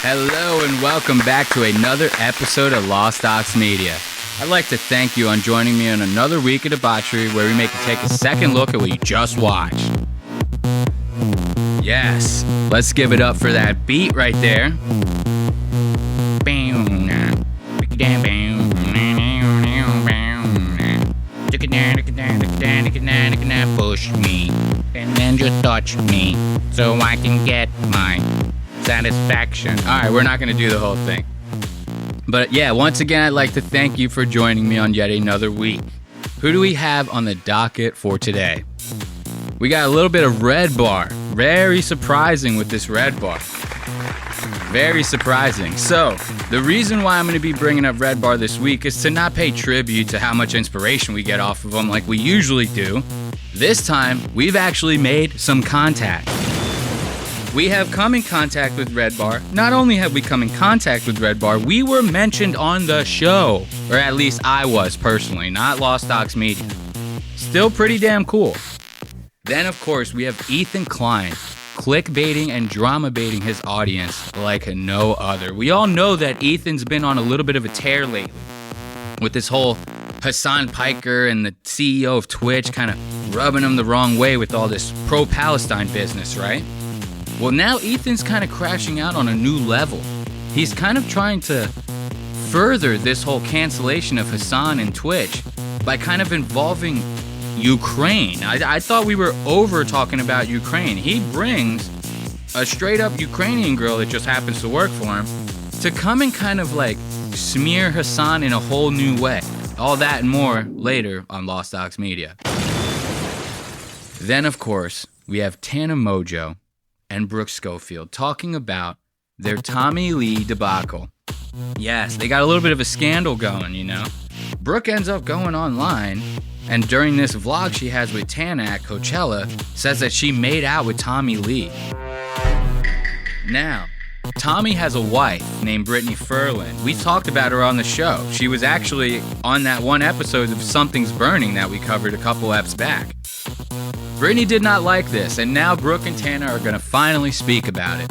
Hello and welcome back to another episode of Lost Aux Media. I'd like to thank you on joining me on another week of debauchery where we take a second look at what you just watched. Yes, let's give it up for that beat right there. Push me and then just touch me so I can get my satisfaction. Alright, we're not going to do the whole thing. But yeah, once again, I'd like to thank you for joining me on yet another week. Who do we have on the docket for today? We got a little bit of Redbar. Very surprising with this Redbar. Very surprising. So, the reason why I'm going to be bringing up Redbar this week is to not pay tribute to how much inspiration we get off of them like we usually do. This time, we've actually made some contact. We have come in contact with Redbar. Not only have we come in contact with Redbar, we were mentioned on the show. Or at least I was personally, not Lost Aux Media. Still pretty damn cool. Then, of course, we have Ethan Klein, clickbaiting and drama baiting his audience like no other. We all know that Ethan's been on a little bit of a tear lately with this whole Hasan Piker and the CEO of Twitch kind of rubbing him the wrong way with all this pro-Palestine business, right? Well, now Ethan's kind of crashing out on a new level. He's kind of trying to further this whole cancellation of Hasan and Twitch by kind of involving Ukraine. I thought we were over talking about Ukraine. He brings a straight up Ukrainian girl that just happens to work for him to come and kind of like smear Hasan in a whole new way. All that and more later on Lost Aux Media. Then, of course, we have Tana Mojo and Brooke Schofield talking about their Tommy Lee debacle. Yes, they got a little bit of a scandal going, you know. Brooke ends up going online, and during this vlog she has with Tana at Coachella, says that she made out with Tommy Lee. Now, Tommy has a wife named Brittany Ferlin. We talked about her on the show. She was actually on that one episode of Something's Burning that we covered a couple eps back. Brittany did not like this, and now Brooke and Tana are going to finally speak about it.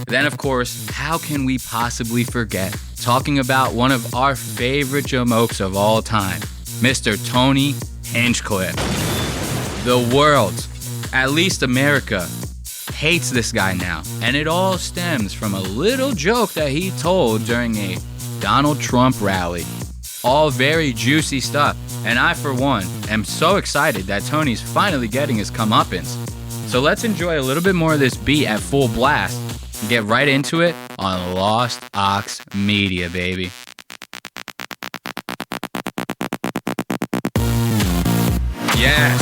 Then, of course, how can we possibly forget talking about one of our favorite jamokes of all time, Mr. Tony Hinchcliffe. The world, at least America, hates this guy now, and it all stems from a little joke that he told during a Donald Trump rally. All very juicy stuff, and I, for one, am so excited that Tony's finally getting his comeuppance. So let's enjoy a little bit more of this beat at full blast and get right into it on Lost Aux Media, baby. Yes.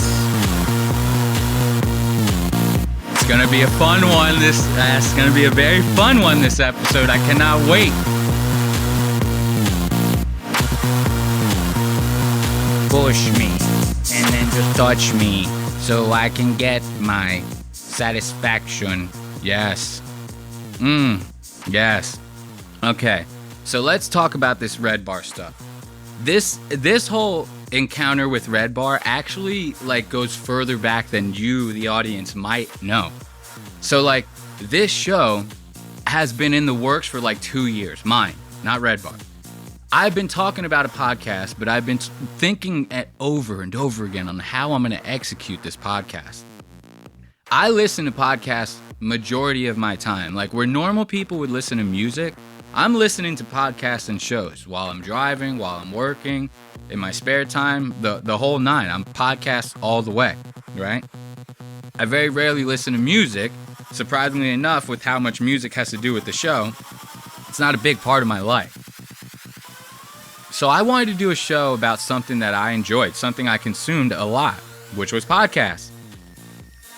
It's gonna be a fun one. It's gonna be a very fun one this episode. I cannot wait. Push me and then just touch me so I can get my satisfaction. Yes. Yes. Okay. So let's talk about this Redbar stuff. This whole encounter with Redbar actually like goes further back than you, the audience, might know. So like this show has been in the works for like 2 years. Mine, not Redbar. I've been talking about a podcast, but I've been thinking over and over again on how I'm going to execute this podcast. I listen to podcasts majority of my time. Like where normal people would listen to music, I'm listening to podcasts and shows while I'm driving, while I'm working, in my spare time, the whole nine. I'm podcast all the way, right? I very rarely listen to music. Surprisingly enough, with how much music has to do with the show, it's not a big part of my life. So I wanted to do a show about something that I enjoyed, something I consumed a lot, which was podcasts.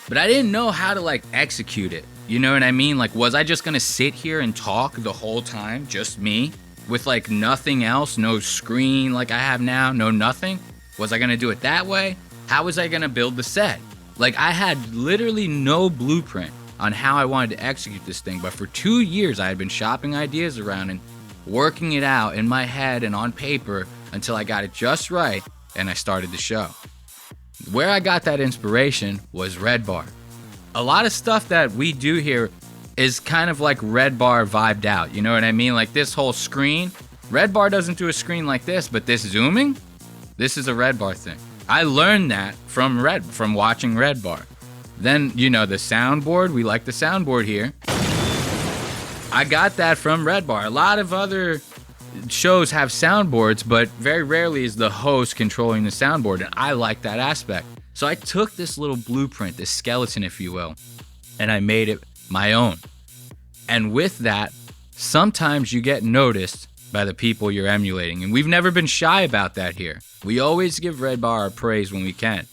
But I didn't know how to like execute it. You know what I mean? Like, was I just gonna sit here and talk the whole time, just me, with like nothing else, no screen like I have now, no nothing? Was I gonna do it that way? How was I gonna build the set? Like, I had literally no blueprint on how I wanted to execute this thing, but for 2 years I had been shopping ideas around and working it out in my head and on paper until I got it just right and I started the show. Where I got that inspiration was Redbar. A lot of stuff that we do here is kind of like Redbar vibed out. You know what I mean? Like this whole screen. Redbar doesn't do a screen like this, but this zooming, this is a Redbar thing. I learned that from watching Redbar. Then, you know, the soundboard, we like the soundboard here. I got that from Redbar. A lot of other shows have soundboards, but very rarely is the host controlling the soundboard, and I like that aspect. So I took this little blueprint, this skeleton, if you will, and I made it my own. And with that, sometimes you get noticed by the people you're emulating, and we've never been shy about that here. We always give Redbar our praise when we can.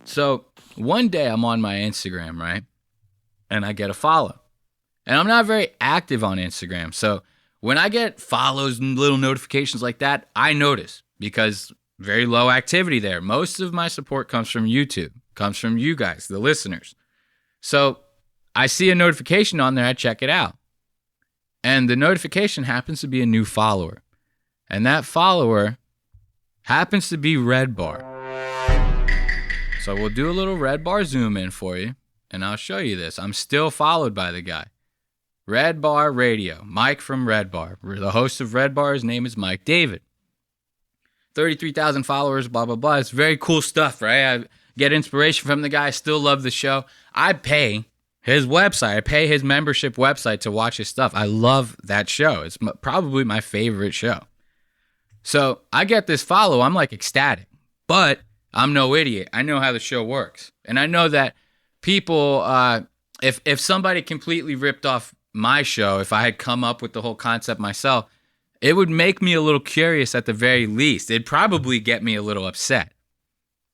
So one day I'm on my Instagram, right? And I get a follow. And I'm not very active on Instagram, so when I get follows and little notifications like that, I notice because very low activity there. Most of my support comes from YouTube, comes from you guys, the listeners. So I see a notification on there, I check it out. And the notification happens to be a new follower. And that follower happens to be Redbar. So we'll do a little Redbar zoom in for you, and I'll show you this. I'm still followed by the guy. Redbar Radio, Mike from Redbar. The host of Redbar, his name is Mike David. 33,000 followers, blah, blah, blah. It's very cool stuff, right? I get inspiration from the guy. I still love the show. I pay his website. I pay his membership website to watch his stuff. I love that show. It's probably my favorite show. So I get this follow. I'm like ecstatic. But I'm no idiot. I know how the show works. And I know that people, if somebody completely ripped off my show, if I had come up with the whole concept myself, it would make me a little curious at the very least. It'd probably get me a little upset.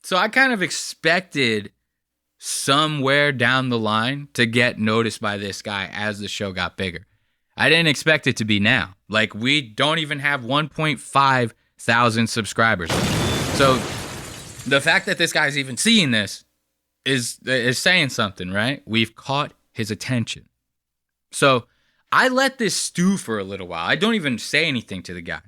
So I kind of expected somewhere down the line to get noticed by this guy as the show got bigger. I didn't expect it to be now. Like, we don't even have 1.5 thousand subscribers. So the fact that this guy's even seeing this is saying something, right? We've caught his attention. So I let this stew for a little while. I don't even say anything to the guy.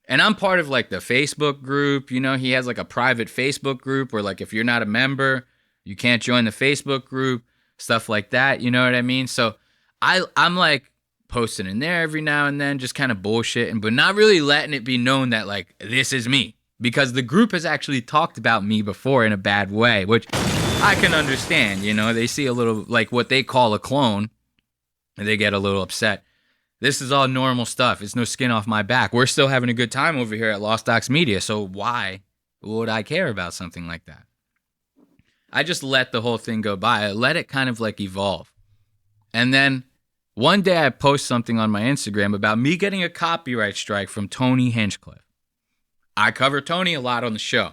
And I'm part of like the Facebook group. You know, he has like a private Facebook group where like if you're not a member, you can't join the Facebook group, stuff like that. You know what I mean? So I'm like posting in there every now and then, just kind of bullshitting, but not really letting it be known that like this is me. Because the group has actually talked about me before in a bad way, which I can understand. You know, they see a little like what they call a clone. And they get a little upset. This is all normal stuff. It's no skin off my back. We're still having a good time over here at Lost Aux Media, so why would I care about something like that? I just let the whole thing go by. I let it kind of like evolve. And then one day I post something on my Instagram about me getting a copyright strike from Tony Hinchcliffe. I cover Tony a lot on the show.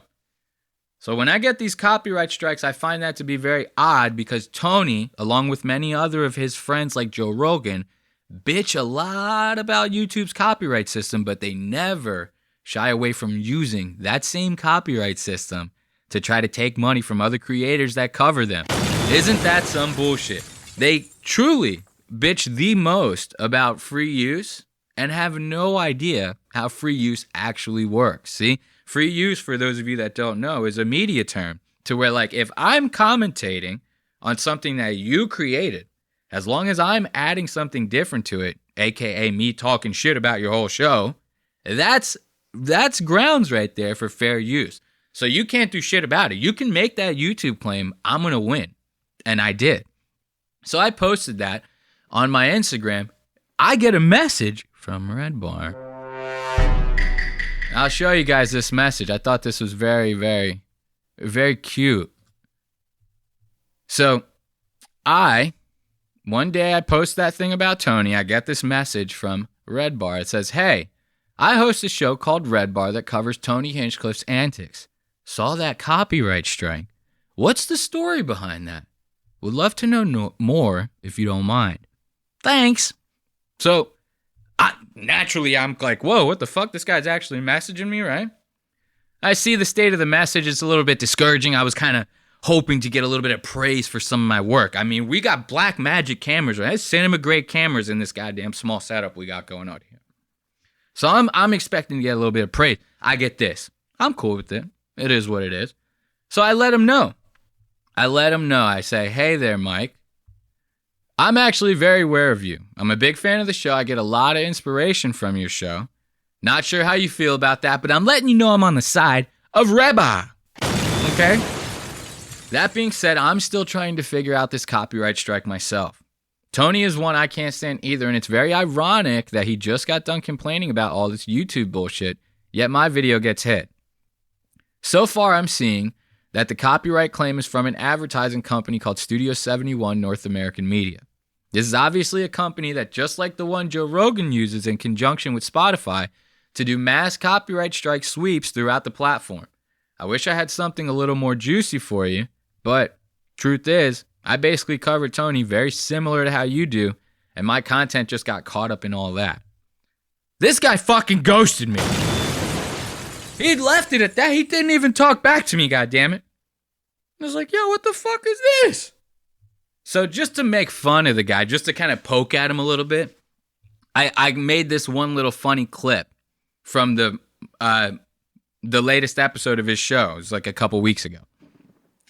So when I get these copyright strikes, I find that to be very odd because Tony, along with many other of his friends like Joe Rogan, bitch a lot about YouTube's copyright system, but they never shy away from using that same copyright system to try to take money from other creators that cover them. Isn't that some bullshit? They truly bitch the most about free use and have no idea how free use actually works. See? Free use, for those of you that don't know, is a media term to where, like, if I'm commentating on something that you created, as long as I'm adding something different to it, aka me talking shit about your whole show, that's grounds right there for fair use. So you can't do shit about it. You can make that YouTube claim, I'm going to win. And I did. So I posted that on my Instagram. I get a message from Redbar. I'll show you guys this message. I thought this was very, very, very cute. So one day I post that thing about Tony. I get this message from Redbar. It says, hey, I host a show called Redbar that covers Tony Hinchcliffe's antics. Saw that copyright strike. What's the story behind that? Would love to know more if you don't mind. Thanks. So naturally, I'm like, whoa, what the fuck? This guy's actually messaging me, right? I see the state of the message. It's a little bit discouraging. I was kind of hoping to get a little bit of praise for some of my work. I mean, we got black magic cameras, right? Cinema grade cameras in this goddamn small setup we got going on here. So I'm expecting to get a little bit of praise. I get this. I'm cool with it. It is what it is. So I let him know. I say, hey there, Mike. I'm actually very aware of you. I'm a big fan of the show. I get a lot of inspiration from your show. Not sure how you feel about that, but I'm letting you know I'm on the side of Redbar. Okay? That being said, I'm still trying to figure out this copyright strike myself. Tony is one I can't stand either, and it's very ironic that he just got done complaining about all this YouTube bullshit, yet my video gets hit. So far, I'm seeing that the copyright claim is from an advertising company called Studio 71 North American Media. This is obviously a company that, just like the one Joe Rogan uses in conjunction with Spotify, to do mass copyright strike sweeps throughout the platform. I wish I had something a little more juicy for you, but truth is, I basically covered Tony very similar to how you do, and my content just got caught up in all that. This guy fucking ghosted me. He left it at that. He didn't even talk back to me, goddammit. I was like, yo, what the fuck is this? So just to make fun of the guy, just to kind of poke at him a little bit, I made this one little funny clip from the latest episode of his show. It was like a couple weeks ago.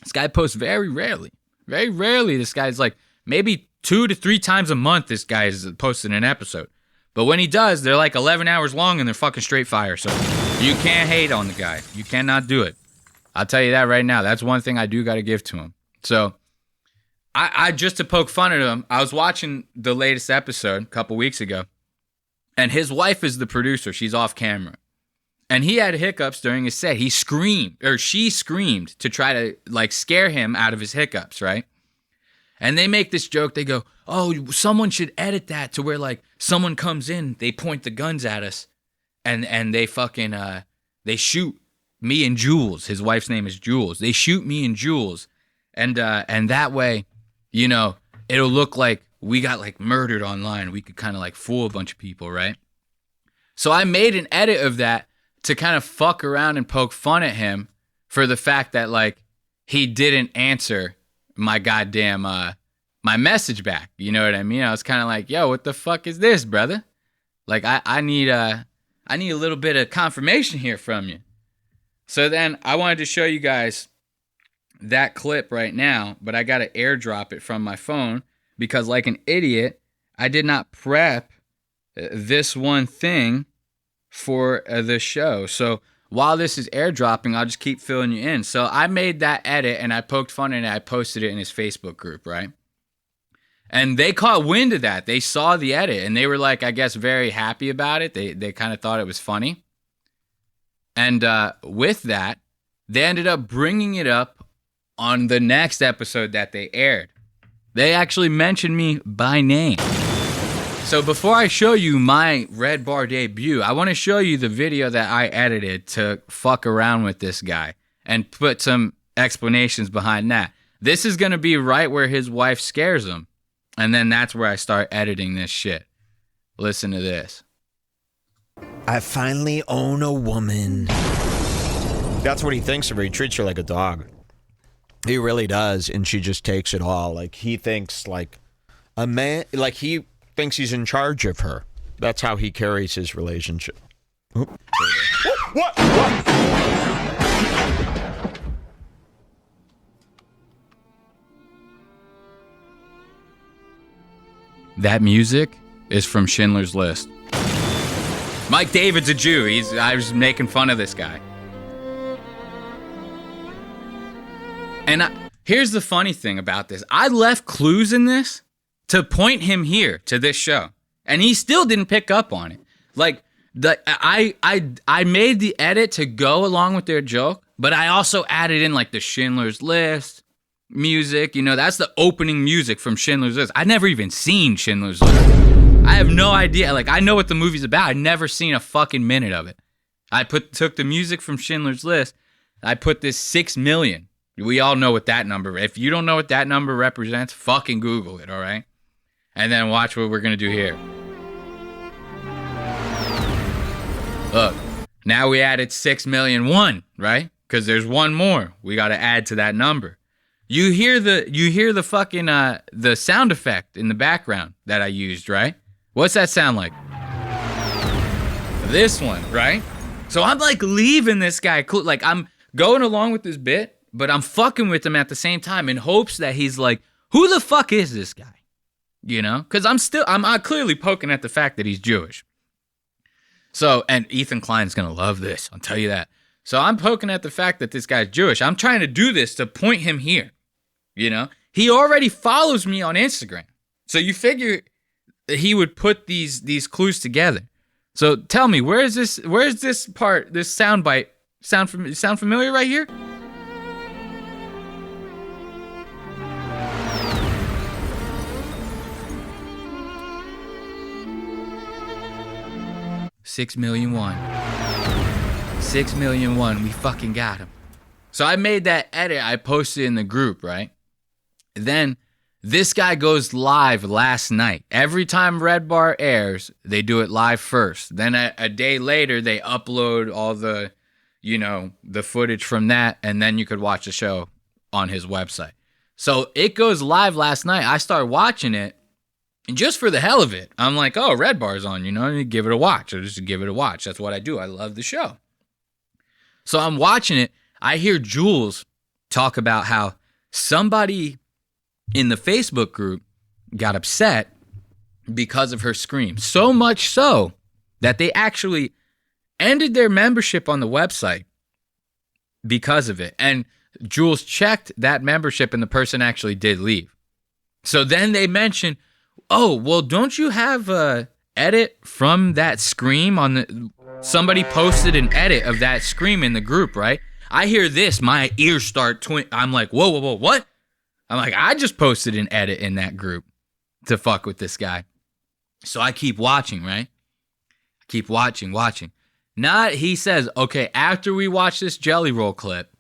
This guy posts very rarely. Very rarely this guy's like, maybe 2 to 3 times a month this guy is posting an episode. But when he does, they're like 11 hours long and they're fucking straight fire. So you can't hate on the guy. You cannot do it. I'll tell you that right now. That's one thing I do got to give to him. So I just to poke fun at him, I was watching the latest episode a couple weeks ago. And his wife is the producer. She's off camera. And he had hiccups during his set. He screamed, or she screamed to try to like scare him out of his hiccups, right? And they make this joke. They go, oh, someone should edit that to where like someone comes in, they point the guns at us, and they fucking, they shoot me and Jules. His wife's name is Jules. They shoot me and Jules. And that way, you know, it'll look like we got like murdered online. We could kind of like fool a bunch of people, right? So I made an edit of that to kind of fuck around and poke fun at him for the fact that like he didn't answer my goddamn my message back. You know what I mean? I was kind of like, yo, what the fuck is this, brother? Like I need a little bit of confirmation here from you. So then I wanted to show you guys that clip right now, but I got to airdrop it from my phone because like an idiot, I did not prep this one thing for the show. So while this is airdropping, I'll just keep filling you in. So I made that edit and I poked fun at it. I posted it in his Facebook group, right? And they caught wind of that. They saw the edit and they were like, I guess, very happy about it. They kind of thought it was funny. And with that, they ended up bringing it up on the next episode that they aired. They actually mentioned me by name. So before I show you my Redbar debut, I want to show you the video that I edited to fuck around with this guy and put some explanations behind that. This is going to be right where his wife scares him. And then that's where I start editing this shit. Listen to this. I finally own a woman. That's what he thinks of her. He treats her like a dog. He really does. And she just takes it all. Like he thinks like a man, like he thinks he's in charge of her. That's how he carries his relationship. What? That music is from Schindler's List. Mike David's a Jew. I was making fun of this guy. And here's the funny thing about this. I left clues in this to point him here to this show, and he still didn't pick up on it. Like I made the edit to go along with their joke, but I also added in like the Schindler's List music. You know, that's the opening music from Schindler's List. I'd never even seen Schindler's List. I have no idea. Like I know what the movie's about. I'd never seen a fucking minute of it. I took the music from Schindler's List. I put this 6 million. We all know what that number. If you don't know what that number represents, fucking Google it. All right. And then watch what we're going to do here. Look, now we added 6,000,001, right? Because there's one more we got to add to that number. You hear the fucking, the sound effect in the background that I used, right? What's that sound like? This one, right? So I'm like leaving this guy, like I'm going along with this bit, but I'm fucking with him at the same time in hopes that he's like, who the fuck is this guy? you know? Because I'm clearly poking at the fact that he's Jewish. So, and Ethan Klein's going to love this, I'll tell you that. So I'm poking at the fact that this guy's Jewish. I'm trying to do this to point him here, you know? He already follows me on Instagram. So you figure he would put these clues together. So tell me, where's this part, this soundbite, sound familiar right here? $6 million won. $6 million won. We fucking got him. So I made that edit. I posted in the group, right? Then this guy goes live last night. Every time Redbar airs, they do it live first. Then a day later, they upload all the, you know, the footage from that, and then you could watch the show on his website. So it goes live last night. I started watching it, and just for the hell of it, I'm like, oh, Redbar's on, you know, and give it a watch. Or just give it a watch. That's what I do. I love the show. So I'm watching it. I hear Jules talk about how somebody in the Facebook group got upset because of her scream. So much so that they actually ended their membership on the website because of it. And Jules checked that membership and the person actually did leave. So then they mentioned, oh, well, don't you have a edit from that scream on the... Somebody posted an edit of that scream in the group, right? I hear this, my ears start I'm like, whoa, what? I'm like, I just posted an edit in that group to fuck with this guy. So I keep watching, right? I keep watching. Now he says, okay, after we watch this Jelly Roll clip,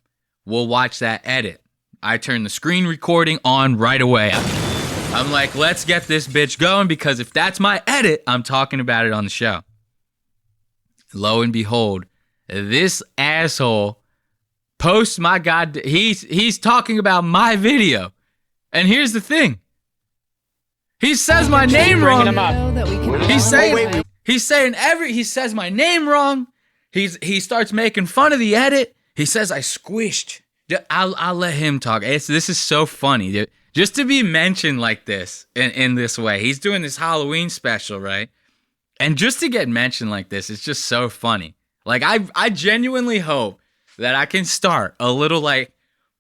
we'll watch that edit. I turn the screen recording on right away. I'm like, let's get this bitch going, because if that's my edit, I'm talking about it on the show. Lo and behold, this asshole posts my god. He's talking about my video, and here's the thing. He says my name wrong. He says my name wrong. He starts making fun of the edit. He says I squished. I'll let him talk. This is so funny. Just to be mentioned like this in this way. He's doing this Halloween special, right? And just to get mentioned like this, it's just so funny. Like, I genuinely hope that I can start a little, like,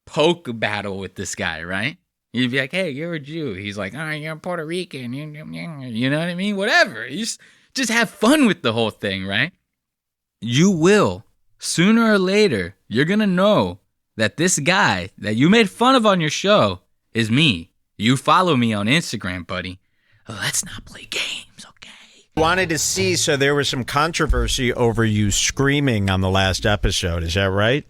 poke battle with this guy, right? You'd be like, hey, you're a Jew. He's like, oh, you're Puerto Rican. You know what I mean? Whatever. You just have fun with the whole thing, right? You will. Sooner or later, you're going to know that this guy that you made fun of on your show is me. You follow me on Instagram, buddy. Let's not play games, okay? Wanted to see, so there was some controversy over you screaming on the last episode. Is that right?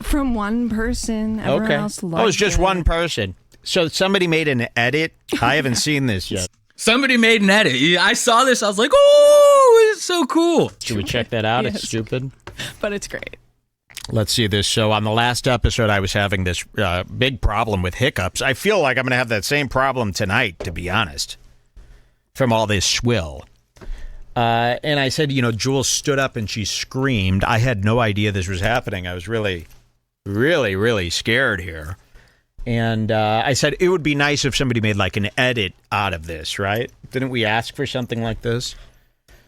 From one person. Everyone else loved it. Oh, it's just one person. So somebody made an edit? I haven't seen this yet. Somebody made an edit. I saw this. I was like, oh, it's so cool. Should we check that out? Yes. It's stupid. But it's great. Let's see this. So on the last episode, I was having this big problem with hiccups. I feel like I'm going to have that same problem tonight, to be honest, from all this swill. And I said, you know, Jules stood up and she screamed. I had no idea this was happening. I was really, really, really scared here. And I said, it would be nice if somebody made like an edit out of this, right? Didn't we ask for something like this?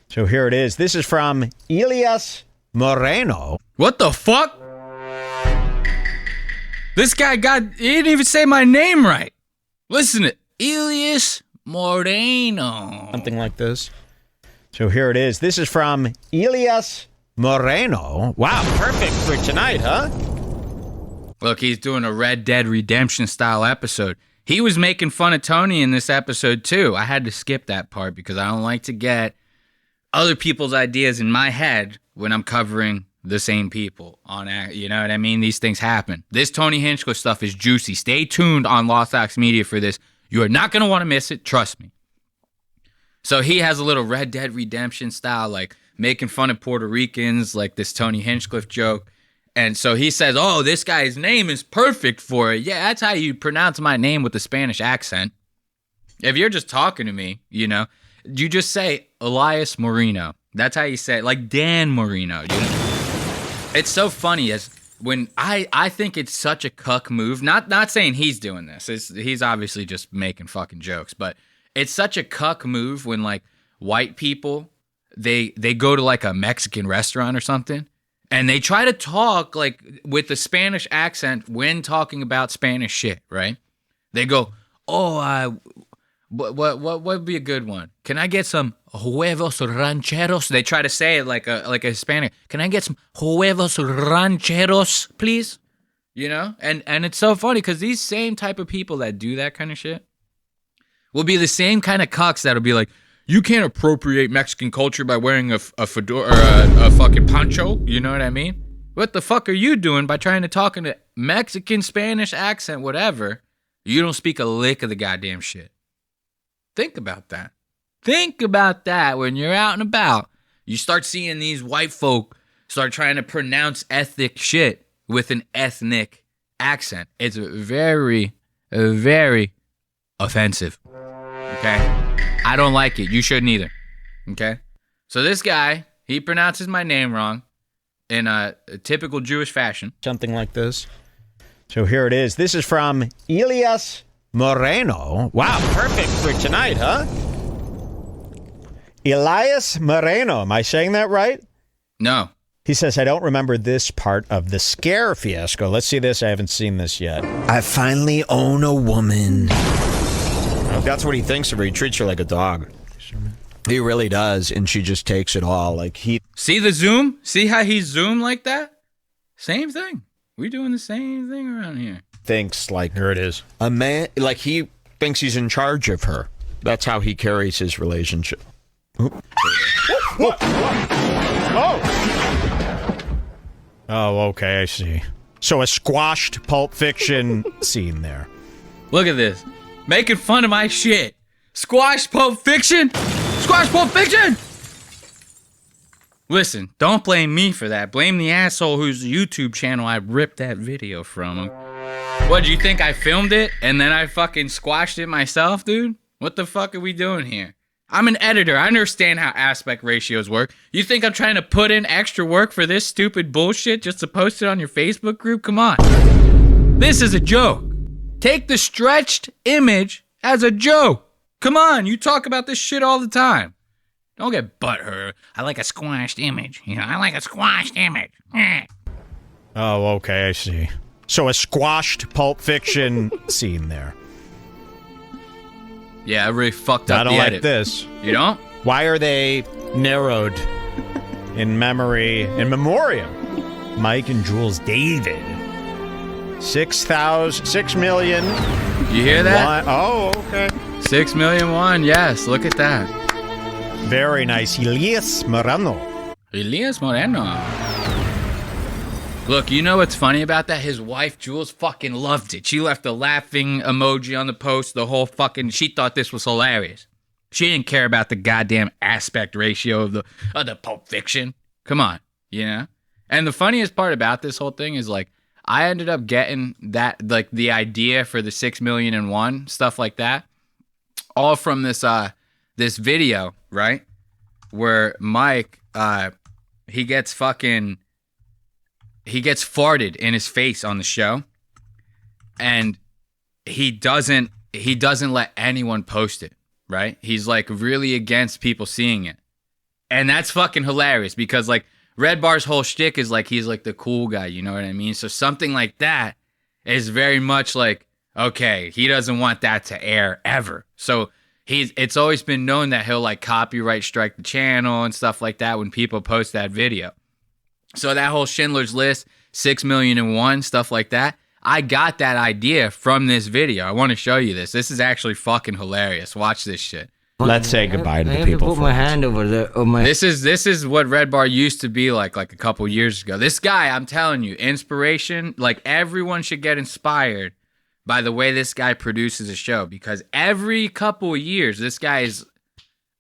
So here it is. This is from Elias Moreno. What the fuck? This guy he didn't even say my name right. Listen to Elias Moreno. Something like this. So here it is. This is from Elias Moreno. Wow, perfect for tonight, huh? Look, he's doing a Red Dead Redemption style episode. He was making fun of Tony in this episode too. I had to skip that part because I don't like to get other people's ideas in my head when I'm covering the same people on, you know what I mean? These things happen. This Tony Hinchcliffe stuff is juicy. Stay tuned on Lost Aux Media for this. You are not going to want to miss it. Trust me. So he has a little Red Dead Redemption style, like making fun of Puerto Ricans, like this Tony Hinchcliffe joke. And so he says, oh, this guy's name is perfect for it. Yeah, that's how you pronounce my name with a Spanish accent. If you're just talking to me, you know, you just say Elias Moreno. That's how you say it, like Dan Marino. You know? It's so funny as when I think it's such a cuck move. Not saying he's doing this. He's obviously just making fucking jokes, but it's such a cuck move when like white people they go to like a Mexican restaurant or something and they try to talk like with the Spanish accent when talking about Spanish shit, right? They go, "Oh, what would be a good one? Can I get some huevos rancheros?" They try to say it like a Hispanic. Can I get some huevos rancheros, please? You know? And it's so funny because these same type of people that do that kind of shit will be the same kind of cucks that'll be like, you can't appropriate Mexican culture by wearing a fedora or a fucking poncho. You know what I mean? What the fuck are you doing by trying to talk in a Mexican, Spanish accent, whatever? You don't speak a lick of the goddamn shit. Think about that. Think about that when you're out and about. You start seeing these white folk start trying to pronounce ethnic shit with an ethnic accent. It's very, very offensive. Okay? I don't like it. You shouldn't either. Okay? So this guy, he pronounces my name wrong in a typical Jewish fashion. Something like this. So here it is. This is from Elias Moreno. Wow, perfect for tonight, huh? Elias Moreno. Am I saying that right? No. He says, I don't remember this part of the scare fiasco. Let's see this. I haven't seen this yet. I finally own a woman. That's what he thinks of her. He treats her like a dog. He really does. And she just takes it all. Like See the zoom? See how he zoomed like that? Same thing. We're doing the same thing around here. Thinks like, here it is. A man, like he thinks he's in charge of her. That's how he carries his relationship. Oh, okay, I see. So a squashed Pulp Fiction scene there. Look at this. Making fun of my shit. Squash Pulp Fiction? Squash Pulp Fiction! Listen, don't blame me for that. Blame the asshole whose YouTube channel I ripped that video from. What, do you think I filmed it and then I fucking squashed it myself, dude? What the fuck are we doing here? I'm an editor. I understand how aspect ratios work. You think I'm trying to put in extra work for this stupid bullshit just to post it on your Facebook group? Come on. This is a joke. Take the stretched image as a joke. Come on, you talk about this shit all the time. Don't get butthurt. I like a squashed image. You know, I like a squashed image. Oh, okay, I see. So a squashed Pulp Fiction scene there. Yeah, I really fucked up the edit. I don't like edit. this. You don't? Why are they narrowed in memory, in memoriam? Mike and Jules David. 6 million. You hear that? Oh, okay. 6 million won. Yes, look at that. Very nice. Elias Moreno. Elias Moreno. Look, you know what's funny about that? His wife, Jules, fucking loved it. She left a laughing emoji on the post, the whole fucking... She thought this was hilarious. She didn't care about the goddamn aspect ratio of the Pulp Fiction. Come on, you know? And the funniest part about this whole thing is, like, I ended up getting that, like, the idea for the 6 million and one, stuff like that, all from this video, right? Where Mike, he gets farted in his face on the show, and he doesn't let anyone post it, right? He's like really against people seeing it. And that's fucking hilarious because like Redbar's whole shtick is like he's like the cool guy, you know what I mean? So something like that is very much like, okay, he doesn't want that to air ever. So it's always been known that he'll like copyright strike the channel and stuff like that when people post that video. So that whole Schindler's List, 6 million and one, stuff like that, I got that idea from this video. I want to show you this. This is actually fucking hilarious. Watch this shit. Let's say goodbye to the people. I have to put my hand over there. This is what Redbar used to be like a couple years ago. This guy, I'm telling you, inspiration. Like everyone should get inspired by the way this guy produces a show because every couple of years, this guy is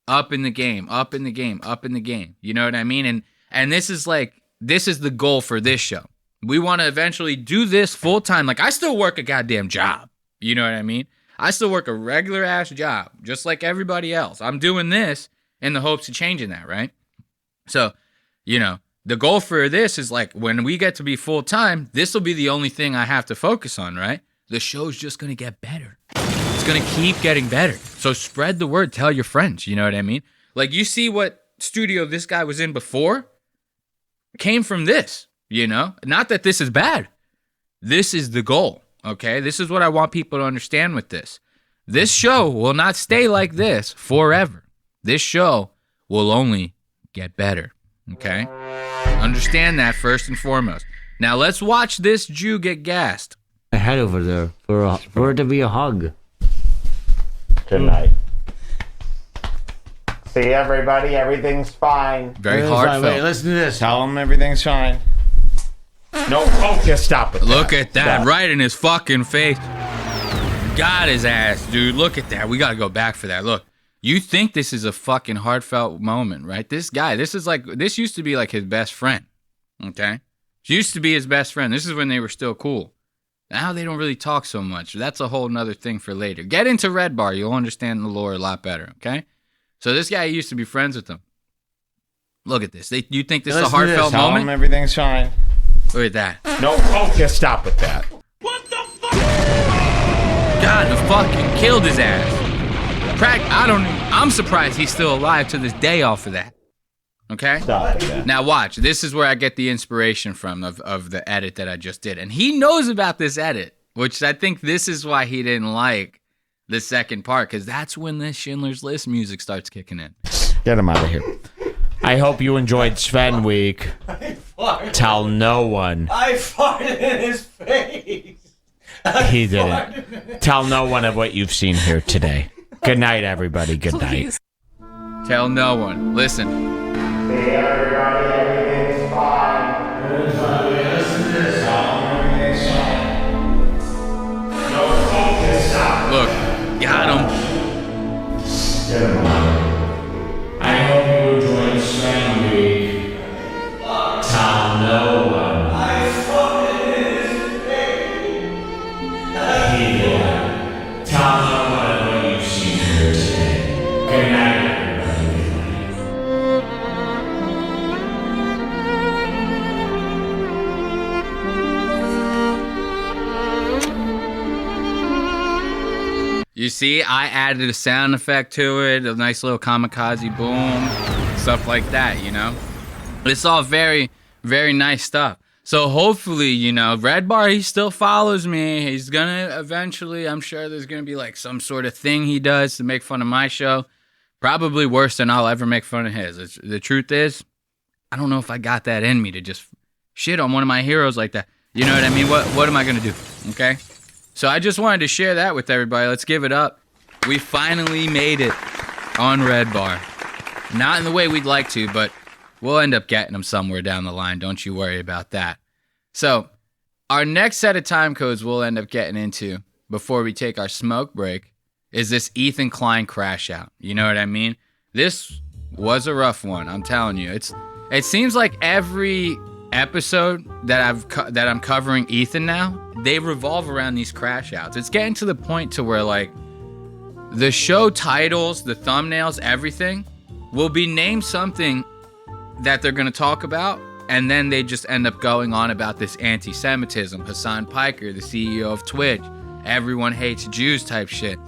up in the game, up in the game, up in the game. You know what I mean? And this is the goal for this show. We want to eventually do this full time. Like, I still work a goddamn job. You know what I mean? I still work a regular ass job, just like everybody else. I'm doing this in the hopes of changing that, right? So, you know, the goal for this is like when we get to be full time, this will be the only thing I have to focus on, right? The show's just going to get better. It's going to keep getting better. So spread the word. Tell your friends. You know what I mean? Like, you see what studio this guy was in before came from this, you know? Not that this is bad. This is the goal, okay? This is what I want people to understand with this. This show will not stay like this forever. This show will only get better, okay? Understand that first and foremost. Now let's watch this Jew get gassed. I head over there for it to be a hug. Good night. See everybody, everything's fine. Very heartfelt. Wait, listen to this. Tell them everything's fine. No, just stop it. Look at that, right in his fucking face. Got his ass, dude. Look at that. We gotta go back for that. Look, you think this is a fucking heartfelt moment, right? This guy, this used to be like his best friend, okay? Used to be his best friend. This is when they were still cool. Now they don't really talk so much. That's a whole nother thing for later. Get into Redbar. You'll understand the lore a lot better, okay? So this guy used to be friends with them. Look at this. You think this is a heartfelt Tell moment? them everything's fine. Look at that. No, just stop with that. God, the fucking killed his ass. I'm surprised he's still alive to this day off of that. Okay? Stop with that. Now watch. This is where I get the inspiration from of the edit that I just did. And he knows about this edit, which I think this is why he didn't like the second part, because that's when the Schindler's List music starts kicking in. Get him out of here. I hope you enjoyed Sven Week. Tell no one. I farted in his face. He didn't. Tell no one of what you've seen here today. Good night, everybody. Good night. Tell no one. Listen. Hey, everybody, everything's fine. No focus. Look, got him. I hope you enjoyed Sven Week. Tell no one. He did. Tell no one what you've seen here today. Good night, You see, I added a sound effect to it, a nice little kamikaze boom, stuff like that, you know? It's all very, very nice stuff. So hopefully, you know, Redbar, he still follows me. He's gonna eventually, I'm sure there's gonna be like some sort of thing he does to make fun of my show. Probably worse than I'll ever make fun of his. The truth is, I don't know if I got that in me to just shit on one of my heroes like that. You know what I mean? What am I gonna do? Okay? So I just wanted to share that with everybody. Let's give it up. We finally made it on Redbar. Not in the way we'd like to, but we'll end up getting them somewhere down the line. Don't you worry about that. So our next set of time codes we'll end up getting into before we take our smoke break is this Ethan Klein crash out. You know what I mean? This was a rough one. I'm telling you. It seems like every episode that I'm covering Ethan now, they revolve around these crash outs. It's getting to the point to where like the show titles, the thumbnails, everything will be named something that they're going to talk about, and then they just end up going on about this anti-Semitism, Hasan Piker, the CEO of Twitch, everyone hates Jews type shit.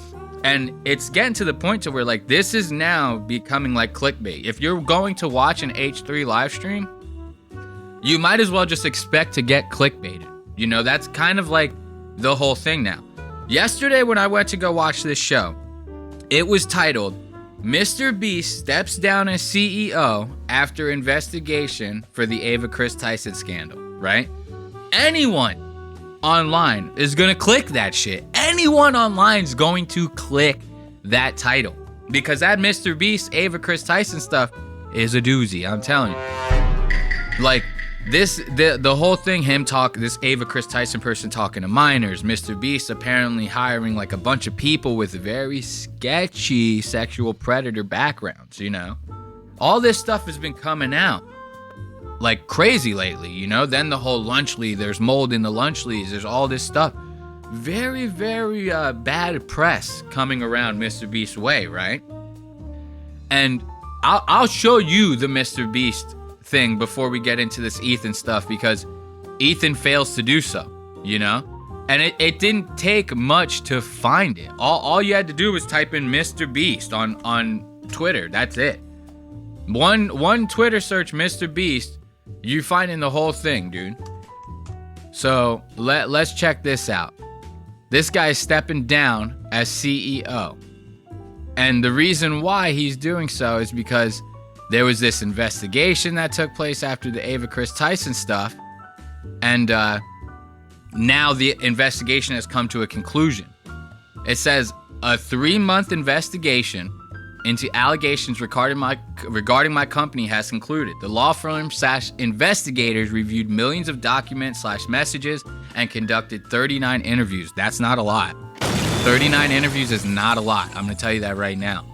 And it's getting to the point to where like this is now becoming like clickbait. If you're going to watch an H3 live stream, you might as well just expect to get clickbaited. You know, that's kind of like the whole thing now. Yesterday when I went to go watch this show, it was titled, Mr. Beast steps down as CEO after investigation for the Ava Chris Tyson scandal, right? Anyone online is gonna click that shit. Anyone online is going to click that title because that Mr. Beast, Ava Chris Tyson stuff is a doozy, I'm telling you. Like, the whole thing, this Ava Chris Tyson person talking to minors, Mr. Beast apparently hiring like a bunch of people with very sketchy sexual predator backgrounds, you know? All this stuff has been coming out like crazy lately, you know? Then the whole lunch lead, there's mold in the lunch leads, there's all this stuff. Very, very bad press coming around Mr. Beast's way, right? And I'll show you the Mr. Beast thing before we get into this Ethan stuff because Ethan fails to do so, you know? And it didn't take much to find it. All you had to do was type in Mr. Beast on Twitter. That's it. One Twitter search, Mr. Beast, you finding the whole thing, dude. So let's check this out. This guy's stepping down as CEO. And the reason why he's doing so is because there was this investigation that took place after the Ava Chris Tyson stuff. And now the investigation has come to a conclusion. It says a 3-month investigation into allegations regarding my company has concluded. The law firm / investigators reviewed millions of documents / messages and conducted 39 interviews. That's not a lot. 39 interviews is not a lot. I'm going to tell you that right now.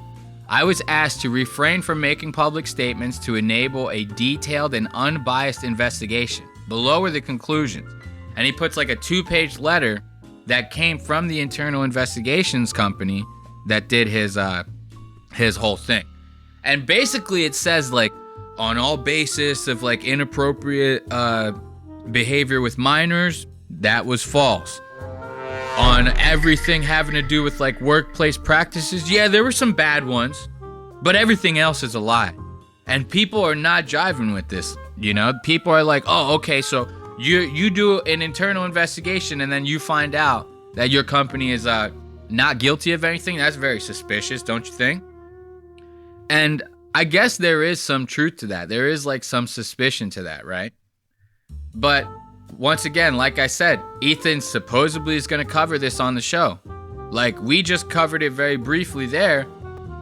I was asked to refrain from making public statements to enable a detailed and unbiased investigation. Below are the conclusions. And he puts like a 2-page letter that came from the internal investigations company that did his whole thing. And basically it says like, on all basis of like inappropriate behavior with minors, that was false. On everything having to do with like workplace practices, yeah, there were some bad ones, but everything else is a lie. And people are not jiving with this, you know? People are like, oh, okay, so you do an internal investigation and then you find out that your company is not guilty of anything. That's very suspicious, don't you think? And I guess there is some truth to that. There is like some suspicion to that, right? But once again, like I said, Ethan supposedly is going to cover this on the show. Like we just covered it very briefly there.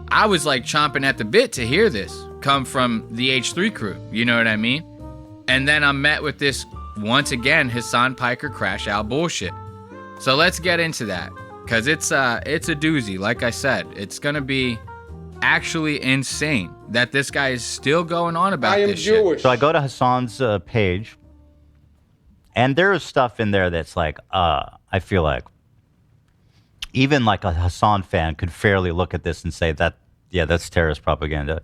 I was like chomping at the bit to hear this come from the H3 crew. You know what I mean? And then I'm met with this, once again, Hasan Piker crash out bullshit. So let's get into that. Because it's a doozy. Like I said, it's going to be actually insane that this guy is still going on about this shit. So I go to Hasan's page, and there is stuff in there that's like, I feel like even like a Hasan fan could fairly look at this and say that, yeah, that's terrorist propaganda.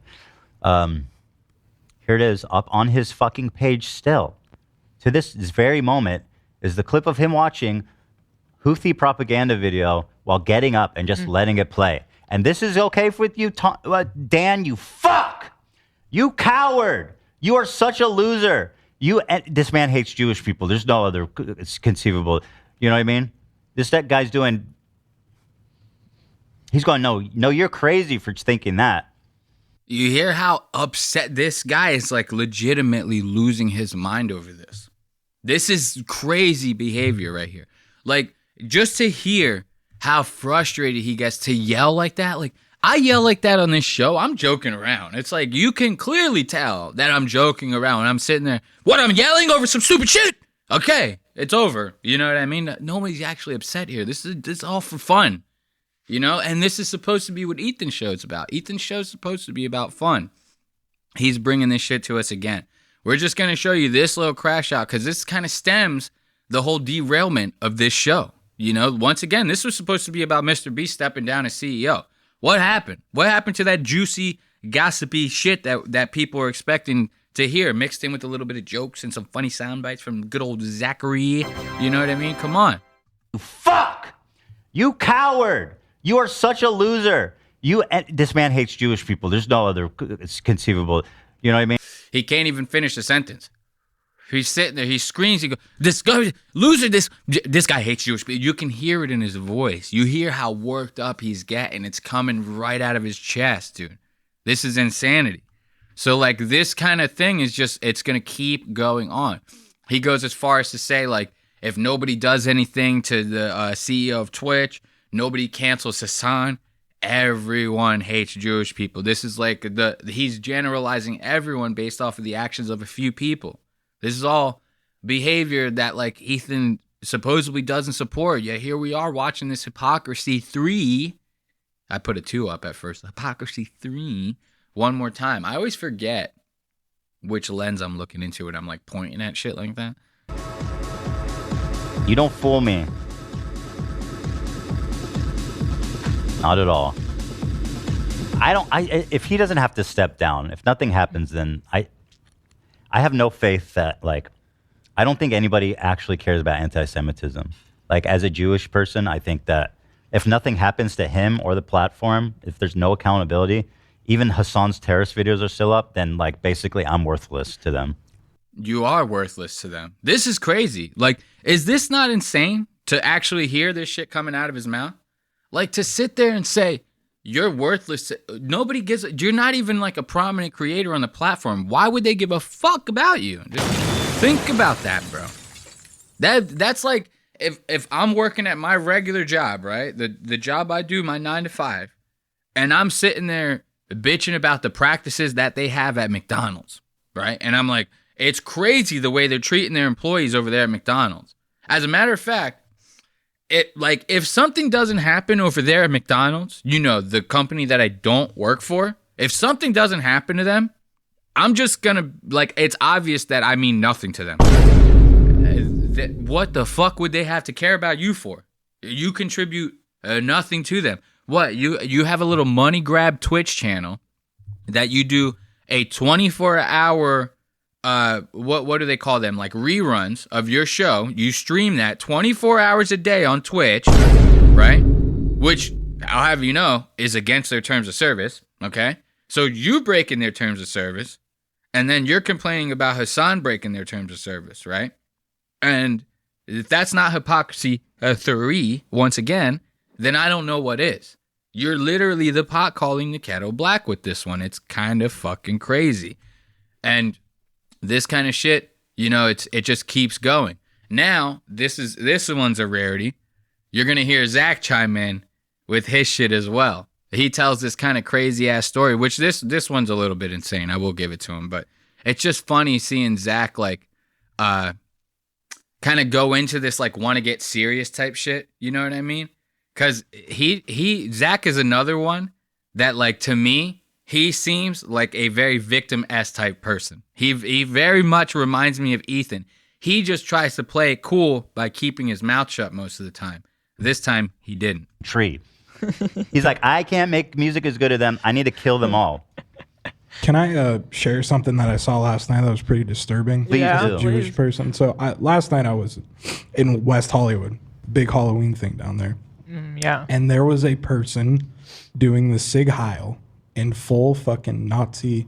Here it is up on his fucking page still. To this very moment is the clip of him watching Houthi propaganda video while getting up and just letting it play. And this is okay with you, Dan, you fuck! You coward! You are such a loser. This man hates Jewish people. There's no other conceivable. You know what I mean? That guy's doing. He's going, no, you're crazy for thinking that. You hear how upset this guy is, like legitimately losing his mind over this. This is crazy behavior right here. Like, just to hear how frustrated he gets to yell like that. Like, I yell like that on this show. I'm joking around. It's like, you can clearly tell that I'm joking around when I'm sitting there. What, I'm yelling over some stupid shit? Okay, it's over. You know what I mean? Nobody's actually upset here. This is all for fun. You know? And this is supposed to be what Ethan's show is about. Ethan's show is supposed to be about fun. He's bringing this shit to us again. We're just going to show you this little crash out because this kind of stems the whole derailment of this show. You know, once again, this was supposed to be about Mr. Beast stepping down as CEO. What happened? What happened to that juicy, gossipy shit that people are expecting to hear, mixed in with a little bit of jokes and some funny sound bites from good old Zachary? You know what I mean? Come on. Fuck! You coward! You are such a loser. This man hates Jewish people. There's no other conceivable. You know what I mean? He can't even finish the sentence. He's sitting there, he screams, he goes, this guy, loser, this guy hates Jewish people. You can hear it in his voice. You hear how worked up he's getting. It's coming right out of his chest, dude. This is insanity. So, like, this kind of thing is just, it's going to keep going on. He goes as far as to say, like, if nobody does anything to the CEO of Twitch, nobody cancels Hasan, everyone hates Jewish people. This is like, he's generalizing everyone based off of the actions of a few people. This is all behavior that, like, Ethan supposedly doesn't support. Yet here we are watching this Hypocrisy 3. I put a 2 up at first. Hypocrisy 3. One more time. I always forget which lens I'm looking into when I'm, like, pointing at shit like that. You don't fool me. Not at all. If he doesn't have to step down, if nothing happens, then I have no faith that, like, I don't think anybody actually cares about anti-Semitism. Like, as a Jewish person, I think that if nothing happens to him or the platform, if there's no accountability, even Hasan's terrorist videos are still up, then, like, basically I'm worthless to them. You are worthless to them. This is crazy. Like, is this not insane to actually hear this shit coming out of his mouth? Like, to sit there and say, you're worthless. Nobody gives. You're not even like a prominent creator on the platform. Why would they give a fuck about you? Just think about that, bro. That's like if I'm working at my regular job, right? The job I do, my 9 to 5, and I'm sitting there bitching about the practices that they have at McDonald's, right? And I'm like, it's crazy the way they're treating their employees over there at McDonald's. As a matter of fact, if something doesn't happen over there at McDonald's, the company that I don't work for, if something doesn't happen to them, I'm just gonna, it's obvious that I mean nothing to them. What the fuck would they have to care about you for? You contribute nothing to them. What, you have a little money grab Twitch channel that you do a 24-hour what do they call them? Like reruns of your show. You stream that 24 hours a day on Twitch, right? Which, I'll have you know, is against their terms of service, okay? So you breaking their terms of service, and then you're complaining about Hasan breaking their terms of service, right? And if that's not hypocrisy, once again, then I don't know what is. You're literally the pot calling the kettle black with this one. It's kind of fucking crazy. And this kind of shit, it just keeps going. Now, this one's a rarity. You're gonna hear Zach chime in with his shit as well. He tells this kind of crazy ass story, which this one's a little bit insane. I will give it to him, but it's just funny seeing Zach kind of go into this want to get serious type shit. You know what I mean? Because Zach is another one that to me, he seems like a very victim-esque type person. He very much reminds me of Ethan. He just tries to play it cool by keeping his mouth shut most of the time. This time, he didn't. Tree. He's like, I can't make music as good as them. I need to kill them all. Can I share something that I saw last night that was pretty disturbing? Please as do. a Jewish person. So last night I was in West Hollywood, big Halloween thing down there. Yeah. And there was a person doing the Sig Heil in full fucking Nazi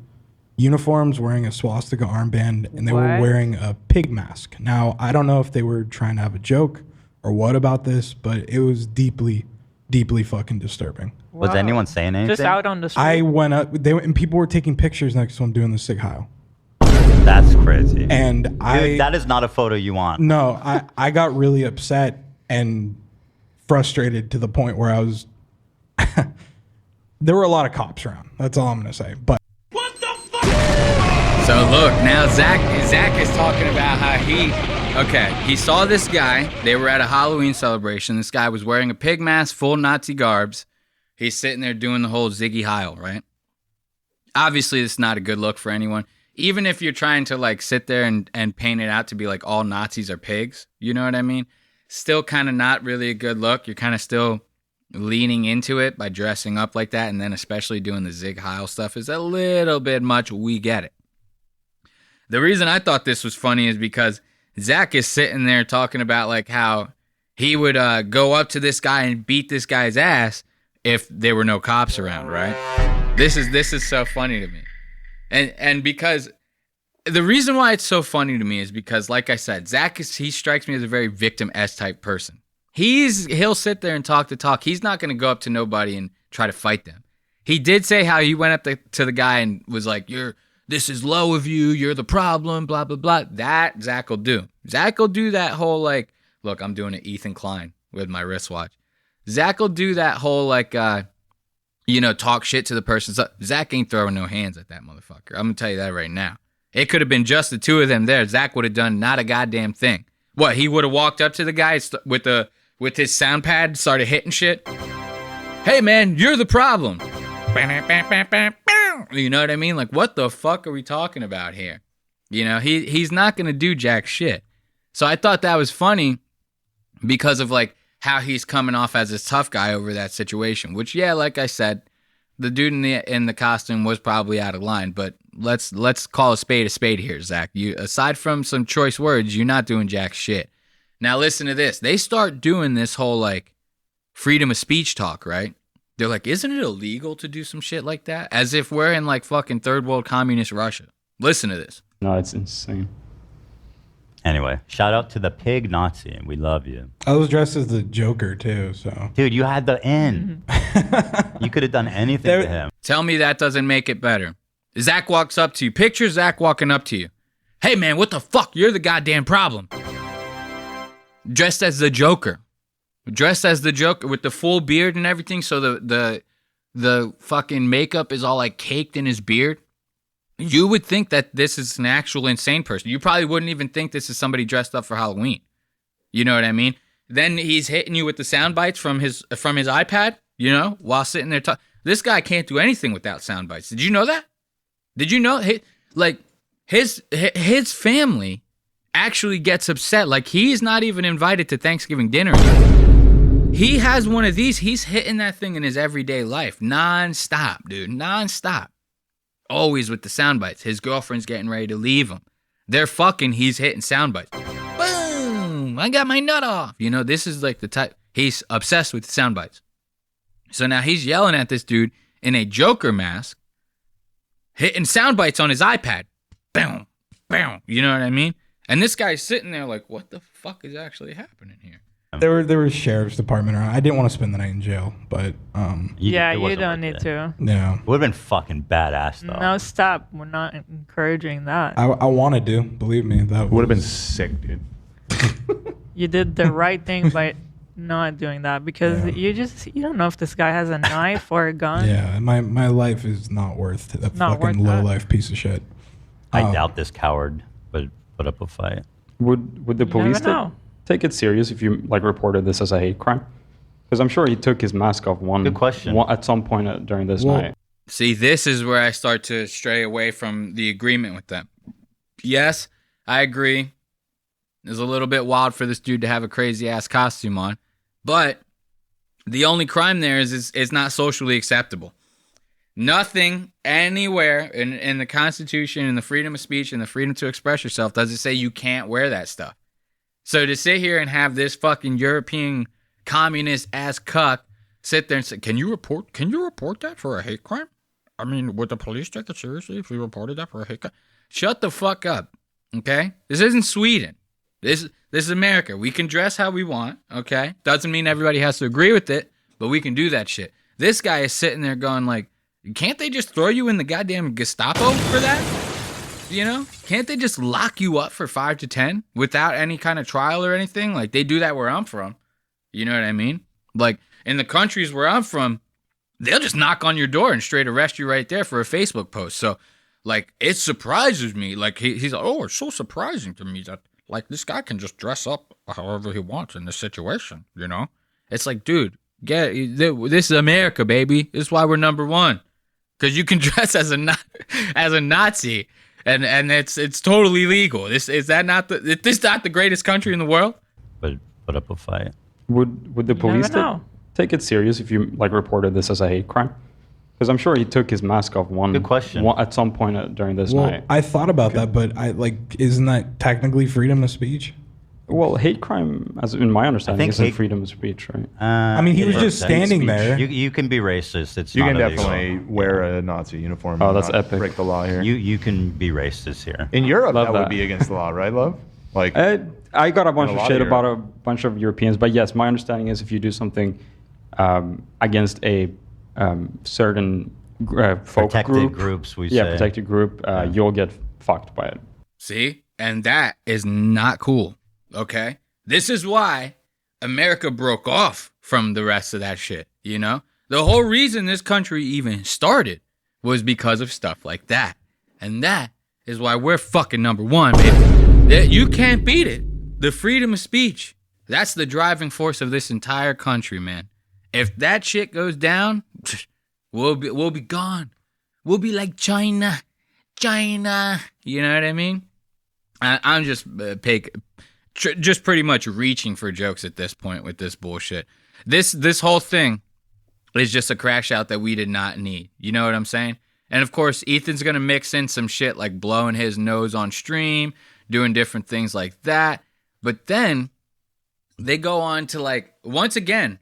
uniforms, wearing a swastika armband, and they were wearing a pig mask. Now, I don't know if they were trying to have a joke or what about this, but it was deeply, deeply fucking disturbing. Was anyone saying anything? Just out on the street? I went up, and people were taking pictures next to him doing the Sig Heil. That's crazy. And Dude, that is not a photo you want. No, I got really upset and frustrated to the point where I was... There were a lot of cops around. That's all I'm going to say. But what the fuck? So look, now Zach is talking about how he saw this guy. They were at a Halloween celebration. This guy was wearing a pig mask, full Nazi garbs. He's sitting there doing the whole Ziggy Heil, right? Obviously, it's not a good look for anyone. Even if you're trying to sit there and paint it out to be all Nazis are pigs, you know what I mean? Still kind of not really a good look. You're kind of still leaning into it by dressing up like that, and then especially doing the Zig Heil stuff is a little bit much. We get it. The reason I thought this was funny is because Zach is sitting there talking about how he would go up to this guy and beat this guy's ass if there were no cops around, right? This is so funny to me. And because the reason why it's so funny to me is because, like I said, Zach he strikes me as a very victim-esque type person. He'll sit there and talk the talk. He's not going to go up to nobody and try to fight them. He did say how he went up to the guy and was like, this is low of you, you're the problem, blah, blah, blah. That Zach will do. Zach will do that whole look, I'm doing an Ethan Klein with my wristwatch. Zach will do that whole talk shit to the person. So Zach ain't throwing no hands at that motherfucker. I'm going to tell you that right now. It could have been just the two of them there. Zach would have done not a goddamn thing. What, he would have walked up to the guy with his sound pad, started hitting shit? Hey, man, you're the problem. You know what I mean? What the fuck are we talking about here? He's not going to do jack shit. So I thought that was funny because of, how he's coming off as a tough guy over that situation, which, yeah, like I said, the dude in the costume was probably out of line, but let's call a spade here, Zach. You, aside from some choice words, you're not doing jack shit. Now listen to this. They start doing this whole like freedom of speech talk, right? They're like, isn't it illegal to do some shit like that? As if we're in like fucking third world communist Russia. Listen to this. No, it's insane. Anyway, shout out to the pig Nazi. We love you. I was dressed as the Joker too, so. Dude, you had the in. You could have done anything to him. Tell me that doesn't make it better. Zach walks up to you. Picture Zach walking up to you. Hey man, what the fuck? You're the goddamn problem. Dressed as the Joker. Dressed as the Joker with the full beard and everything, so the fucking makeup is all like caked in his beard. You would think that this is an actual insane person. You probably wouldn't even think this is somebody dressed up for Halloween. You know what I mean? Then he's hitting you with the sound bites from his iPad, you know, while sitting there talking. This guy can't do anything without sound bites. Did you know that? Did you know? His family actually gets upset. Like, he's not even invited to Thanksgiving dinner. He has one of these. He's hitting that thing in his everyday life. Non-stop, dude. Non-stop. Always with the sound bites. His girlfriend's getting ready to leave him. They're fucking. He's hitting sound bites. Boom! I got my nut off. You know, this is like the type. He's obsessed with the sound bites. So now he's yelling at this dude in a Joker mask, hitting sound bites on his iPad. Boom! Boom! You know what I mean? And this guy's sitting there like, what the fuck is actually happening here? There was sheriff's department around. I didn't want to spend the night in jail, but you don't need to. Yeah. It would have been fucking badass though. No, stop. We're not encouraging that. I wanted to, believe me. That would have been sick, dude. You did the right thing by not doing that, because you don't know if this guy has a knife or a gun. Yeah, my life is not worth a fucking low life piece of shit. I doubt this coward would put up a fight. Would the police take it serious if you like reported this as a hate crime? Because I'm sure he took his mask off Good question. at some point during this night. See, this is where I start to stray away from the agreement with them. Yes, I agree. It's a little bit wild for this dude to have a crazy ass costume on, but the only crime there is not socially acceptable. Nothing anywhere in the Constitution and the freedom of speech and the freedom to express yourself does it say you can't wear that stuff. So to sit here and have this fucking European communist ass cuck sit there and say, can you report that for a hate crime? I mean, would the police take it seriously if we reported that for a hate crime? Shut the fuck up, okay? This isn't Sweden. This is America. We can dress how we want, okay? Doesn't mean everybody has to agree with it, but we can do that shit. This guy is sitting there going like, can't they just throw you in the goddamn Gestapo for that? You know? Can't they just lock you up for 5 to 10 without any kind of trial or anything? Like, they do that where I'm from. You know what I mean? Like, in the countries where I'm from, they'll just knock on your door and straight arrest you right there for a Facebook post. So, like, it surprises me. Like, he's like, oh, it's so surprising to me that, like, this guy can just dress up however he wants in this situation, you know? It's like, dude, this is America, baby. This is why we're number one. Because you can dress as a Nazi. And it's totally legal. Is not the greatest country in the world? But put up a fight. Would the police take it serious if you like reported this as a hate crime? Because I'm sure he took his mask off Good question. at some point during this night. I thought about that, but isn't that technically freedom of speech? Well, hate crime, as in my understanding, isn't freedom of speech, right? I mean, he was just standing there. You can be racist. It's you not can illegal. definitely wear a Nazi uniform. Oh, that's epic. Break the law here. You can be racist here. In Europe, Love that that. would be against the law, right, love? Like, I got a bunch of lot shit of about a bunch of Europeans, but yes, my understanding is if you do something against a certain folk Protected group, groups, we say. protected group, you'll get fucked by it. See? And that is not cool, okay? This is why America broke off from the rest of that shit, you know? The whole reason this country even started was because of stuff like that. And that is why we're fucking number one, baby. You can't beat it. The freedom of speech. That's the driving force of this entire country, man. If that shit goes down, we'll be gone. We'll be like China. You know what I mean? I'm just just pretty much reaching for jokes at this point with this bullshit. This whole thing is just a crash out that we did not need. You know what I'm saying? And of course, Ethan's going to mix in some shit like blowing his nose on stream, doing different things like that. But then they go on to like, once again,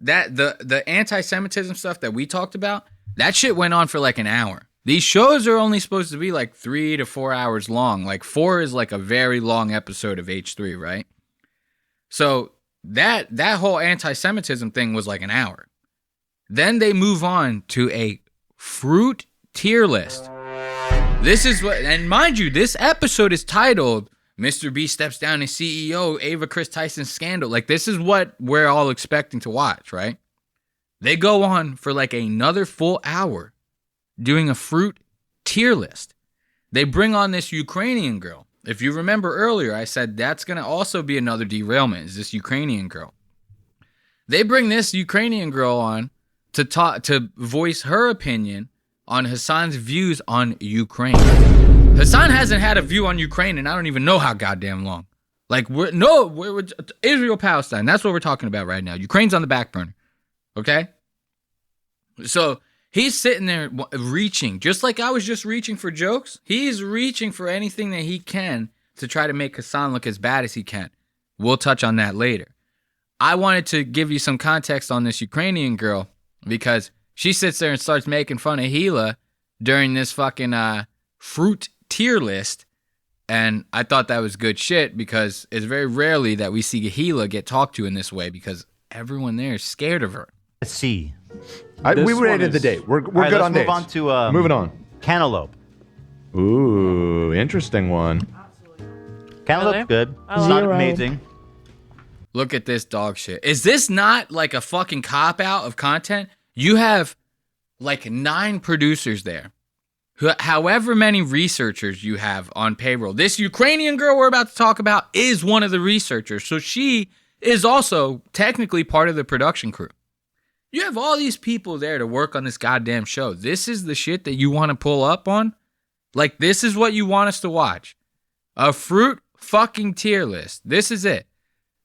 that the anti-Semitism stuff that we talked about, that shit went on for like an hour. These shows are only supposed to be like 3 to 4 hours long. Like 4 is like a very long episode of H3, right? So that whole anti-Semitism thing was like an hour. Then they move on to a fruit tier list. This is what, and mind you, this episode is titled Mr. B Steps Down as CEO, Ava Chris Tyson Scandal. Like, this is what we're all expecting to watch, right? They go on for like another full hour doing a fruit tier list. They bring on this Ukrainian girl. If you remember earlier, I said that's going to also be another derailment, is this Ukrainian girl. They bring this Ukrainian girl on to talk, to voice her opinion on Hasan's views on Ukraine. Hasan hasn't had a view on Ukraine and I don't even know how goddamn long. Like, we're Israel Palestine. That's what we're talking about right now. Ukraine's on the back burner. Okay? So he's sitting there reaching, just like I was just reaching for jokes. He's reaching for anything that he can to try to make Hasan look as bad as he can. We'll touch on that later. I wanted to give you some context on this Ukrainian girl because she sits there and starts making fun of Gila during this fucking fruit tier list. And I thought that was good shit because it's very rarely that we see Gila get talked to in this way because everyone there is scared of her. Let's see. We rated the date. We're right, good on dates. Let's move on to moving on. Cantaloupe. Ooh, interesting one. Cantaloupe's good. It's not amazing. Look at this dog shit. Is this not like a fucking cop out of content? You have like 9 producers there. However many researchers you have on payroll. This Ukrainian girl we're about to talk about is one of the researchers. So she is also technically part of the production crew. You have all these people there to work on this goddamn show. This is the shit that you want to pull up on? Like, this is what you want us to watch. A fruit fucking tier list. This is it.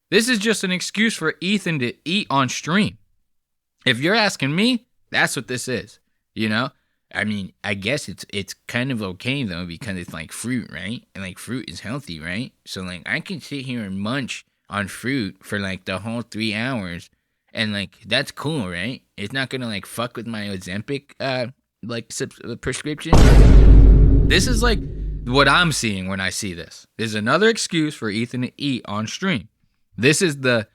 This is just an excuse for Ethan to eat on stream. If you're asking me, that's what this is. You know? I mean, I guess it's kind of okay, though, because it's like fruit, right? And like fruit is healthy, right? So like I can sit here and munch on fruit for like the whole 3 hours. And like, that's cool, right? It's not gonna like fuck with my Ozempic prescription. This is like what I'm seeing when I see this. There's another excuse for Ethan to eat on stream. This is the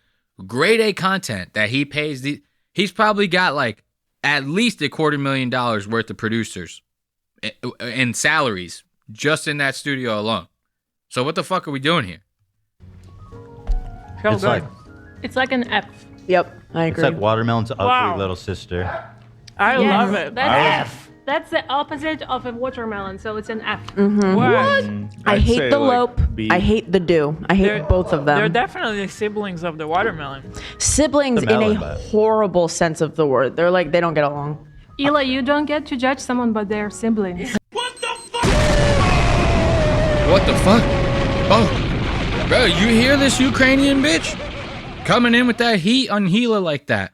grade A content that he pays. He's probably got like at least $250,000 worth of producers and salaries just in that studio alone. So what the fuck are we doing here? It's like an F. Yep, I agree. It's like Watermelon's ugly little sister. I love it. That's F. That's the opposite of a watermelon, so it's an F. Mm-hmm. What? I hate the lope. I hate the dew. I hate both of them. They're definitely siblings of the watermelon. Siblings in a horrible sense of the word. They're like, they don't get along. Eli, you don't get to judge someone by their siblings. What the fuck? Oh, bro, you hear this Ukrainian bitch? Coming in with that heat on Gila like that.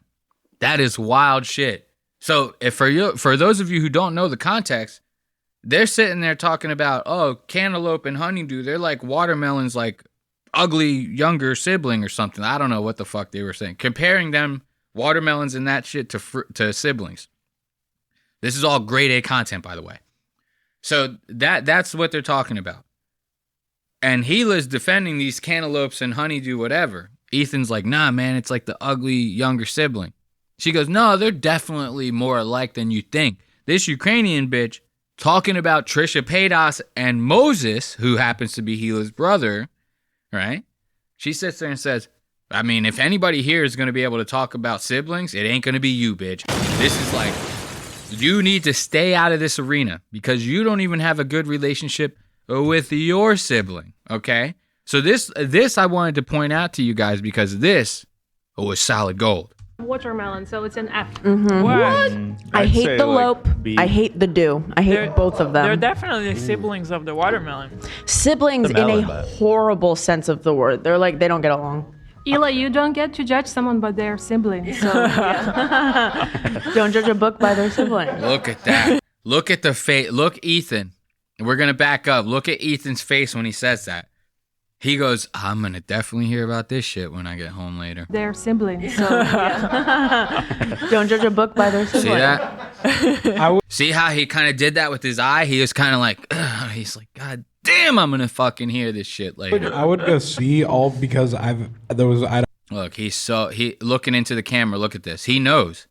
That is wild shit. So if for those of you who don't know the context, they're sitting there talking about, oh, cantaloupe and honeydew, they're like watermelon's like ugly younger sibling or something. I don't know what the fuck they were saying. Comparing them, watermelons and that shit to siblings. This is all grade A content, by the way. So that's what they're talking about. And Gila's defending these cantaloupes and honeydew whatever. Ethan's like, nah, man, it's like the ugly younger sibling. She goes, no, they're definitely more alike than you think. This Ukrainian bitch talking about Trisha Paytas and Moses, who happens to be Gila's brother, right? She sits there and says, I mean, if anybody here is going to be able to talk about siblings, it ain't going to be you, bitch. This is like, you need to stay out of this arena because you don't even have a good relationship with your sibling, okay? So this I wanted to point out to you guys because this was solid gold. Watermelon, so it's an F. Mm-hmm. What? I hate the lope. I hate the dew. I hate both of them. They're definitely siblings of the watermelon. Siblings in a horrible sense of the word. They're like, they don't get along. Eli, you don't get to judge someone by their siblings. So, don't judge a book by their sibling. Look at that. Look at the face. Look, Ethan. We're going to back up. Look at Ethan's face when he says that. He goes, I'm going to definitely hear about this shit when I get home later. They're siblings, so Don't judge a book by their See sibling. that? See how he kind of did that with his eye? He was kind of like, ugh. He's like, God damn, I'm going to fucking hear this shit later. I would go see all because Look, he looking into the camera. Look at this. He knows.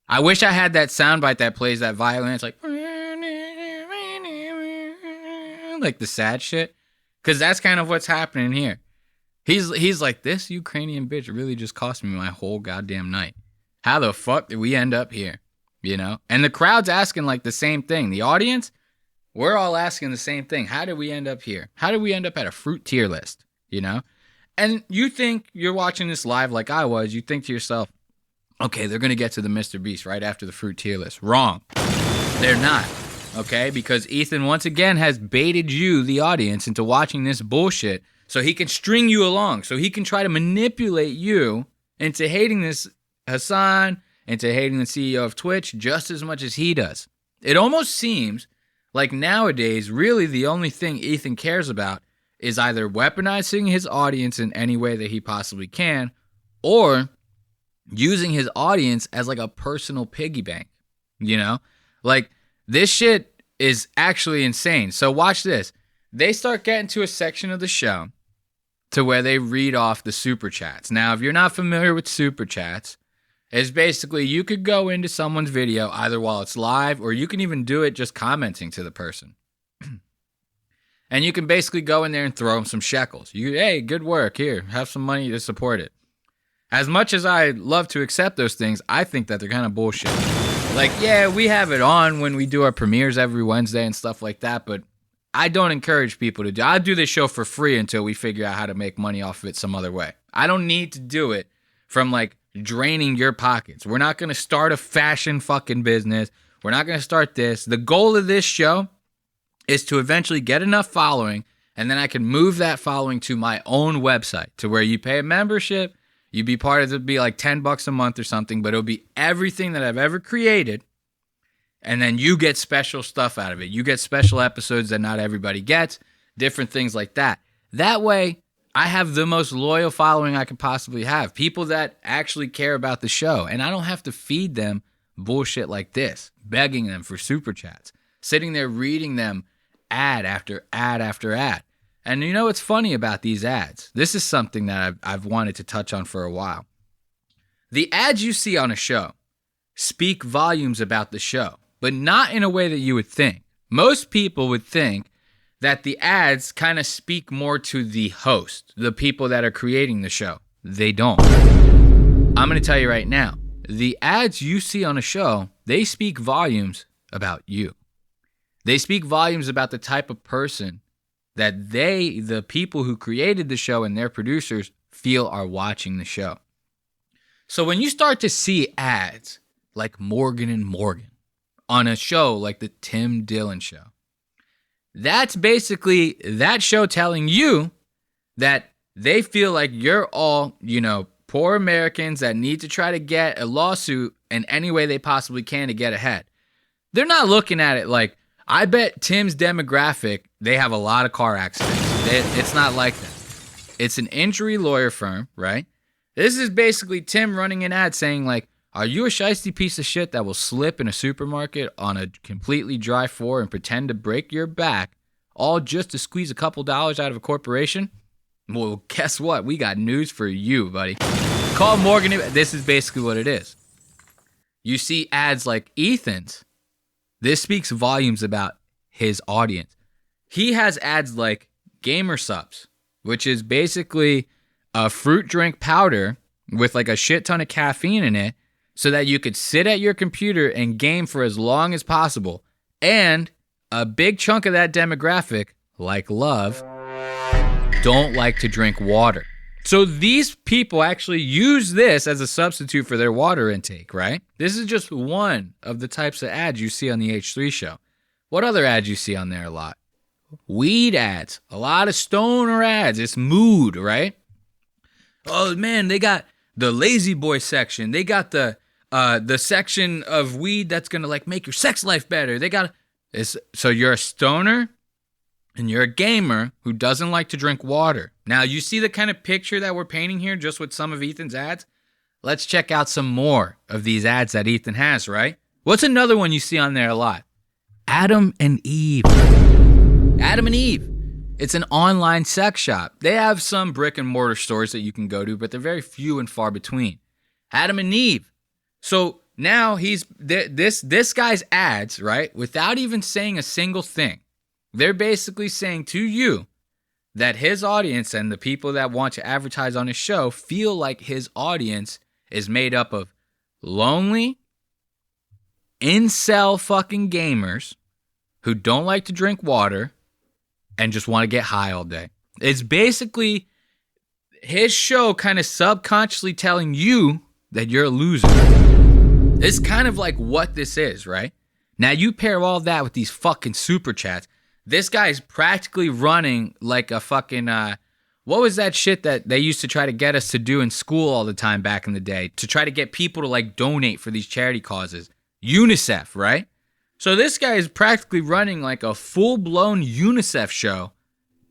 I wish I had that soundbite that plays that violin. It's like the sad shit. Because that's kind of what's happening here. He's like, this Ukrainian bitch really just cost me my whole goddamn night. How the fuck did we end up here? You know? And the crowd's asking like the same thing. The audience, we're all asking the same thing. How did we end up here? How did we end up at a fruit tier list? You know? And you think you're watching this live like I was. You think to yourself, okay, they're going to get to the Mr. Beast right after the fruit tier list. Wrong. They're not. Okay? Because Ethan, once again, has baited you, the audience, into watching this bullshit so he can string you along, so he can try to manipulate you into hating this Hasan, into hating the CEO of Twitch just as much as he does. It almost seems like nowadays, really the only thing Ethan cares about is either weaponizing his audience in any way that he possibly can, or using his audience as like a personal piggy bank, you know? Like, this shit is actually insane. So watch this. They start getting to a section of the show to where they read off the super chats. Now, if you're not familiar with super chats, it's basically you could go into someone's video either while it's live, or you can even do it just commenting to the person. And you can basically go in there and throw them some shekels. Hey, good work. Here, have some money to support it. As much as I love to accept those things, I think that they're kind of bullshit. Like, yeah, we have it on when we do our premieres every Wednesday and stuff like that, but I don't encourage people to do. I do this show for free until we figure out how to make money off of it some other way. I don't need to do it from, like, draining your pockets. We're not going to start a fashion fucking business. We're not going to start this. The goal of this show is to eventually get enough following, and then I can move that following to my own website, to where you pay a membership, you be part of it, be like $10 a month or something, but it'll be everything that I've ever created, and then you get special stuff out of it. You get special episodes that not everybody gets, different things like that. That way, I have the most loyal following I could possibly have, people that actually care about the show, and I don't have to feed them bullshit like this, begging them for super chats, sitting there reading them ad after ad after ad. And you know what's funny about these ads? This is something that I've wanted to touch on for a while. The ads you see on a show speak volumes about the show, but not in a way that you would think. Most people would think that the ads kind of speak more to the host, the people that are creating the show. They don't. I'm going to tell you right now, the ads you see on a show, they speak volumes about you. They speak volumes about the type of person that the people who created the show and their producers, feel are watching the show. So when you start to see ads like Morgan and Morgan on a show like the Tim Dillon Show, that's basically that show telling you that they feel like you're all, poor Americans that need to try to get a lawsuit in any way they possibly can to get ahead. They're not looking at it like, I bet Tim's demographic, they have a lot of car accidents. It's not like that. It's an injury lawyer firm, right? This is basically Tim running an ad saying like, are you a shiesty piece of shit that will slip in a supermarket on a completely dry floor and pretend to break your back, all just to squeeze a couple dollars out of a corporation? Well, guess what? We got news for you, buddy. Call Morgan. This is basically what it is. You see ads like Ethan's. This speaks volumes about his audience. He has ads like Gamer Subs, which is basically a fruit drink powder with like a shit ton of caffeine in it so that you could sit at your computer and game for as long as possible. And a big chunk of that demographic, like Love, don't like to drink water. So these people actually use this as a substitute for their water intake, right? This is just one of the types of ads you see on the H3 show. What other ads you see on there a lot? Weed ads, a lot of stoner ads. It's mood, right? Oh man, they got the lazy boy section. They got the section of weed that's gonna like make your sex life better. They got this. So you're a stoner, and you're a gamer who doesn't like to drink water. Now, you see the kind of picture that we're painting here just with some of Ethan's ads? Let's check out some more of these ads that Ethan has, right? What's another one you see on there a lot? Adam and Eve. Adam and Eve. It's an online sex shop. They have some brick and mortar stores that you can go to, but they're very few and far between. Adam and Eve. So now this guy's ads, right? Without even saying a single thing, they're basically saying to you that his audience and the people that want to advertise on his show feel like his audience is made up of lonely, incel fucking gamers who don't like to drink water and just want to get high all day. It's basically his show kind of subconsciously telling you that you're a loser. It's kind of like what this is, right? Now you pair all that with these fucking super chats. This guy's practically running like a fucking, what was that shit that they used to try to get us to do in school all the time back in the day? To try to get people to like donate for these charity causes. UNICEF, right? So this guy is practically running like a full-blown UNICEF show,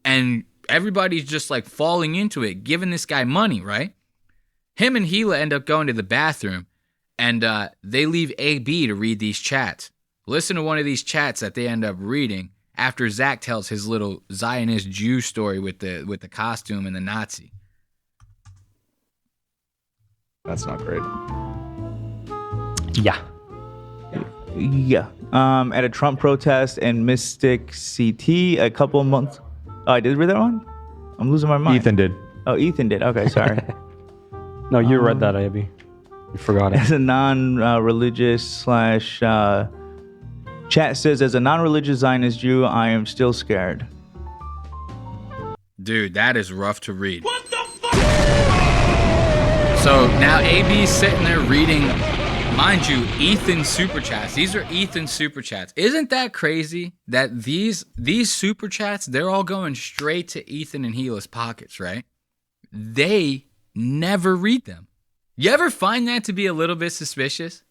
and everybody's just like falling into it, giving this guy money, right? Him and Gila end up going to the bathroom, and they leave AB to read these chats. Listen to one of these chats that they end up reading after Zach tells his little Zionist Jew story with the costume and the Nazi. That's not great. Yeah. At a Trump protest in Mystic CT a couple of months. Oh, I did read that one? I'm losing my mind. Ethan did. Oh, Ethan did. Okay, sorry. No, you read that, Abby. You forgot it. As a non-religious slash chat says, as a non-religious Zionist Jew, I am still scared. Dude, that is rough to read. What the fuck? So now AB's sitting there reading, mind you, Ethan's super chats. These are Ethan's super chats. Isn't that crazy that these super chats, they're all going straight to Ethan and Gila's pockets, right? They never read them. You ever find that to be a little bit suspicious?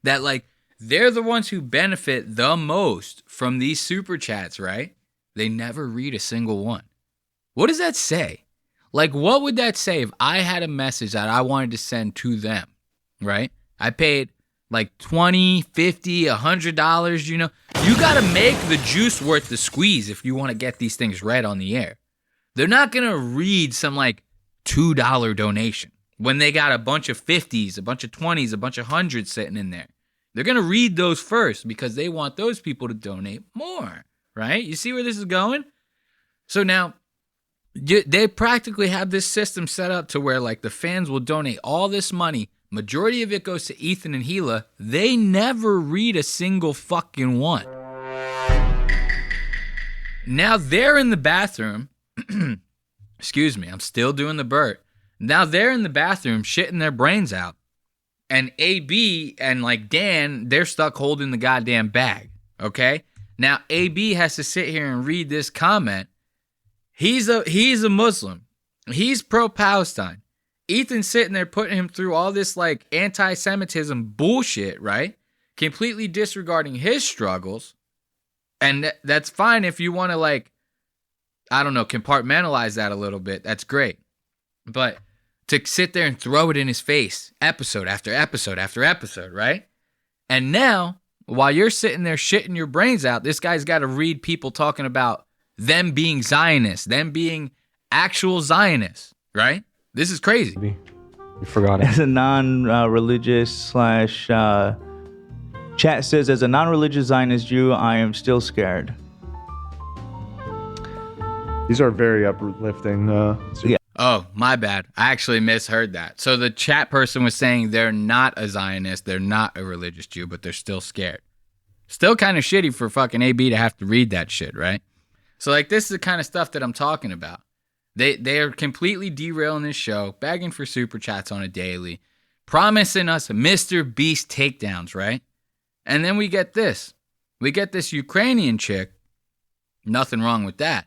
That like they're the ones who benefit the most from these super chats, right? They never read a single one. What does that say? Like, what would that say if I had a message that I wanted to send to them, right? I paid like $20, $50, $100, you know. You got to make the juice worth the squeeze if you want to get these things read on the air. They're not going to read some like $2 donation when they got a bunch of 50s, a bunch of 20s, a bunch of 100s sitting in there. They're going to read those first because they want those people to donate more, right? You see where this is going? So now they practically have this system set up to where like the fans will donate all this money. Majority of it goes to Ethan and Gila. They never read a single fucking one. Now they're in the bathroom. Excuse me, I'm still doing the Burt. Now they're in the bathroom shitting their brains out. And AB and like Dan, they're stuck holding the goddamn bag. Okay? Now AB has to sit here and read this comment. He's a Muslim. He's pro-Palestine. Ethan's sitting there putting him through all this like anti-Semitism bullshit, right? Completely disregarding his struggles. And that's fine if you want to like, I don't know, compartmentalize that a little bit. That's great. But to sit there and throw it in his face, episode after episode after episode, right? And now, while you're sitting there shitting your brains out, this guy's got to read people talking about them being Zionists, them being actual Zionists, right? This is crazy. You forgot it. As a non-religious slash chat says, as a non-religious Zionist Jew, I am still scared. These are very uplifting. Yeah. Oh, my bad. I actually misheard that. So the chat person was saying they're not a Zionist, they're not a religious Jew, but they're still scared. Still kind of shitty for fucking AB to have to read that shit, right? So like this is the kind of stuff that I'm talking about. They are completely derailing this show, begging for super chats on a daily, promising us Mr. Beast takedowns, right? And then we get this. We get this Ukrainian chick. Nothing wrong with that.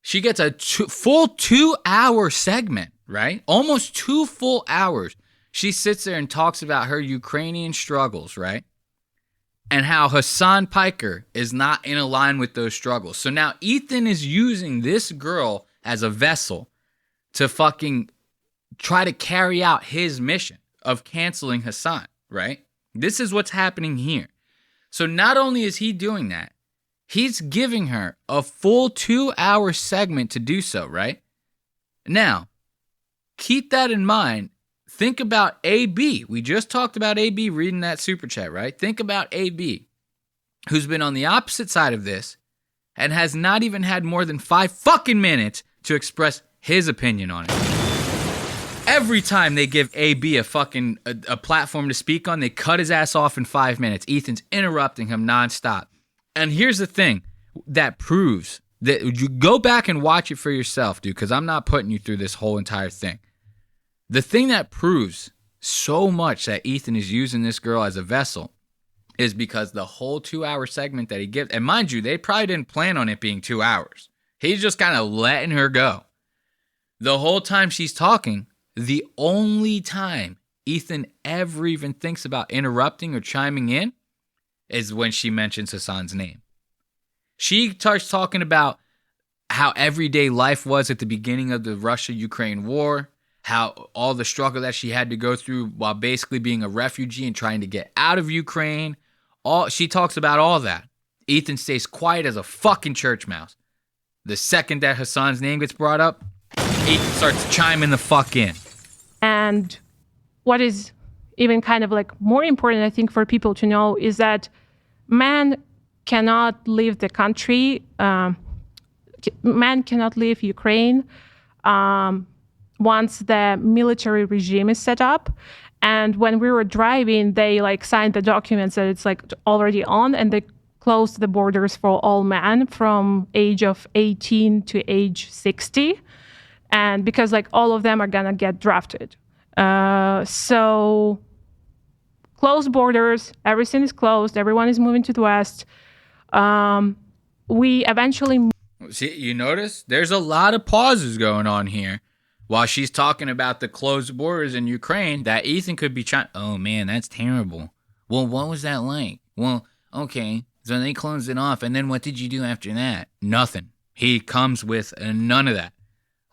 She gets a full 2-hour segment, right? Almost 2 full hours. She sits there and talks about her Ukrainian struggles, right? and how Hasan Piker is not in a line with those struggles. So now Ethan is using this girl as a vessel to fucking try to carry out his mission of canceling Hasan, right? This is what's happening here. So not only is he doing that, he's giving her a full 2-hour segment to do so, right? Now, keep that in mind. Think about AB. We just talked about AB reading that super chat, right? Think about AB, who's been on the opposite side of this and has not even had more than 5 fucking minutes to express his opinion on it. Every time they give AB a fucking a platform to speak on, they cut his ass off in 5 minutes. Ethan's interrupting him nonstop. And here's the thing that proves that you go back and watch it for yourself, dude, because I'm not putting you through this whole entire thing. The thing that proves so much that Ethan is using this girl as a vessel is because the whole 2-hour segment that he gives, and mind you, they probably didn't plan on it being 2 hours. He's just kind of letting her go. The whole time she's talking, the only time Ethan ever even thinks about interrupting or chiming in is when she mentions Hasan's name. She starts talking about how everyday life was at the beginning of the Russia-Ukraine war, how all the struggle that she had to go through while basically being a refugee and trying to get out of Ukraine. She talks about all that. Ethan stays quiet as a fucking church mouse. The second that Hasan's name gets brought up, Ethan starts chiming the fuck in. And what is even kind of like more important, I think, for people to know is that man cannot leave the country. Man cannot leave Ukraine once the military regime is set up. And when we were driving, they like signed the documents that it's like already on, and they closed the borders for all men from age of 18 to age 60. And because like all of them are gonna get drafted. So closed borders, everything is closed, everyone is moving to the West. We eventually... See, you notice? There's a lot of pauses going on here. While she's talking about the closed borders in Ukraine, that Ethan could be trying... Oh, man, that's terrible. Well, what was that like? Well, okay, so they closed it off, and then what did you do after that? Nothing. He comes with none of that.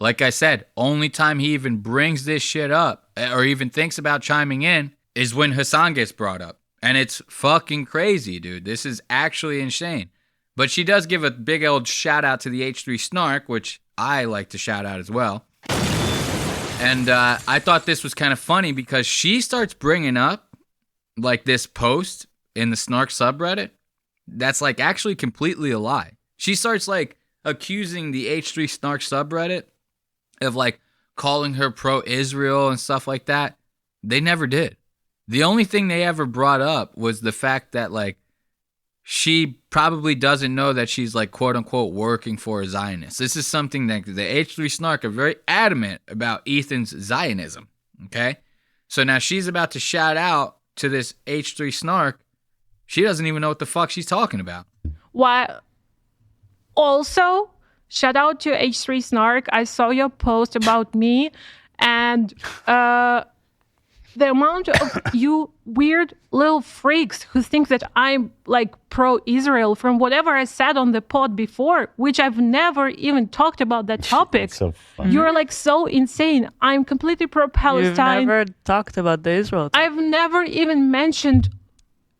Like I said, only time he even brings this shit up, or even thinks about chiming in, is when Hasan gets brought up. And it's fucking crazy, dude. This is actually insane. But she does give a big old shout out to the H3 Snark, which I like to shout out as well. And I thought this was kind of funny because she starts bringing up like this post in the Snark subreddit that's like actually completely a lie. She starts like accusing the H3 Snark subreddit of like calling her pro-Israel and stuff like that. They never did. The only thing they ever brought up was the fact that like she probably doesn't know that she's like quote unquote working for a Zionist. This is something that the H3 Snark are very adamant about Ethan's Zionism. Okay. So now she's about to shout out to this H3 Snark. She doesn't even know what the fuck she's talking about. Why? Also, shout out to H3 Snark. I saw your post about me, and the amount of you weird little freaks who think that I'm like pro-Israel from whatever I said on the pod before, which I've never even talked about that topic. So funny. You're like so insane. I'm completely pro-Palestine. You've never talked about the Israel. I've never even mentioned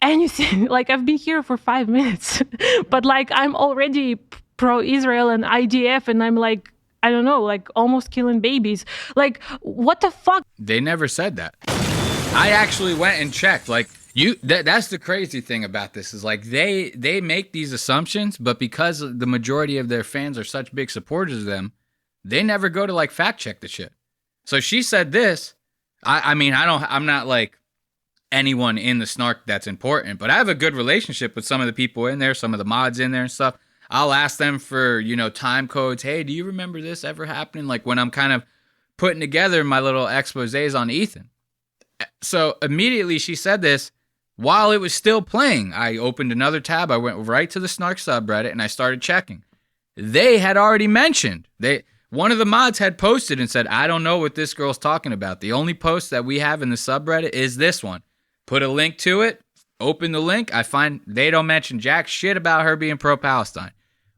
anything. Like I've been here for 5 minutes, but like I'm already pro-Israel and IDF, and I'm like, I don't know, like almost killing babies. Like, what the fuck? They never said that. I actually went and checked. Like, that's the crazy thing about this is like they make these assumptions, but because the majority of their fans are such big supporters of them, they never go to like fact check the shit. So she said this. I'm not like anyone in the Snark that's important, but I have a good relationship with some of the people in there, some of the mods in there and stuff. I'll ask them for, time codes. Hey, do you remember this ever happening? Like when I'm kind of putting together my little exposés on Ethan. So immediately she said this while it was still playing. I opened another tab. I went right to the Snark subreddit and I started checking. They had already mentioned. One of the mods had posted and said, I don't know what this girl's talking about. The only post that we have in the subreddit is this one. Put a link to it. open the link, I find they don't mention jack shit about her being pro-Palestine.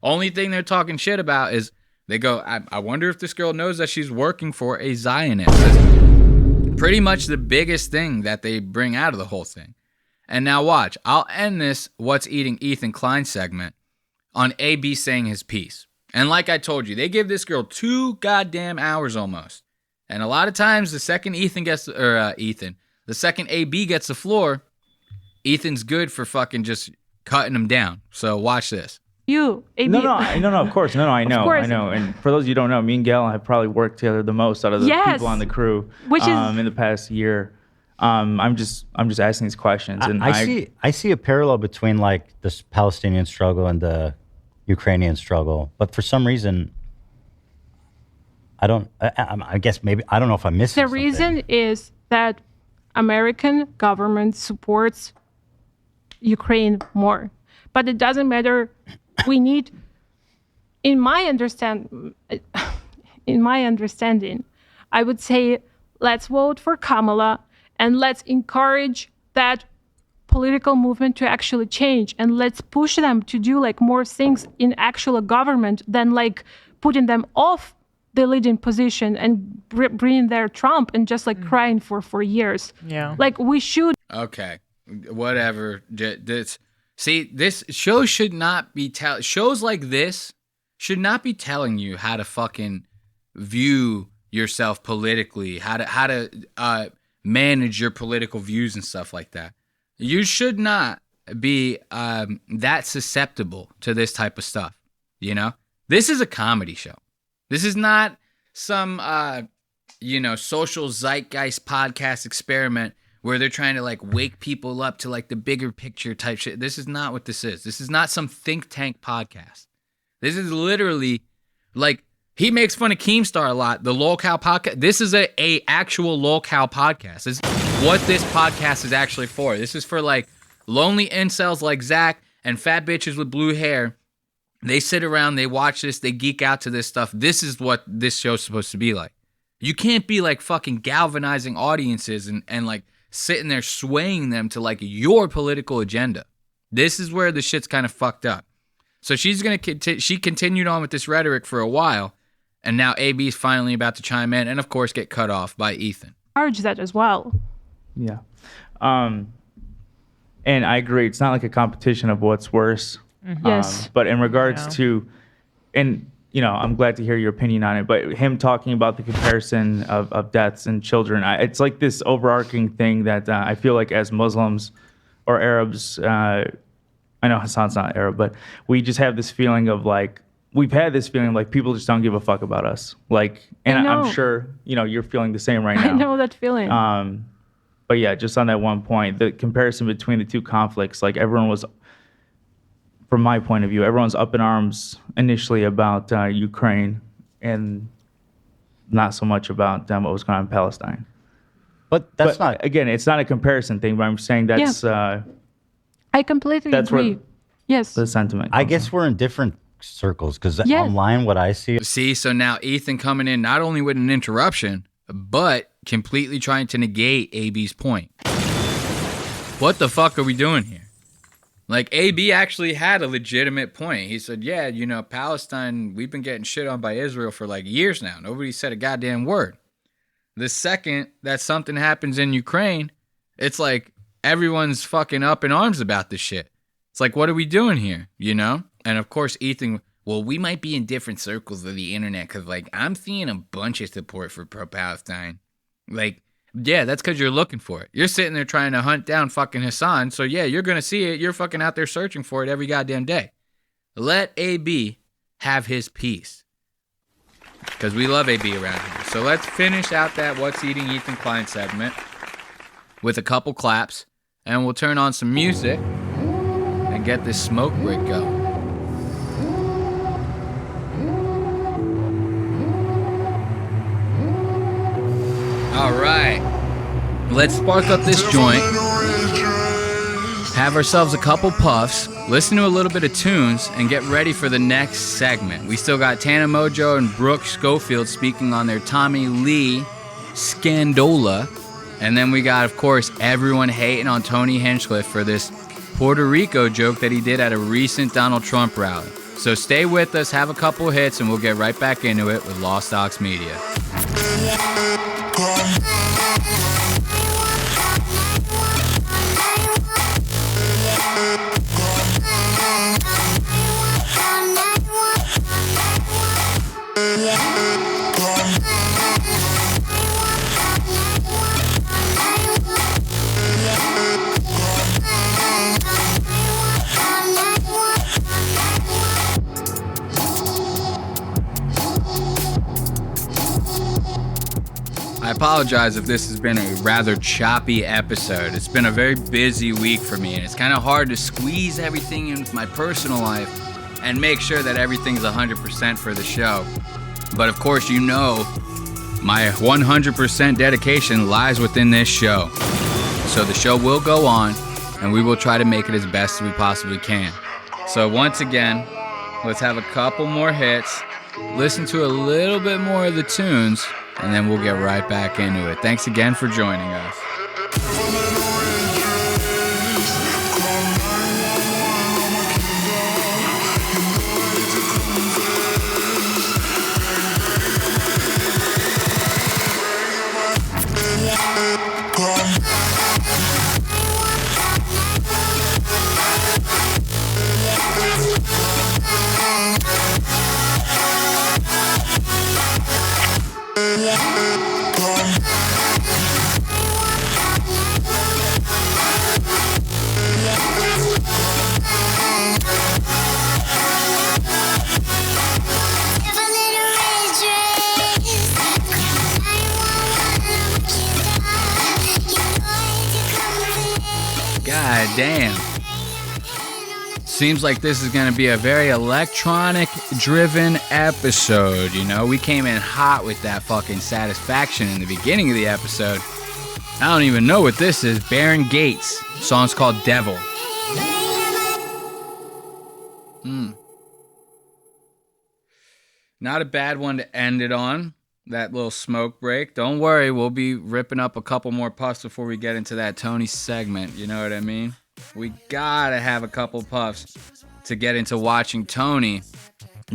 Only thing they're talking shit about is they go, I wonder if this girl knows that she's working for a Zionist. That's pretty much the biggest thing that they bring out of the whole thing. And now watch, I'll end this What's Eating Ethan Klein segment on AB saying his piece. And like I told you, they give this girl 2 goddamn hours almost. And a lot of times the second the second AB gets the floor, Ethan's good for fucking just cutting him down. So watch this. You, AB. No, of course. No, I know. And for those of you who don't know, me and Gail have probably worked together the most out of the people on the crew in the past year. I'm just asking these questions. And I see a parallel between like this Palestinian struggle and the Ukrainian struggle, but for some reason, I guess maybe I don't know if I'm missing something. The reason is that American government supports Ukraine more, but it doesn't matter. We need, in my understanding, I would say let's vote for Kamala and let's encourage that political movement to actually change, and let's push them to do like more things in actual government than like putting them off the leading position and bringing their Trump and just like crying for years. Yeah. Like we should. Okay, whatever. This show should not be shows like this should not be telling you how to fucking view yourself politically, how to manage your political views and stuff like that. You should not be that susceptible to this type of stuff. You know, this is a comedy show. This is not some social zeitgeist podcast experiment where they're trying to like wake people up to like the bigger picture type shit. This is not what this is. This is not some think tank podcast. This is literally like, he makes fun of Keemstar a lot, the lolcow podcast. This is a actual lolcow podcast. This is what this podcast is actually for. This is for like lonely incels like Zach and fat bitches with blue hair. They sit around, they watch this, they geek out to this stuff. This is what this show's supposed to be like. You can't be like fucking galvanizing audiences and like sitting there swaying them to like your political agenda. This is where the shit's kind of fucked up. So she continued on with this rhetoric for a while, and now AB's finally about to chime in and of course get cut off by Ethan. Urge that as well. Yeah. And I agree. It's not like a competition of what's worse. Mm-hmm. Yes. But in regards to, and I'm glad to hear your opinion on it, but him talking about the comparison of deaths and children, it's like this overarching thing that I feel like as Muslims or Arabs, I know Hasan's not Arab, but we just have this feeling of like, we've had this feeling like people just don't give a fuck about us. Like, and I'm sure, you're feeling the same right now. I know that feeling. But yeah, just on that one point, the comparison between the two conflicts, like everyone was, from my point of view, everyone's up in arms initially about Ukraine and not so much about what was going on in Palestine. But not, again, it's not a comparison thing, but I'm saying that's, I completely agree. Yes. The sentiment. I guess we're in different circles because online what I see. See, so now Ethan coming in not only with an interruption, but completely trying to negate AB's point. What the fuck are we doing here? Like, AB actually had a legitimate point. He said, yeah, Palestine, we've been getting shit on by Israel for like years now. Nobody said a goddamn word. The second that something happens in Ukraine, it's like everyone's fucking up in arms about this shit. It's like, what are we doing here? And of course, Ethan, well, we might be in different circles of the internet because, like, I'm seeing a bunch of support for pro-Palestine. Like, yeah, that's because you're looking for it. You're sitting there trying to hunt down fucking Hasan. So, yeah, you're going to see it. You're fucking out there searching for it every goddamn day. Let AB have his piece. Because we love AB around here. So let's finish out that What's Eating Ethan Klein segment with a couple claps. And we'll turn on some music and get this smoke break going. All right, let's spark up this joint, have ourselves a couple puffs, listen to a little bit of tunes, and get ready for the next segment. We still got Tana, Mojo, and Brooke Schofield speaking on their Tommy Lee Scandola. And then we got, of course, everyone hating on Tony Hinchcliffe for this Puerto Rico joke that he did at a recent Donald Trump rally. So stay with us, have a couple hits, and we'll get right back into it with Lost Aux Media. I apologize if this has been a rather choppy episode. It's been a very busy week for me, and it's kind of hard to squeeze everything into my personal life and make sure that everything's 100% for the show. But of course, you know, my 100% dedication lies within this show. So the show will go on, and we will try to make it as best as we possibly can. So once again, let's have a couple more hits, listen to a little bit more of the tunes, and then we'll get right back into it. Thanks again for joining us. God damn. Seems like this is going to be a very electronic-driven episode, you know? We came in hot with that fucking Satisfaction in the beginning of the episode. I don't even know what this is. Baron Gates. Song's called Devil. Not a bad one to end it on. That little smoke break. Don't worry, we'll be ripping up a couple more puffs before we get into that Tony segment. You know what I mean? We gotta have a couple puffs to get into watching Tony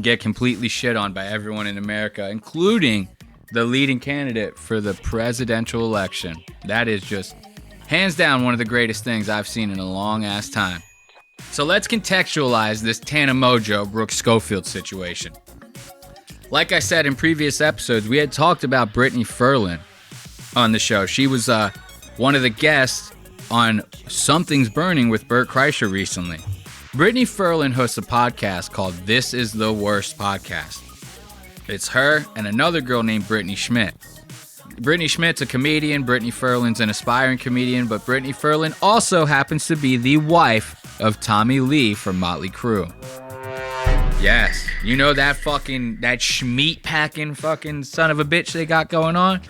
get completely shit on by everyone in America, including the leading candidate for the presidential election. That is just hands down one of the greatest things I've seen in a long ass time. So let's contextualize this Tana Mojo Brooke Schofield situation. Like I said in previous episodes, we had talked about Brittany Ferlin on the show. She was one of the guests on Something's Burning with Bert Kreischer recently. Brittany Ferlin hosts a podcast called This Is the Worst Podcast. It's her and another girl named Brittany Schmidt. Brittany Schmidt's a comedian, Brittany Ferlin's an aspiring comedian, but Brittany Ferlin also happens to be the wife of Tommy Lee from Motley Crue. Yes, you know that schmeat packing fucking son of a bitch they got going on?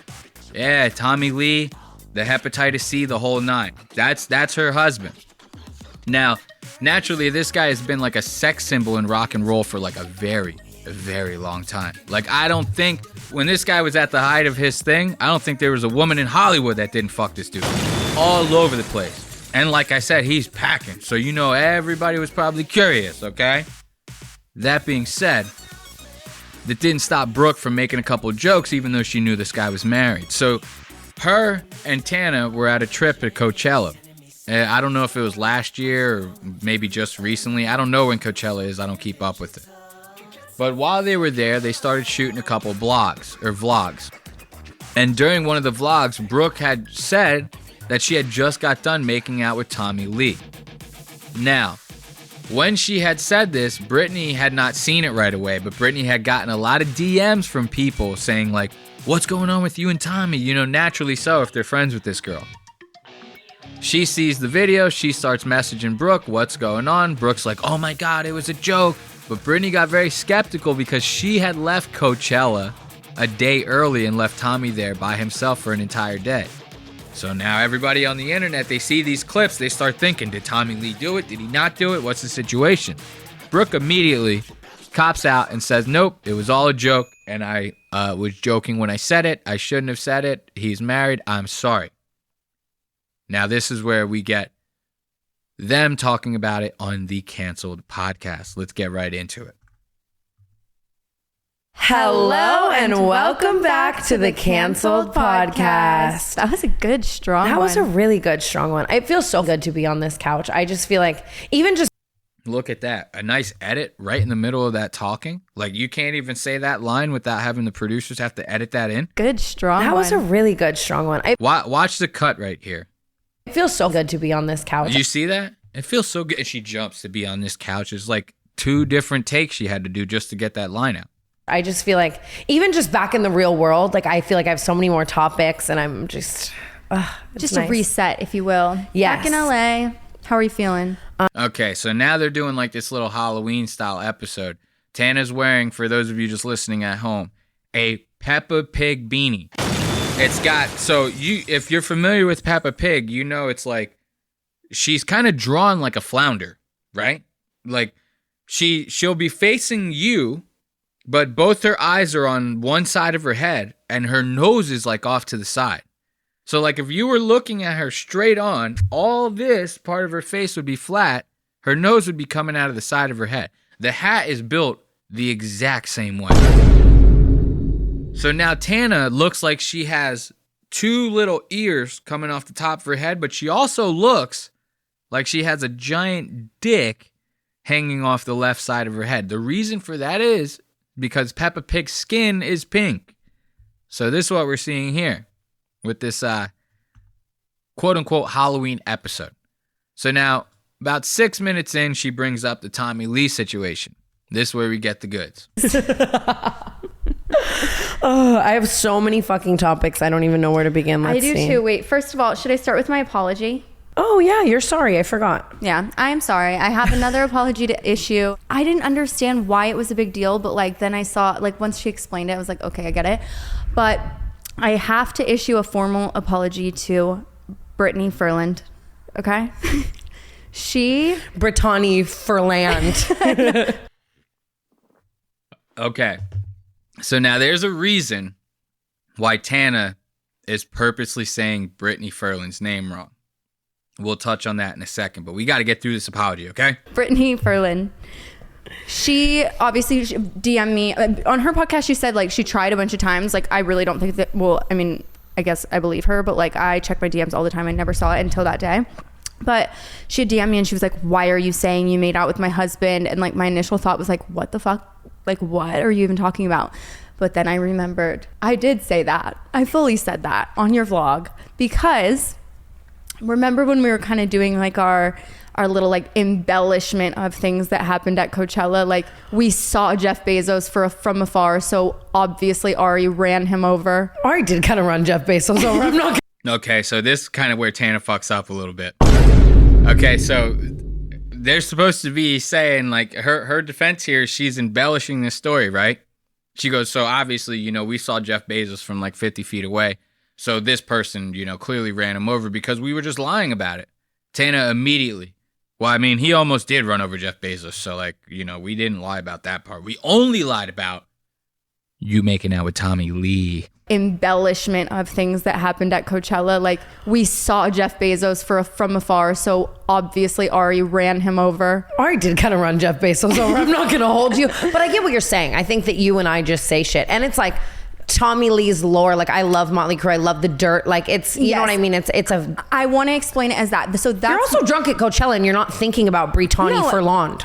Yeah, Tommy Lee, the hepatitis C, the whole nine. That's her husband. Now, naturally, this guy has been like a sex symbol in rock and roll for like a very long time. Like, I don't think, when this guy was at the height of his thing, I don't think there was a woman in Hollywood that didn't fuck this dude. All over the place. And like I said, he's packing. So you know everybody was probably curious, okay? That being said, that didn't stop Brooke from making a couple jokes even though she knew this guy was married. So her and Tana were at a trip at Coachella. I don't know if it was last year or maybe just recently. I don't know when Coachella is. I don't keep up with it. But while they were there, they started shooting a couple vlogs. And during one of the vlogs, Brooke had said that she had just got done making out with Tommy Lee. Now, when she had said this, Brittany had not seen it right away, but Brittany had gotten a lot of DMs from people saying like, what's going on with you and Tommy? You know, naturally so if they're friends with this girl. She sees the video, she starts messaging Brooke, what's going on? Brooke's like, oh my God, it was a joke. But Brittany got very skeptical because she had left Coachella a day early and left Tommy there by himself for an entire day. So now everybody on the internet, they see these clips, they start thinking, did Tommy Lee do it? Did he not do it? What's the situation? Brooke immediately cops out and says, nope, it was all a joke, and I was joking when I said it. I shouldn't have said it. He's married. I'm sorry. Now, this is where we get them talking about it on the Canceled podcast. Let's get right into it. Hello and welcome back to the Canceled podcast. That was a good, strong one. That was a really good, strong one. It feels so good to be on this couch. I just feel like even just... Look at that. A nice edit right in the middle of that talking. Like, you can't even say that line without having the producers have to edit that in. Good, strong That one. was a really good, strong one. Watch the cut right here. It feels so good to be on this couch. Did you see that? It feels so good. And she jumps to be on this couch. It's like 2 different takes she had to do just to get that line out. I just feel like even just back in the real world, like I feel like I have so many more topics and I'm just... just nice. a reset, if you will. Yes. Back in LA, how are you feeling? Okay, so now they're doing like this little Halloween style episode. Tana's wearing, for those of you just listening at home, a Peppa Pig beanie. It's got, if you're familiar with Peppa Pig, you know it's like, she's kind of drawn like a flounder, right? Like she'll be facing you, but both her eyes are on one side of her head and her nose is like off to the side. So like if you were looking at her straight on, all this part of her face would be flat. Her nose would be coming out of the side of her head. The hat is built the exact same way. So now Tana looks like she has 2 little ears coming off the top of her head, but she also looks like she has a giant dick hanging off the left side of her head. The reason for that is because Peppa Pig's skin is pink. So this is what we're seeing here with this quote-unquote Halloween episode. So now, about 6 minutes in, she brings up the Tommy Lee situation. This is where we get the goods. I have so many fucking topics. I don't even know where to begin. I do too. Wait, first of all, should I start with my apology? Oh, yeah, you're sorry. I forgot. Yeah, I am sorry. I have another apology to issue. I didn't understand why it was a big deal, but like then I saw, like once she explained it, I was like, okay, I get it. But I have to issue a formal apology to Brittany Furland, okay? Brittany Furland. Okay. So now there's a reason why Tana is purposely saying Brittany Furland's name wrong. We'll touch on that in a second, but we got to get through this apology, okay? Brittany Furland. She obviously DM'd me. On her podcast, she said, like, she tried a bunch of times. Like, I really don't think that, well, I mean, I guess I believe her, but, like, I check my DMs all the time. I never saw it until that day. But she had DM'd me and she was like, why are you saying you made out with my husband? And, like, my initial thought was, like, what the fuck? Like, what are you even talking about? But then I remembered, I did say that. I fully said that on your vlog because... Remember when we were kind of doing like our little like embellishment of things that happened at Coachella? Like we saw Jeff Bezos from afar, so obviously Ari ran him over. Ari did kind of run Jeff Bezos over. I'm not. Okay, so this is kind of where Tana fucks up a little bit. Okay, so they're supposed to be saying like her defense here. She's embellishing this story, right? She goes, so obviously, you know, we saw Jeff Bezos from like 50 feet away. So this person, you know, clearly ran him over because we were just lying about it. Tana immediately. Well, I mean, he almost did run over Jeff Bezos. So, like, you know, we didn't lie about that part. We only lied about you making out with Tommy Lee. Embellishment of things that happened at Coachella. Like, we saw Jeff Bezos from afar. So, obviously, Ari ran him over. Ari did kind of run Jeff Bezos over. I'm not going to hold you. But I get what you're saying. I think that you and I just say shit. And it's like... Tommy Lee's lore, like I love Motley Crue, I love the dirt, like it's you know what I mean. It's a. I want to explain it as that. So that's you're also drunk at Coachella and you're not thinking about Brittany Furland.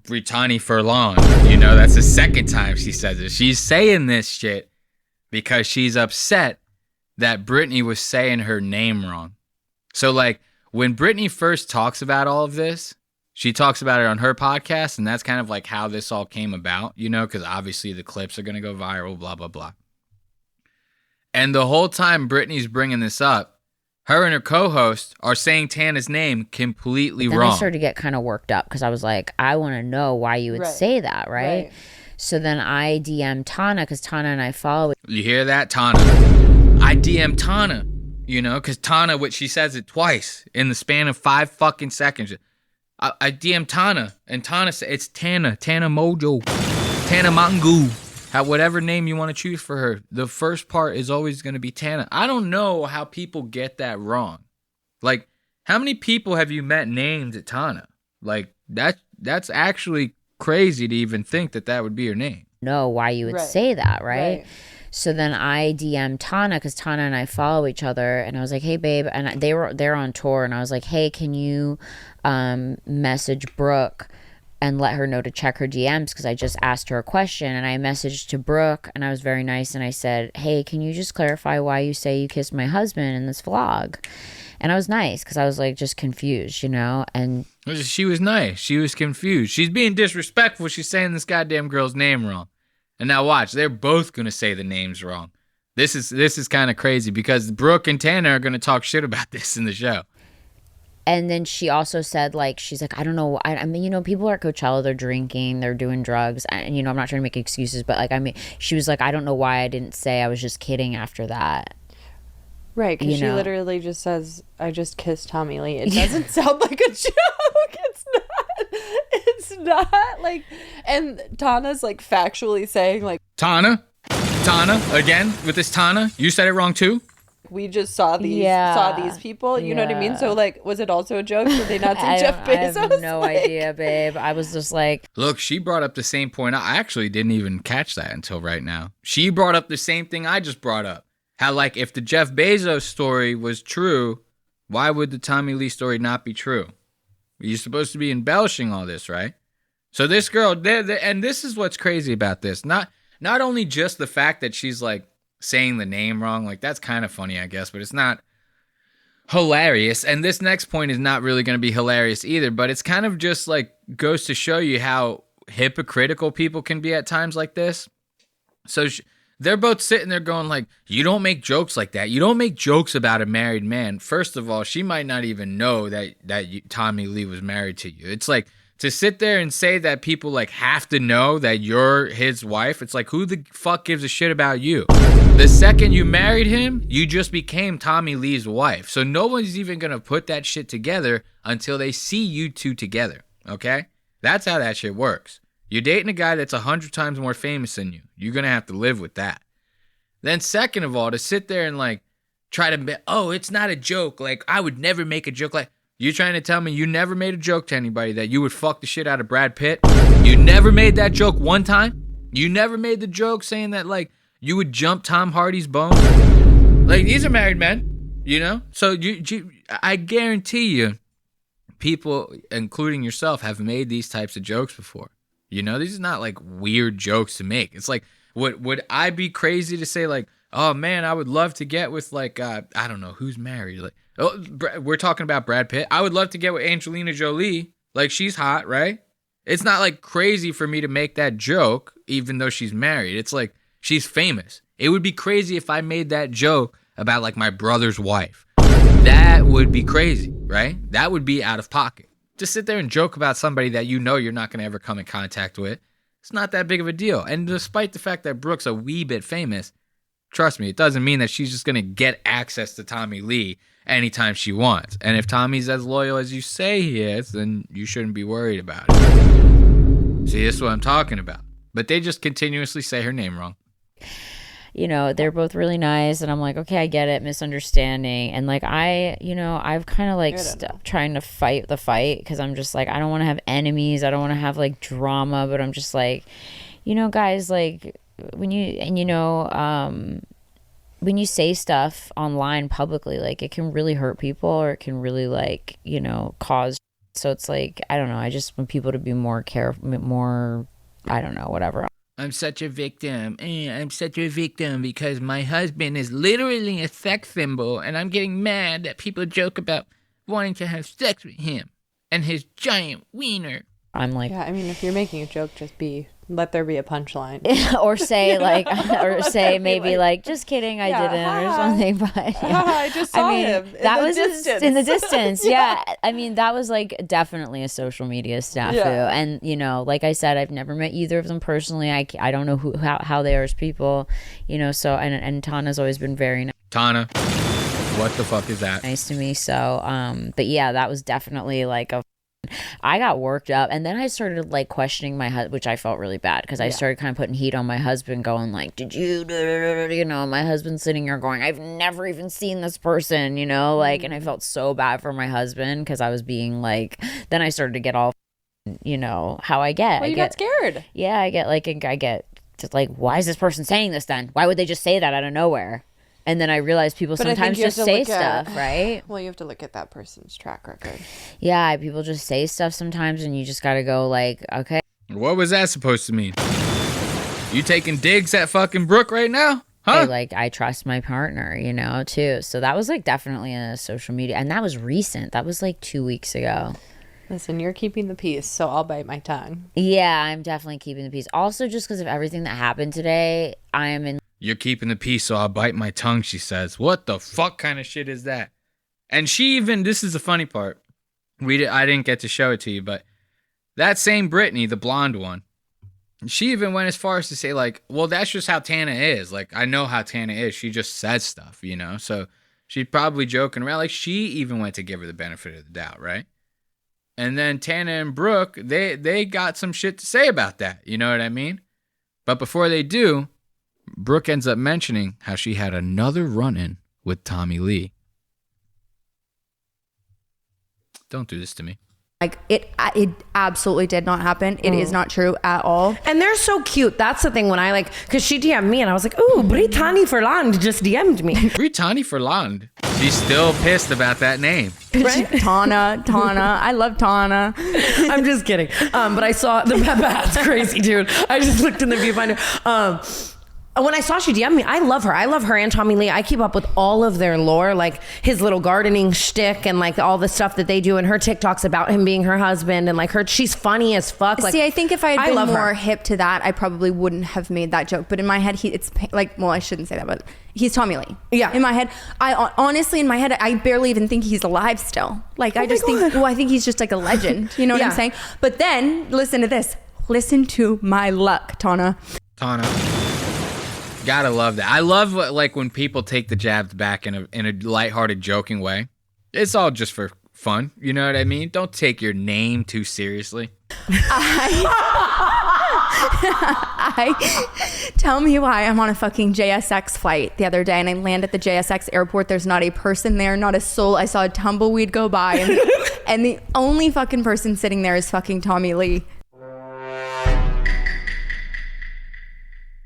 Brittany Furland, you know that's the second time she says it. She's saying this shit because she's upset that Brittany was saying her name wrong. So like when Brittany first talks about all of this, she talks about it on her podcast, and that's kind of like how this all came about, you know, because obviously the clips are gonna go viral, blah blah blah. And the whole time Brittany's bringing this up, her and her co-host are saying Tana's name completely then wrong. I started to get kind of worked up because I was like, I want to know why you would say that, right? So then I DM Tana because Tana and I follow. You hear that, Tana? I DM Tana, you know, because Tana, she says it twice in the span of 5 fucking seconds. I DM Tana, and Tana says, it's Tana Mojo, Tana Mangu. Whatever name you want to choose for her, the first part is always going to be Tana. I don't know how people get that wrong. Like, how many people have you met named Tana? Like, that's actually crazy to even think that would be your name. Know why you would say that, right? So then I DM'd Tana because Tana and I follow each other, and I was like, "Hey, babe," and they're on tour, and I was like, "Hey, can you message Brooke and let her know to check her DMs because I just asked her a question." And I messaged to Brooke, and I was very nice, and I said, "Hey, can you just clarify why you say you kissed my husband in this vlog?" And I was nice because I was like just confused, you know. And she was nice. She was confused. She's being disrespectful. She's saying this goddamn girl's name wrong. And now watch, they're both gonna say the names wrong. This is kind of crazy because Brooke and Tana are gonna talk shit about this in the show. And then she also said, like, she's like, I don't know. I mean, you know, people are at Coachella, they're drinking, they're doing drugs. And, you know, I'm not trying to make excuses, but, like, I mean, she was like, I don't know why I didn't say I was just kidding after that. Right, because she literally just says, I just kissed Tommy Lee. It doesn't sound like a joke. It's not like, and Tana's like factually saying like, Tana, again with this Tana, you said it wrong too. We just saw these people. You know what I mean? So like, was it also a joke? Did they not say Jeff Bezos? I have no idea, babe. I was just like, look, she brought up the same point. I actually didn't even catch that until right now. She brought up the same thing I just brought up. How, like, if the Jeff Bezos story was true, why would the Tommy Lee story not be true? You're supposed to be embellishing all this, right? So this girl, and this is what's crazy about this. Not only just the fact that she's, like, saying the name wrong. Like, that's kind of funny, I guess, but it's not hilarious. And this next point is not really going to be hilarious either, but it's kind of just, like, goes to show you how hypocritical people can be at times like this. So they're both sitting there going like, you don't make jokes like that. You don't make jokes about a married man. First of all, she might not even know that Tommy Lee was married to you. It's like to sit there and say that people like have to know that you're his wife. It's like, who the fuck gives a shit about you? The second you married him, you just became Tommy Lee's wife. So no one's even going to put that shit together until they see you two together. Okay? That's how that shit works. You're dating a guy that's 100 times more famous than you. You're going to have to live with that. Then second of all, to sit there and like try to, oh, it's not a joke. Like, I would never make a joke. Like, you're trying to tell me you never made a joke to anybody that you would fuck the shit out of Brad Pitt? You never made that joke one time? You never made the joke saying that like you would jump Tom Hardy's bones? Like, these are married men, you know? So I guarantee you people, including yourself, have made these types of jokes before. You know, these are not like weird jokes to make. It's like, would I be crazy to say like, oh man, I would love to get with like, I don't know, who's married? Like, oh, we're talking about Brad Pitt. I would love to get with Angelina Jolie. Like, she's hot, right? It's not like crazy for me to make that joke, even though she's married. It's like, she's famous. It would be crazy if I made that joke about like my brother's wife. That would be crazy, right? That would be out of pocket. To sit there and joke about somebody that you know you're not going to ever come in contact with, it's not that big of a deal. And despite the fact that Brooke's a wee bit famous, trust me, it doesn't mean that she's just going to get access to Tommy Lee anytime she wants. And if Tommy's as loyal as you say he is, then you shouldn't be worried about it. See, this is what I'm talking about. But they just continuously say her name wrong. You know, they're both really nice, and I'm like, okay, I get it, misunderstanding. And like, I've kind of like stopped trying to fight the fight because I'm just like, I don't want to have enemies, I don't want to have like drama, but I'm just like, you know, guys, like when you say stuff online publicly, like it can really hurt people or it can really like, you know, cause. So it's like, I don't know, I just want people to be more careful, more, I don't know, whatever. I'm such a victim. I'm such a victim because my husband is literally a sex symbol, and I'm getting mad that people joke about wanting to have sex with him and his giant wiener. I'm like, yeah, I mean, if you're making a joke, just let there be a punchline. or say like, or say maybe like, just kidding, I didn't, or something. But yeah. I just saw him. That was in the distance. Yeah. I mean, that was like definitely a social media snafu. Yeah. And you know, like I said, I've never met either of them personally. I don't know how they are as people. You know, so and Tana's always been very nice. Tana, what the fuck is that? Nice to me. So, but yeah, that was definitely like a I got worked up, and then I started like questioning my husband, which I felt really bad because I started kind of putting heat on my husband, going like, "Did you?" You know, my husband's sitting here going, "I've never even seen this person," you know, like, and I felt so bad for my husband because I was being like. Then I started to get all, you know, how I get. Well, you got scared. Yeah, I get just like, why is this person saying this then? Why would they just say that out of nowhere? And then I realized people sometimes just say stuff, right? Well, you have to look at that person's track record. Yeah, people just say stuff sometimes, and you just got to go like, okay. What was that supposed to mean? You taking digs at fucking Brooke right now? Huh? Like, I trust my partner, you know, too. So that was like definitely a social media. And that was recent. That was like 2 weeks ago. Listen, you're keeping the peace, so I'll bite my tongue. Yeah, I'm definitely keeping the peace. Also, just because of everything that happened today, I am in. You're keeping the peace, so I'll bite my tongue, she says. What the fuck kind of shit is that? And she even, this is the funny part. I didn't get to show it to you, but that same Brittany, the blonde one, she even went as far as to say, like, well, that's just how Tana is. Like, I know how Tana is. She just says stuff, you know? So she's probably joking around. Like, she even went to give her the benefit of the doubt, right? And then Tana and Brooke, they got some shit to say about that. You know what I mean? But before they do, Brooke ends up mentioning how she had another run-in with Tommy Lee. Don't do this to me. Like, it absolutely did not happen. It is not true at all. And they're so cute. That's the thing when I because she DM'd me and I was like, ooh, Brittany Verland just DM'd me. Brittany Verland. She's still pissed about that name. Right? Tana. I love Tana. I'm just kidding. But I saw that's crazy, dude. I just looked in the viewfinder. When I saw she DM'd me, I love her. I love her and Tommy Lee. I keep up with all of their lore, like his little gardening shtick and like all the stuff that they do. And her TikToks about him being her husband and like she's funny as fuck. Like, see, I think if I had been more her. hip to that, I probably wouldn't have made that joke. But in my head, it's like, well, I shouldn't say that, but he's Tommy Lee. Yeah. In my head, honestly, in my head, I barely even think he's alive still. Like, I just think, I think he's just like a legend. You know what I'm saying? But then listen to this. Listen to my luck, Tana. Gotta love that. I love like when people take the jabs back in a lighthearted, joking way. It's all just for fun. You know what I mean? Don't take your name too seriously. Tell me why I'm on a fucking JSX flight the other day and I land at the JSX airport. There's not a person there, not a soul. I saw a tumbleweed go by and the only fucking person sitting there is fucking Tommy Lee.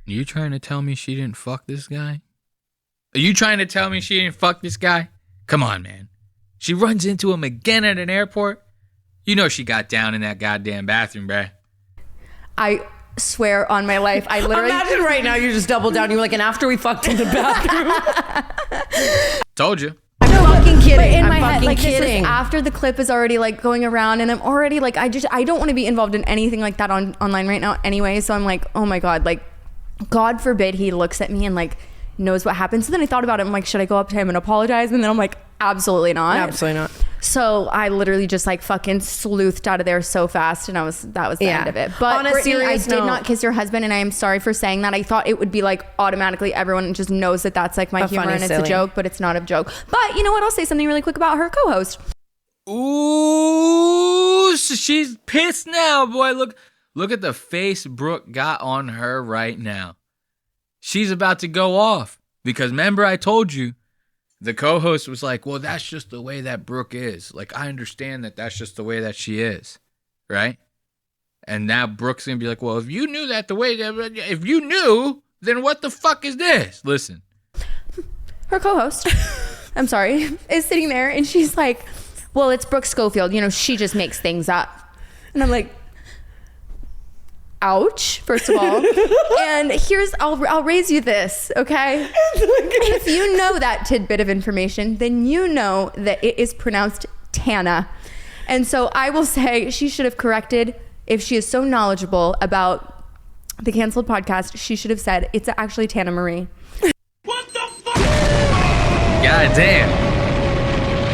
Are you trying to tell me she didn't fuck this guy? Are you trying to tell me she didn't fuck this guy? Come on, man. She runs into him again at an airport. You know she got down in that goddamn bathroom, bruh. I swear on my life, I literally... Imagine right now you just double down. You're like, and after we fucked in the bathroom. Told you. I'm fucking kidding. But in I'm my head, like, kidding. this was after the clip is already like going around and I'm already like, I don't want to be involved in anything like that online right now anyway. So I'm like, oh my God, like, God forbid he looks at me and like knows what happened. So then I thought about it. I'm like, should I go up to him and apologize? And then I'm like, absolutely not. Absolutely not. So I literally just like fucking sleuthed out of there so fast, and that was the end of it. But on a Brittany, serious I did note, not kiss your husband, and I am sorry for saying that. I thought it would be like automatically everyone just knows that that's like my humor funny, and it's silly a joke, but it's not a joke. But you know what? I'll say something really quick about her co-host. Ooh, she's pissed now, boy. Look at the face Brooke got on her right now. She's about to go off because remember I told you the co-host was like, well, that's just the way that Brooke is. Like, I understand that that's just the way that she is, right? And now Brooke's going to be like, well, if you knew that if you knew, then what the fuck is this? Listen. Her co-host, I'm sorry, is sitting there and she's like, well, it's Brooke Schofield. You know, she just makes things up. And I'm like, ouch, first of all. And I'll raise you this, okay? If you know that tidbit of information, then you know that it is pronounced Tana. And so I will say she should have corrected, if she is so knowledgeable about the canceled podcast, she should have said it's actually Tana Marie. God damn.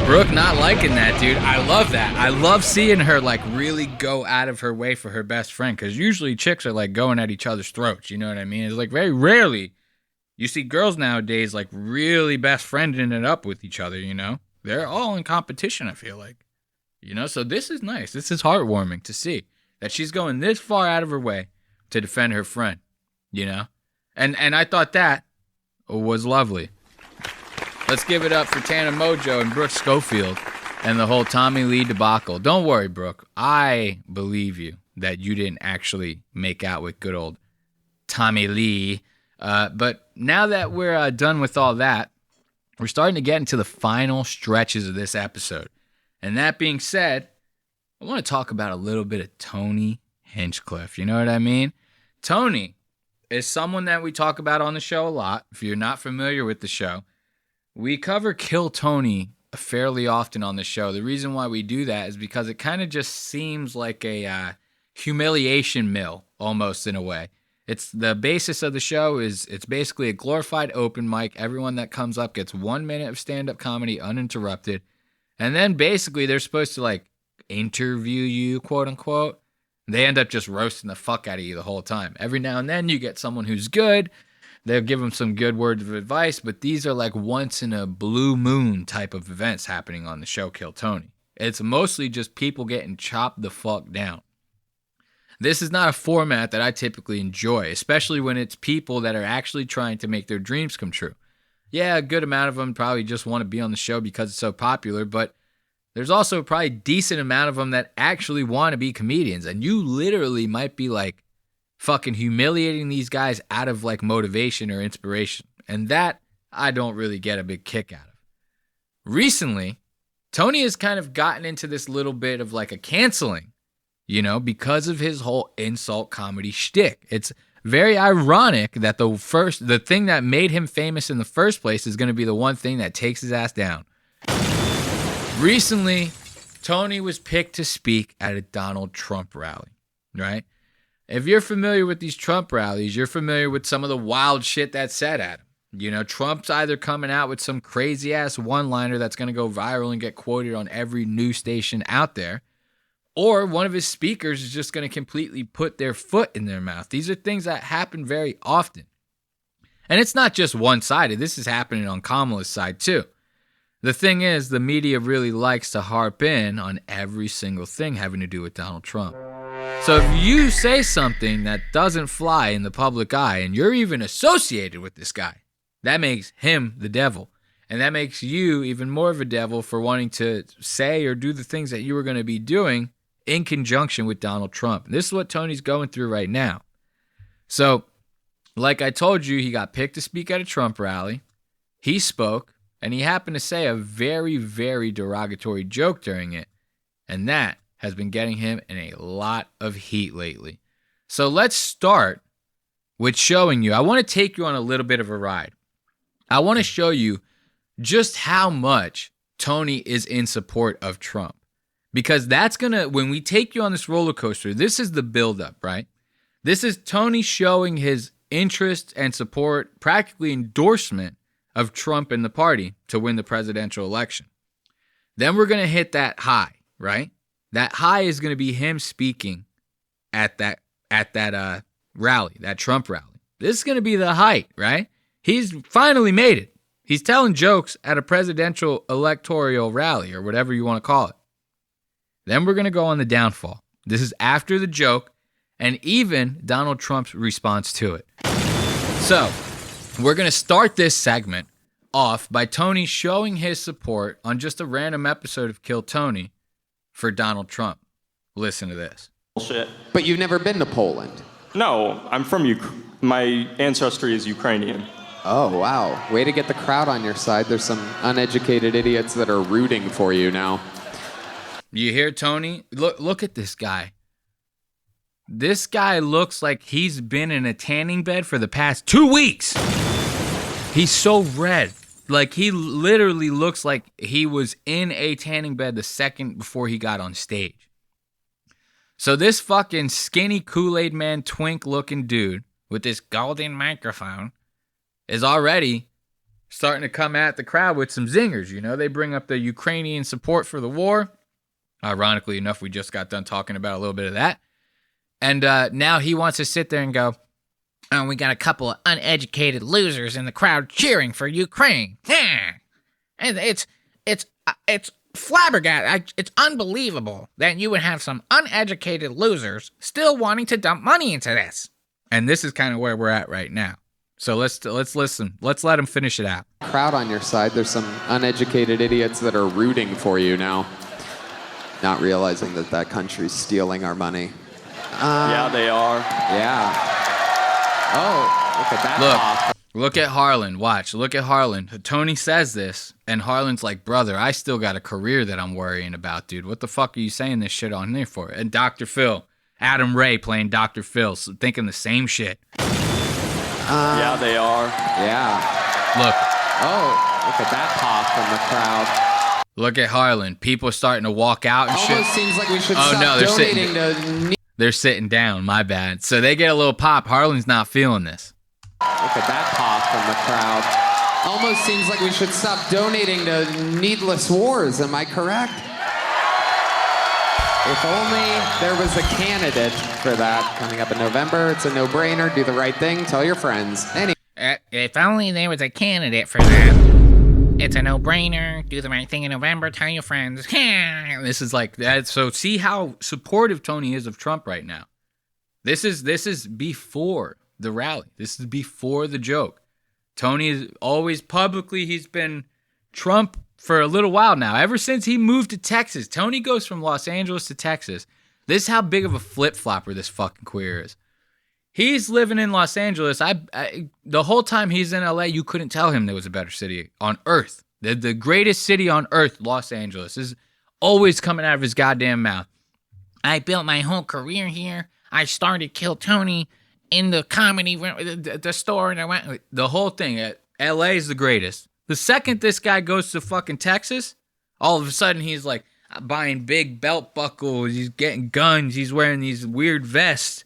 Brooke not liking that, dude. I love that. I love seeing her like really go out of her way for her best friend, because usually chicks are like going at each other's throats. You know what I mean? It's like very rarely you see girls nowadays like really best friending it up with each other, you know? They're all in competition, I feel like. You know, so this is nice. This is heartwarming to see that she's going this far out of her way to defend her friend, you know? And I thought that was lovely. Let's give it up for Tana Mojo and Brooke Schofield and the whole Tommy Lee debacle. Don't worry, Brooke. I believe you that you didn't actually make out with good old Tommy Lee. But now that we're done with all that, we're starting to get into the final stretches of this episode. And that being said, I want to talk about a little bit of Tony Hinchcliffe. You know what I mean? Tony is someone that we talk about on the show a lot. If you're not familiar with the show, we cover Kill Tony fairly often on the show. The reason why we do that is because it kind of just seems like a humiliation mill, almost in a way. It's the basis of the show is it's basically a glorified open mic. Everyone that comes up gets 1 minute of stand-up comedy uninterrupted. And then basically they're supposed to like interview you, quote unquote. They end up just roasting the fuck out of you the whole time. Every now and then you get someone who's good. They'll give them some good words of advice, but these are like once in a blue moon type of events happening on the show Kill Tony. It's mostly just people getting chopped the fuck down. This is not a format that I typically enjoy, especially when it's people that are actually trying to make their dreams come true. Yeah, a good amount of them probably just want to be on the show because it's so popular, but there's also probably a decent amount of them that actually want to be comedians, and you literally might be like fucking humiliating these guys out of like motivation or inspiration, and that I don't really get a big kick out of. Recently, Tony has kind of gotten into this little bit of like a canceling, you know, because of his whole insult comedy shtick. It's very ironic that the thing that made him famous in the first place is going to be the one thing that takes his ass down. Recently, Tony was picked to speak at a Donald Trump rally, right? If you're familiar with these Trump rallies, you're familiar with some of the wild shit that's said at him. You know, Trump's either coming out with some crazy ass one-liner that's going to go viral and get quoted on every news station out there, or one of his speakers is just going to completely put their foot in their mouth. These are things that happen very often. And it's not just one-sided. This is happening on Kamala's side too. The thing is, the media really likes to harp in on every single thing having to do with Donald Trump. So if you say something that doesn't fly in the public eye and you're even associated with this guy, that makes him the devil. And that makes you even more of a devil for wanting to say or do the things that you were going to be doing in conjunction with Donald Trump. And this is what Tony's going through right now. So, like I told you, he got picked to speak at a Trump rally. He spoke, and he happened to say a very, very derogatory joke during it. And that has been getting him in a lot of heat lately. So let's start with showing you. I want to take you on a little bit of a ride. I want to show you just how much Tony is in support of Trump. Because that's going to, when we take you on this roller coaster, this is the buildup, right? This is Tony showing his interest and support, practically endorsement of Trump and the party to win the presidential election. Then we're going to hit that high, right? That high is going to be him speaking at that rally, that Trump rally. This is going to be the height, right? He's finally made it. He's telling jokes at a presidential electoral rally or whatever you want to call it. Then we're going to go on the downfall. This is after the joke and even Donald Trump's response to it. So we're going to start this segment off by Tony showing his support on just a random episode of Kill Tony for Donald Trump. Listen to this. Bullshit. But you've never been to Poland? No, I'm from my ancestry is Ukrainian. Oh, wow. Way to get the crowd on your side. There's some uneducated idiots that are rooting for you now. You hear Tony? Look at this guy. This guy looks like he's been in a tanning bed for the past 2 weeks. He's so red. Like, he literally looks like he was in a tanning bed the second before he got on stage. So this fucking skinny Kool-Aid man twink looking dude with this golden microphone is already starting to come at the crowd with some zingers. You know, they bring up the Ukrainian support for the war. Ironically enough, we just got done talking about a little bit of that. And now he wants to sit there and go, oh, we got a couple of uneducated losers in the crowd cheering for Ukraine. Yeah. And it's flabbergasted. It's unbelievable that you would have some uneducated losers still wanting to dump money into this. And this is kind of where we're at right now. So let's listen. Let's let him finish it out. Crowd on your side. There's some uneducated idiots that are rooting for you now, not realizing that that country's stealing our money. Yeah, they are. Yeah. Oh, look at that. Look at Harlan. Watch. Look at Harlan. Tony says this, and Harlan's like, brother, I still got a career that I'm worrying about, dude. What the fuck are you saying this shit on there for? And Dr. Phil, Adam Ray playing Dr. Phil, thinking the same shit. Yeah, they are. Yeah. Look. Oh, look at that pop from the crowd. Look at Harlan. People are starting to walk out and shit. Almost seems like we should Oh, stop no, they're donating sitting. to... They're sitting down. My bad. So they get a little pop. Harlan's not feeling this. Look at that pop from the crowd. Almost seems like we should stop donating to needless wars. Am I correct? If only there was a candidate for that coming up in November. It's a no-brainer. Do the right thing. Tell your friends. If only there was a candidate for that. It's a no-brainer. Do the right thing in November. Tell your friends. This is like that. So see how supportive Tony is of Trump right now. This is before the rally. This is before the joke. Tony is always publicly, he's been Trump for a little while now. Ever since he moved to Texas. Tony goes from Los Angeles to Texas. This is how big of a flip-flopper this fucking queer is. He's living in Los Angeles. The whole time he's in LA, you couldn't tell him there was a better city on earth. The greatest city on earth, Los Angeles, is always coming out of his goddamn mouth. I built my whole career here. I started Kill Tony in the comedy, the store, and I went, the whole thing. LA is the greatest. The second this guy goes to fucking Texas, all of a sudden he's like buying big belt buckles. He's getting guns. He's wearing these weird vests.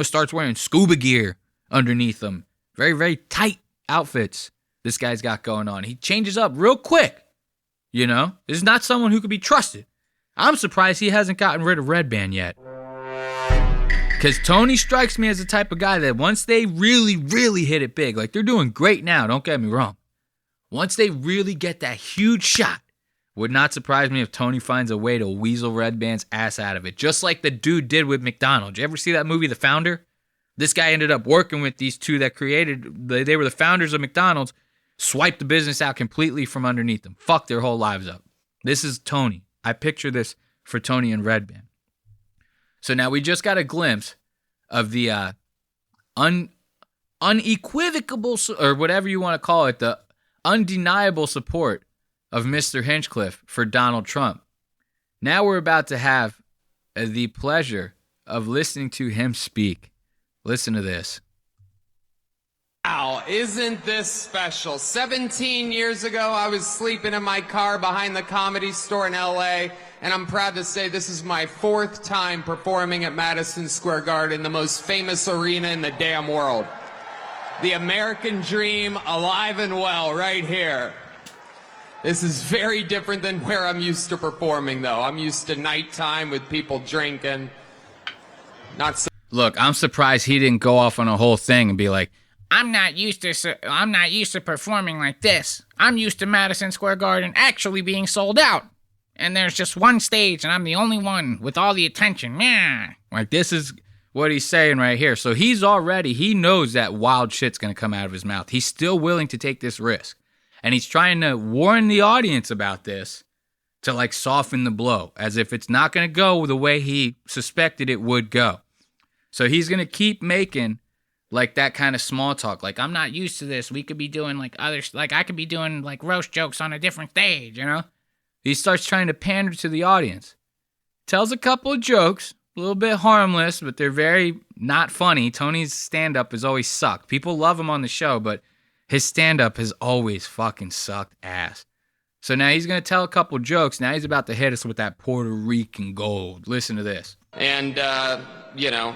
Starts wearing scuba gear underneath them. Very, very tight outfits this guy's got going on. He changes up real quick. This is not someone who could be trusted. I'm surprised he hasn't gotten rid of Redbar yet. Because Tony strikes me as the type of guy that once they really, really hit it big, like they're doing great now, don't get me wrong. Once they really get that huge shot, would not surprise me if Tony finds a way to weasel Redbar's ass out of it. Just like the dude did with McDonald's. You ever see that movie, The Founder? This guy ended up working with these two that created, they were the founders of McDonald's, swiped the business out completely from underneath them. Fucked their whole lives up. This is Tony. I picture this for Tony and Redbar. So now we just got a glimpse of the unequivocal, or whatever you want to call it, the undeniable support of Mr. Hinchcliffe for Donald Trump. Now we're about to have the pleasure of listening to him speak. Listen to this. Wow, isn't this special? 17 years ago, I was sleeping in my car behind the Comedy Store in LA, and I'm proud to say this is my 4th time performing at Madison Square Garden, the most famous arena in the damn world. The American dream alive and well right here. This is very different than where I'm used to performing, though. I'm used to nighttime with people drinking. Look, I'm surprised he didn't go off on a whole thing and be like, I'm not used to performing like this. I'm used to Madison Square Garden actually being sold out. And there's just one stage and I'm the only one with all the attention. Yeah. Like, this is what he's saying right here. So he knows that wild shit's going to come out of his mouth. He's still willing to take this risk. And he's trying to warn the audience about this to like soften the blow, as if it's not going to go the way he suspected it would go. So he's going to keep making like that kind of small talk. Like, I'm not used to this. We could be doing like I could be doing like roast jokes on a different stage, He starts trying to pander to the audience. Tells a couple of jokes, a little bit harmless, but they're very not funny. Tony's stand-up has always sucked. People love him on the show, but his stand-up has always fucking sucked ass. So now he's going to tell a couple jokes. Now he's about to hit us with that Puerto Rican gold. Listen to this. And,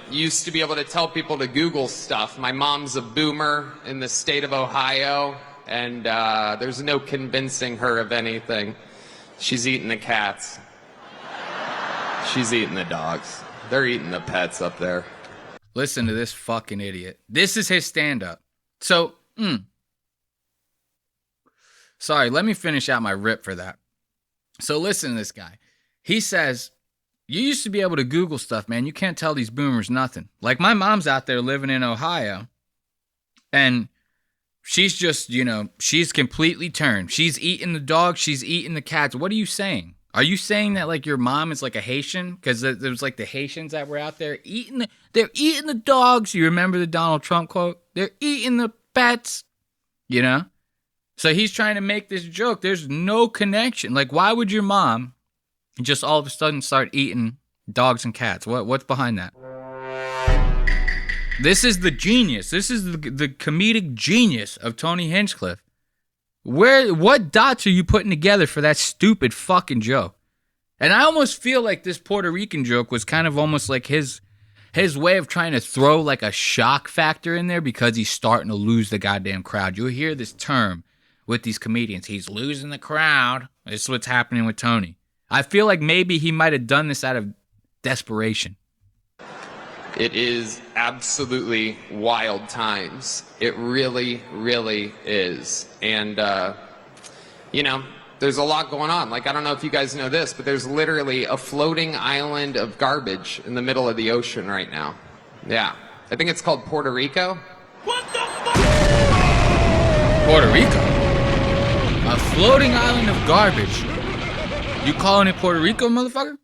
used to be able to tell people to Google stuff. My mom's a boomer in the state of Ohio, and there's no convincing her of anything. She's eating the cats. She's eating the dogs. They're eating the pets up there. Listen to this fucking idiot. This is his stand-up. So, Sorry, let me finish out my rip for that. So listen to this guy. He says, you used to be able to Google stuff, man. You can't tell these boomers nothing. Like, my mom's out there living in Ohio, and she's just, she's completely turned. She's eating the dogs. She's eating the cats. What are you saying? Are you saying that, like, your mom is like a Haitian? Because there was, like, the Haitians that were out there they're eating the dogs. You remember the Donald Trump quote? They're eating the pets, So he's trying to make this joke. There's no connection. Like, why would your mom just all of a sudden start eating dogs and cats? What's behind that? This is the genius. This is the comedic genius of Tony Hinchcliffe. What dots are you putting together for that stupid fucking joke? And I almost feel like this Puerto Rican joke was kind of almost like his way of trying to throw like a shock factor in there because he's starting to lose the goddamn crowd. You'll hear this term with these comedians. He's losing the crowd. This is what's happening with Tony. I feel like maybe he might have done this out of desperation. It is absolutely wild times. It really, really is. And, there's a lot going on. Like, I don't know if you guys know this, but there's literally a floating island of garbage in the middle of the ocean right now. Yeah. I think it's called Puerto Rico. What the fuck? Puerto Rico? A floating island of garbage. You calling it Puerto Rico, motherfucker?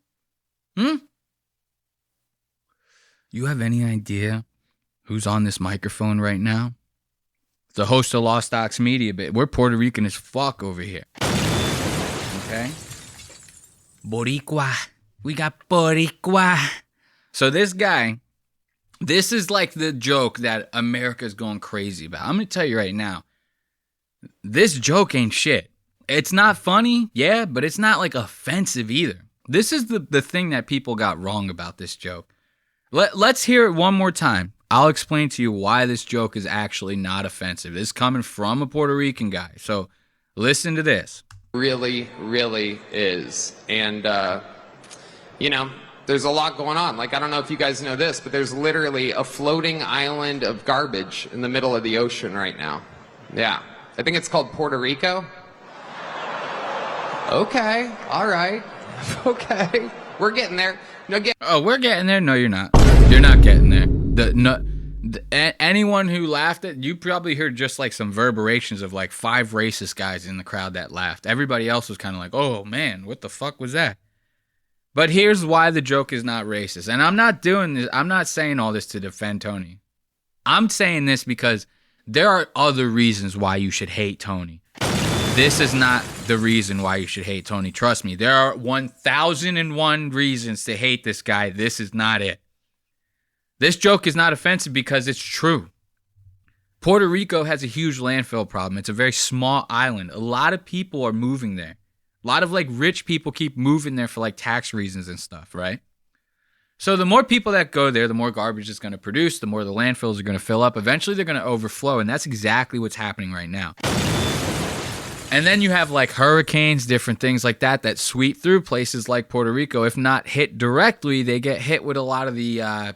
You have any idea who's on this microphone right now? The host of Lost Aux Media, but we're Puerto Rican as fuck over here. Okay? Boricua. We got Boricua. So this guy, this is like the joke that America's going crazy about. I'm going to tell you right now, this joke ain't shit. It's not funny, yeah, but it's not like offensive either. This is the thing that people got wrong about this joke. Let's hear it one more time. I'll explain to you why this joke is actually not offensive. This is coming from a Puerto Rican guy. So listen to this. Really, really is. And, there's a lot going on. Like, I don't know if you guys know this, but there's literally a floating island of garbage in the middle of the ocean right now. Yeah. I think it's called Puerto Rico. Okay. All right. Okay. We're getting there. We're getting there. No, you're not. You're not getting there. Anyone who laughed at you probably heard just like some verberations of like 5 racist guys in the crowd that laughed. Everybody else was kind of like, oh man, what the fuck was that? But here's why the joke is not racist. And I'm not doing this. I'm not saying all this to defend Tony. I'm saying this because there are other reasons why you should hate Tony. This is not the reason why you should hate Tony. Trust me, there are 1,001 reasons to hate this guy. This is not it. This joke is not offensive because it's true. Puerto Rico has a huge landfill problem. It's a very small island. A lot of people are moving there. A lot of like rich people keep moving there for like tax reasons and stuff, right? So the more people that go there, the more garbage it's going to produce, the more the landfills are going to fill up. Eventually they're going to overflow, and that's exactly what's happening right now. And then you have like hurricanes, different things like that sweep through places like Puerto Rico. If not hit directly, they get hit with a lot of the, I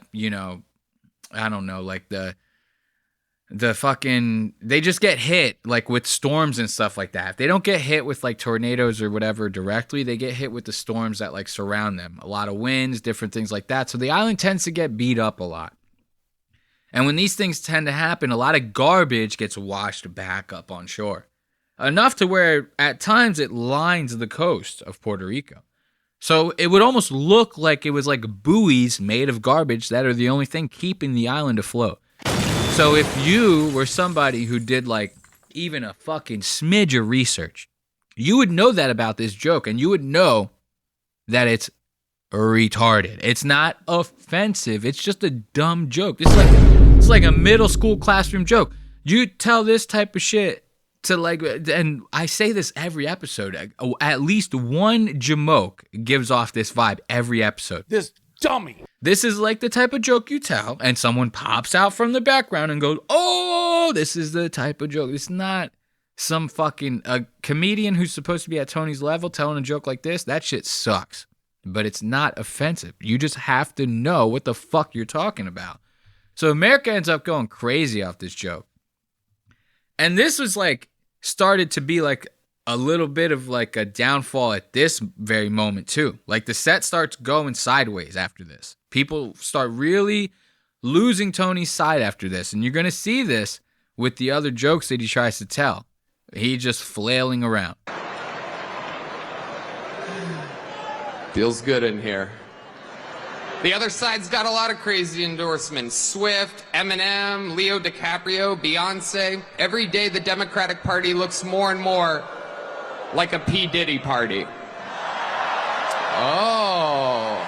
don't know, like the fucking, they just get hit like with storms and stuff like that. If they don't get hit with like tornadoes or whatever directly, they get hit with the storms that like surround them. A lot of winds, different things like that. So the island tends to get beat up a lot. And when these things tend to happen, a lot of garbage gets washed back up on shore. Enough to where at times it lines the coast of Puerto Rico. So it would almost look like it was like buoys made of garbage that are the only thing keeping the island afloat. So if you were somebody who did like even a fucking smidge of research, you would know that about this joke, and you would know that it's retarded. It's not offensive. It's just a dumb joke. It's like a middle school classroom joke. You tell this type of shit to like, and I say this every episode, at least one jamoke gives off this vibe every episode. This dummy. This is like the type of joke you tell, and someone pops out from the background and goes, oh, this is the type of joke. It's not some fucking a comedian who's supposed to be at Tony's level telling a joke like this. That shit sucks, but it's not offensive. You just have to know what the fuck you're talking about. So America ends up going crazy off this joke. And this was like started to be like a little bit of like a downfall at this very moment too. Like the set starts going sideways after this. People start really losing Tony's side after this. And you're going to see this with the other jokes that he tries to tell. He's just flailing around. Feels good in here. The other side's got a lot of crazy endorsements. Swift, Eminem, Leo DiCaprio, Beyonce. Every day the Democratic Party looks more and more like a P. Diddy party. Oh.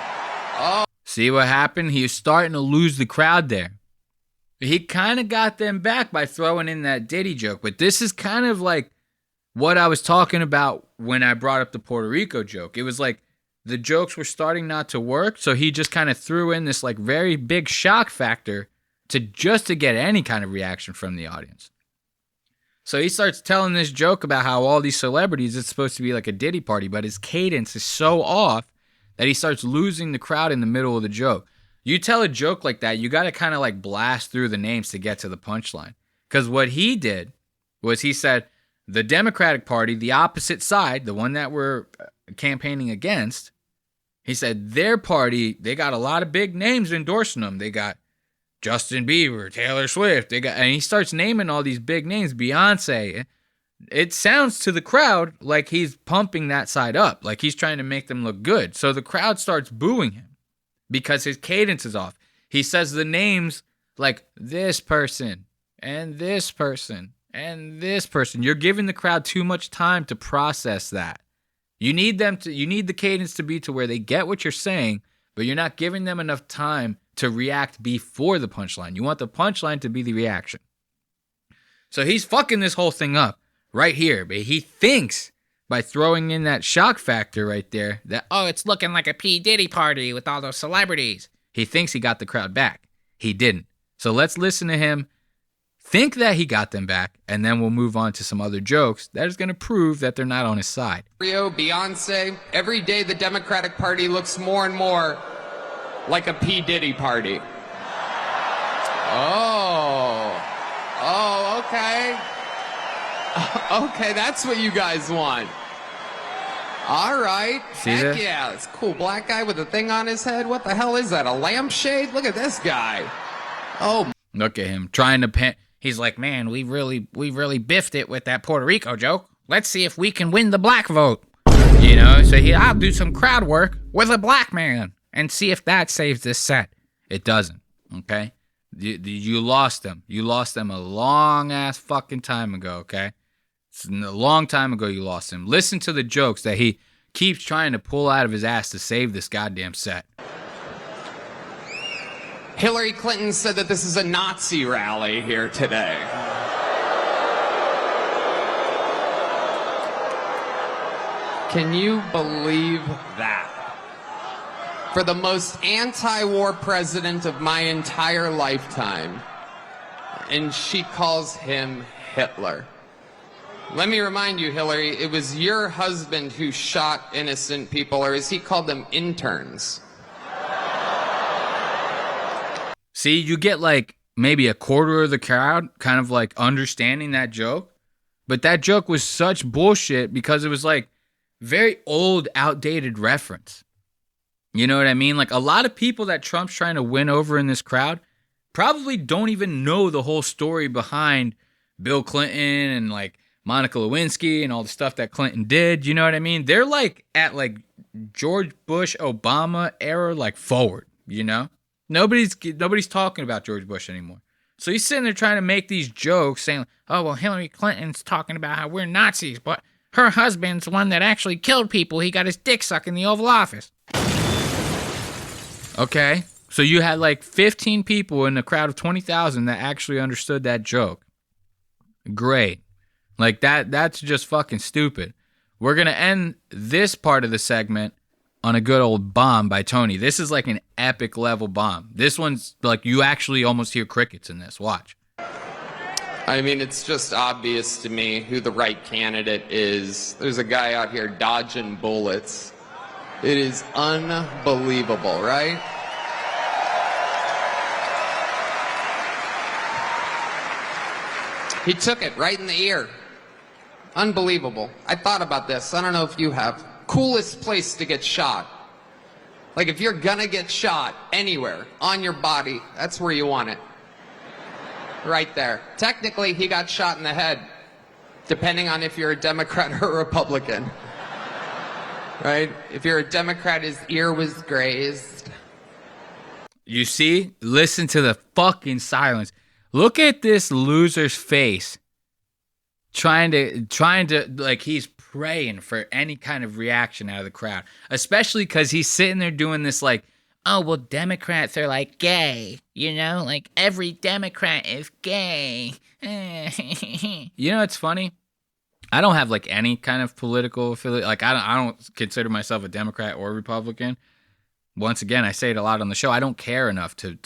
See what happened? He was starting to lose the crowd there. He kind of got them back by throwing in that Diddy joke. But this is kind of like what I was talking about when I brought up the Puerto Rico joke. It was like the jokes were starting not to work, so he just kind of threw in this like very big shock factor to get any kind of reaction from the audience. So he starts telling this joke about how all these celebrities, it's supposed to be like a Diddy party, but his cadence is so off that he starts losing the crowd in the middle of the joke. You tell a joke like that, you got to kind of like blast through the names to get to the punchline. Because what he did was he said, the Democratic Party, the opposite side, the one that we're campaigning against, he said their party, they got a lot of big names endorsing them. They got Justin Bieber, Taylor Swift, and he starts naming all these big names, Beyonce. It sounds to the crowd like he's pumping that side up, like he's trying to make them look good. So the crowd starts booing him because his cadence is off. He says the names like this person and this person and this person. You're giving the crowd too much time to process that. You need the cadence to be to where they get what you're saying, but you're not giving them enough time to react before the punchline. You want the punchline to be the reaction. So he's fucking this whole thing up right here, but he thinks by throwing in that shock factor right there that, oh, it's looking like a P. Diddy party with all those celebrities. He thinks he got the crowd back. He didn't. So let's listen to him think that he got them back, and then we'll move on to some other jokes that is going to prove that they're not on his side. Rio, Beyonce. Every day the Democratic Party looks more and more like a P. Diddy party. Oh, okay. Okay, that's what you guys want. All right. See Heck this? yeah, it's cool. Black guy with a thing on his head. What the hell is that? A lampshade? Look at this guy. Oh. Look at him trying to pen. He's like, man, we really biffed it with that Puerto Rico joke. Let's see if we can win the black vote. You know, so I'll do some crowd work with a black man and see if that saves this set. It doesn't, okay? You lost them. You lost them a long-ass fucking time ago, okay? It's a long time ago you lost him. Listen to the jokes that he keeps trying to pull out of his ass to save this goddamn set. Hillary Clinton said that this is a Nazi rally here today. Can you believe that? For the most anti-war president of my entire lifetime, and she calls him Hitler. Let me remind you, Hillary, it was your husband who shot innocent people, or as he called them, interns. See, you get like maybe a quarter of the crowd kind of like understanding that joke. But that joke was such bullshit because it was like very old, outdated reference. You know what I mean? Like a lot of people that Trump's trying to win over in this crowd probably don't even know the whole story behind Bill Clinton and like Monica Lewinsky and all the stuff that Clinton did. You know what I mean? They're like at like George Bush, Obama era, like forward, you know? Nobody's talking about George Bush anymore. So he's sitting there trying to make these jokes saying, oh, well, Hillary Clinton's talking about how we're Nazis, but her husband's the one that actually killed people. He got his dick sucked in the Oval Office. Okay, so you had like 15 people in a crowd of 20,000 that actually understood that joke. Great. Like that's just fucking stupid. We're going to end this part of the segment on a good old bomb by Tony. This is like an epic level bomb. This one's like you actually almost hear crickets in this. Watch. I mean, it's just obvious to me who the right candidate is. There's a guy out here dodging bullets. It is unbelievable, right? He took it right in the ear. Unbelievable. I thought about this. I don't know if you have. Coolest place to get shot. Like if you're gonna get shot anywhere on your body, that's where you want it. Right there. Technically, he got shot in the head, depending on if you're a Democrat or a Republican. Right? If you're a Democrat, his ear was grazed. You see? Listen to the fucking silence. Look at this loser's face. Trying to like he's praying for any kind of reaction out of the crowd. Especially because he's sitting there doing this like, oh, well, Democrats are like gay. You know, like every Democrat is gay. You know, it's funny. I don't have like any kind of political affiliate. Like I don't consider myself a Democrat or Republican. Once again, I say it a lot on the show. I don't care enough to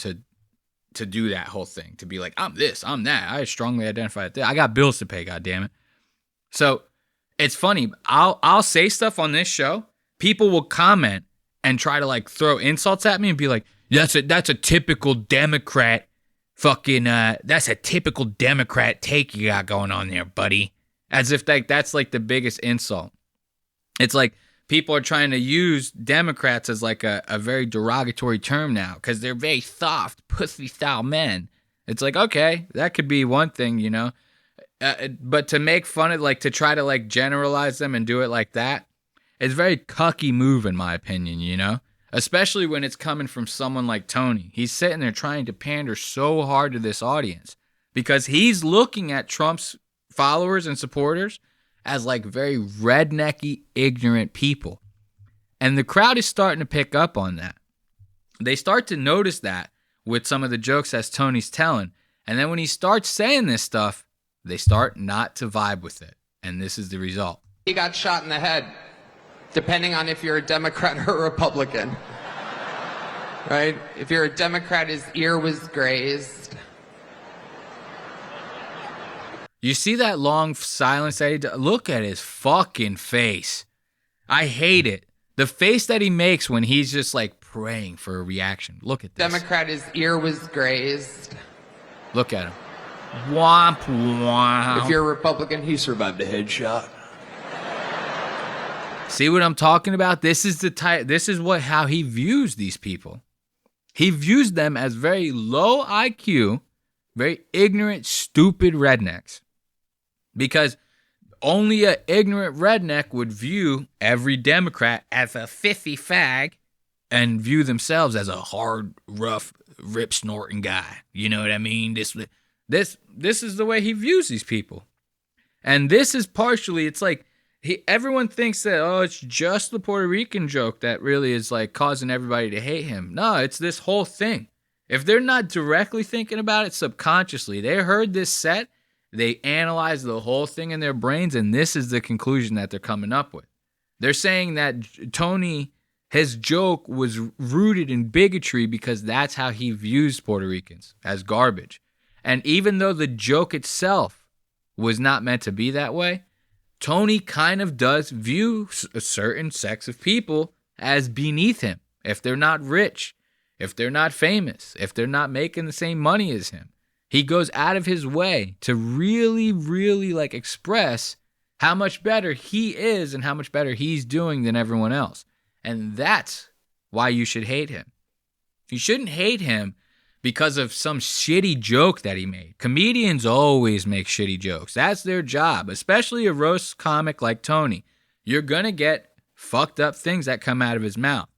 do that whole thing, to be like, I'm this, I'm that. I strongly identify with that. I got bills to pay, goddammit. So it's funny. I'll say stuff on this show. People will comment and try to like throw insults at me and be like, that's a typical Democrat fucking that's a typical Democrat take you got going on there, buddy. As if that's like the biggest insult. It's like people are trying to use Democrats as like a very derogatory term now because they're very soft, pussy-style men. It's like, okay, that could be one thing, you know. But to make fun of, like, to try to, like, generalize them and do it like that, it's a very cucky move, in my opinion, you know. Especially when it's coming from someone like Tony. He's sitting there trying to pander so hard to this audience because he's looking at Trump's followers and supporters as like very rednecky, ignorant people. And the crowd is starting to pick up on that. They start to notice that with some of the jokes as Tony's telling. And then when he starts saying this stuff, they start not to vibe with it. And this is the result. He got shot in the head, depending on if you're a Democrat or a Republican. Right? If you're a Democrat, his ear was grazed. You see that long silence that he does? Look at his fucking face. I hate it. The face that he makes when he's just like praying for a reaction. Look at this. Democrat, his ear was grazed. Look at him. Womp womp. If you're a Republican, he survived a headshot. See what I'm talking about? This is how he views these people. He views them as very low IQ, very ignorant, stupid rednecks. Because only an ignorant redneck would view every Democrat as a sissy fag and view themselves as a hard, rough, rip-snorting guy. You know what I mean? This is the way he views these people. And this is partially, it's like, everyone thinks that, oh, it's just the Puerto Rican joke that really is like causing everybody to hate him. No, it's this whole thing. If they're not directly thinking about it subconsciously, they heard this set, they analyzed the whole thing in their brains, and this is the conclusion that they're coming up with. They're saying that Tony, his joke was rooted in bigotry because that's how he views Puerto Ricans, as garbage. And even though the joke itself was not meant to be that way, Tony kind of does view a certain sex of people as beneath him. If they're not rich, if they're not famous, if they're not making the same money as him, he goes out of his way to really, really like express how much better he is and how much better he's doing than everyone else. And that's why you should hate him. You shouldn't hate him because of some shitty joke that he made. Comedians always make shitty jokes. That's their job, especially a roast comic like Tony. You're going to get fucked up things that come out of his mouth.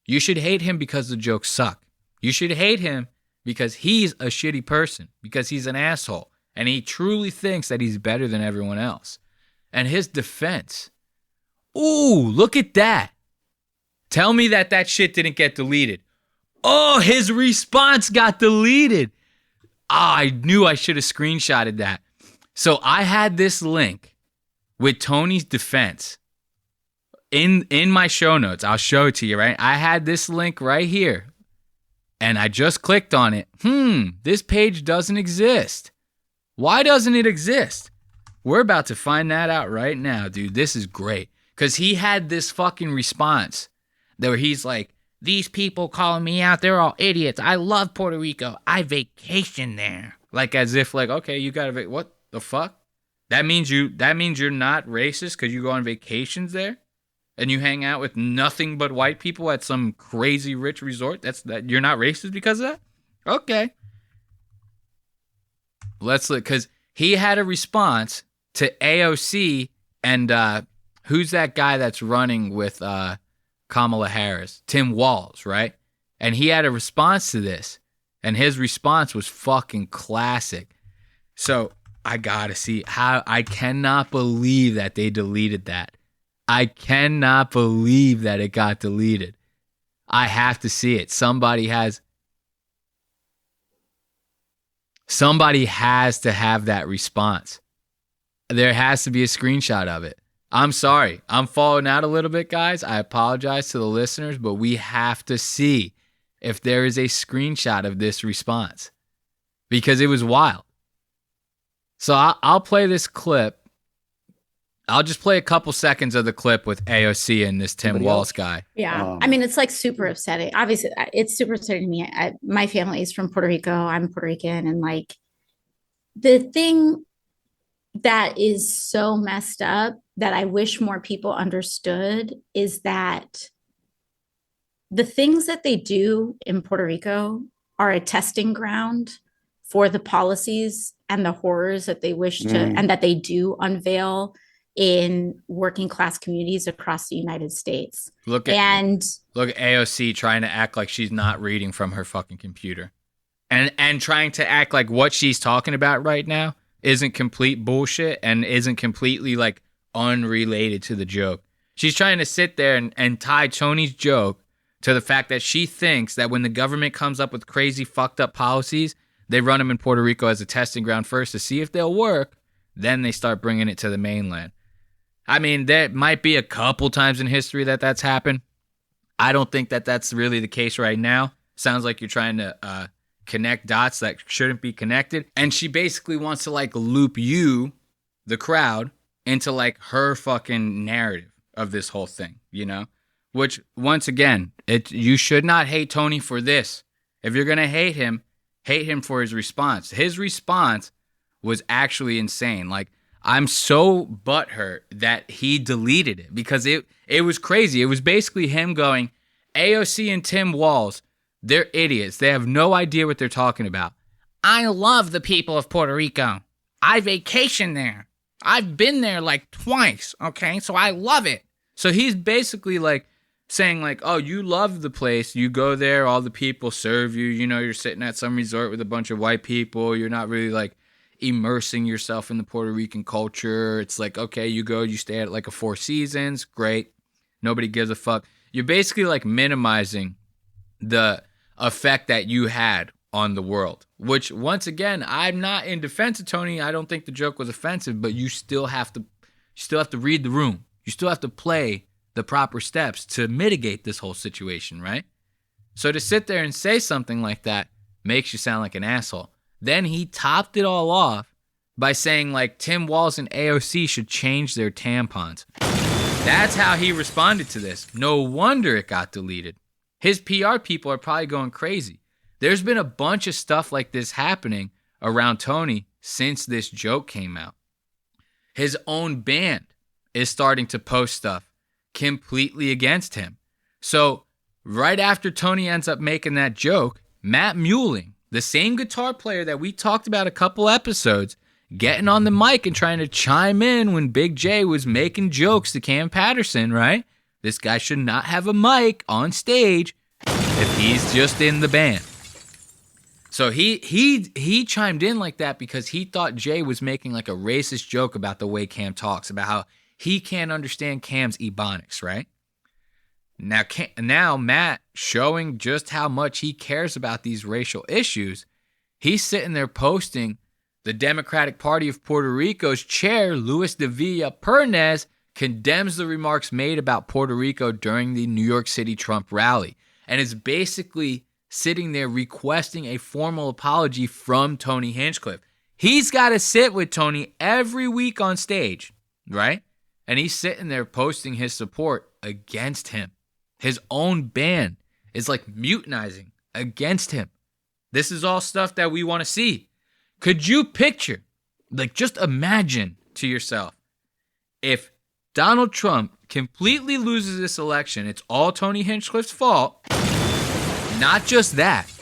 You should hate him because the jokes suck. You should hate him because he's a shitty person, because he's an asshole, and he truly thinks that he's better than everyone else. And his defense, ooh, look at that. Tell me that shit didn't get deleted. Oh, his response got deleted. I knew I should have screenshotted that. So I had this link with Tony's defense in my show notes. I'll show it to you, right? I had this link right here. And I just clicked on it. This page doesn't exist. Why doesn't it exist? We're about to find that out right now, dude. This is great. Because he had this fucking response where he's like, these people calling me out, they're all idiots. I love Puerto Rico. I vacation there. Like as if like, okay, you got to, what the fuck? That means you're not racist because you go on vacations there and you hang out with nothing but white people at some crazy rich resort. That you're not racist because of that? Okay. Let's look, because he had a response to AOC and who's that guy that's running with Kamala Harris? Tim Walz, right? And he had a response to this, and his response was fucking classic. So I gotta see how. I cannot believe that they deleted that. I cannot believe that it got deleted. I have to see it. Somebody has to have that response. There has to be a screenshot of it. I'm sorry. I'm falling out a little bit, guys. I apologize to the listeners, but we have to see if there is a screenshot of this response because it was wild. So I'll play this clip. I'll just play a couple seconds of the clip with AOC and this Tim Walz guy. Yeah. I mean, it's like super upsetting. Obviously, it's super upsetting to me. My family is from Puerto Rico. I'm Puerto Rican. And like the thing that is so messed up that I wish more people understood is that the things that they do in Puerto Rico are a testing ground for the policies and the horrors that they wish to, and that they do unveil in working class communities across the United States. Look at AOC trying to act like she's not reading from her fucking computer. And trying to act like what she's talking about right now isn't complete bullshit and isn't completely like unrelated to the joke. She's trying to sit there and tie Tony's joke to the fact that she thinks that when the government comes up with crazy fucked up policies, they run them in Puerto Rico as a testing ground first to see if they'll work. Then they start bringing it to the mainland. I mean, there might be a couple times in history that that's happened. I don't think that that's really the case right now. Sounds like you're trying to connect dots that shouldn't be connected. And she basically wants to like loop you, the crowd, into like her fucking narrative of this whole thing, you know? Which, once again, you should not hate Tony for this. If you're going to hate him for his response. His response was actually insane. Like, I'm so butthurt that he deleted it because it was crazy. It was basically him going, AOC and Tim Walz, they're idiots. They have no idea what they're talking about. I love the people of Puerto Rico. I vacation there. I've been there like twice, okay? So I love it. So he's basically like saying like, oh, you love the place. You go there, all the people serve you. You know, you're sitting at some resort with a bunch of white people. You're not really like immersing yourself in the Puerto Rican culture. It's like, okay, you go, you stay at like a Four Seasons. Great. Nobody gives a fuck. You're basically like minimizing the effect that you had on the world, which once again, I'm not in defense of Tony. I don't think the joke was offensive, but you still have to read the room. You still have to play the proper steps to mitigate this whole situation, right? So to sit there and say something like that makes you sound like an asshole. Then he topped it all off by saying like Tim Walz and AOC should change their tampons. That's how he responded to this. No wonder it got deleted. His PR people are probably going crazy. There's been a bunch of stuff like this happening around Tony since this joke came out. His own band is starting to post stuff completely against him. So right after Tony ends up making that joke, Matt Muehling, the same guitar player that we talked about a couple episodes, getting on the mic and trying to chime in when Big J was making jokes to Cam Patterson, right? This guy should not have a mic on stage if he's just in the band. So he chimed in like that because he thought Jay was making like a racist joke about the way Cam talks, about how he can't understand Cam's ebonics, right? Now Matt, showing just how much he cares about these racial issues, he's sitting there posting the Democratic Party of Puerto Rico's chair, Luis de Villa Pernes, condemns the remarks made about Puerto Rico during the New York City Trump rally, and is basically sitting there requesting a formal apology from Tony Hinchcliffe. He's got to sit with Tony every week on stage, right? And he's sitting there posting his support against him. His own band is like mutinizing against him. This is all stuff that we want to see. Could you picture, like just imagine to yourself, if Donald Trump completely loses this election, it's all Tony Hinchcliffe's fault. Not just that.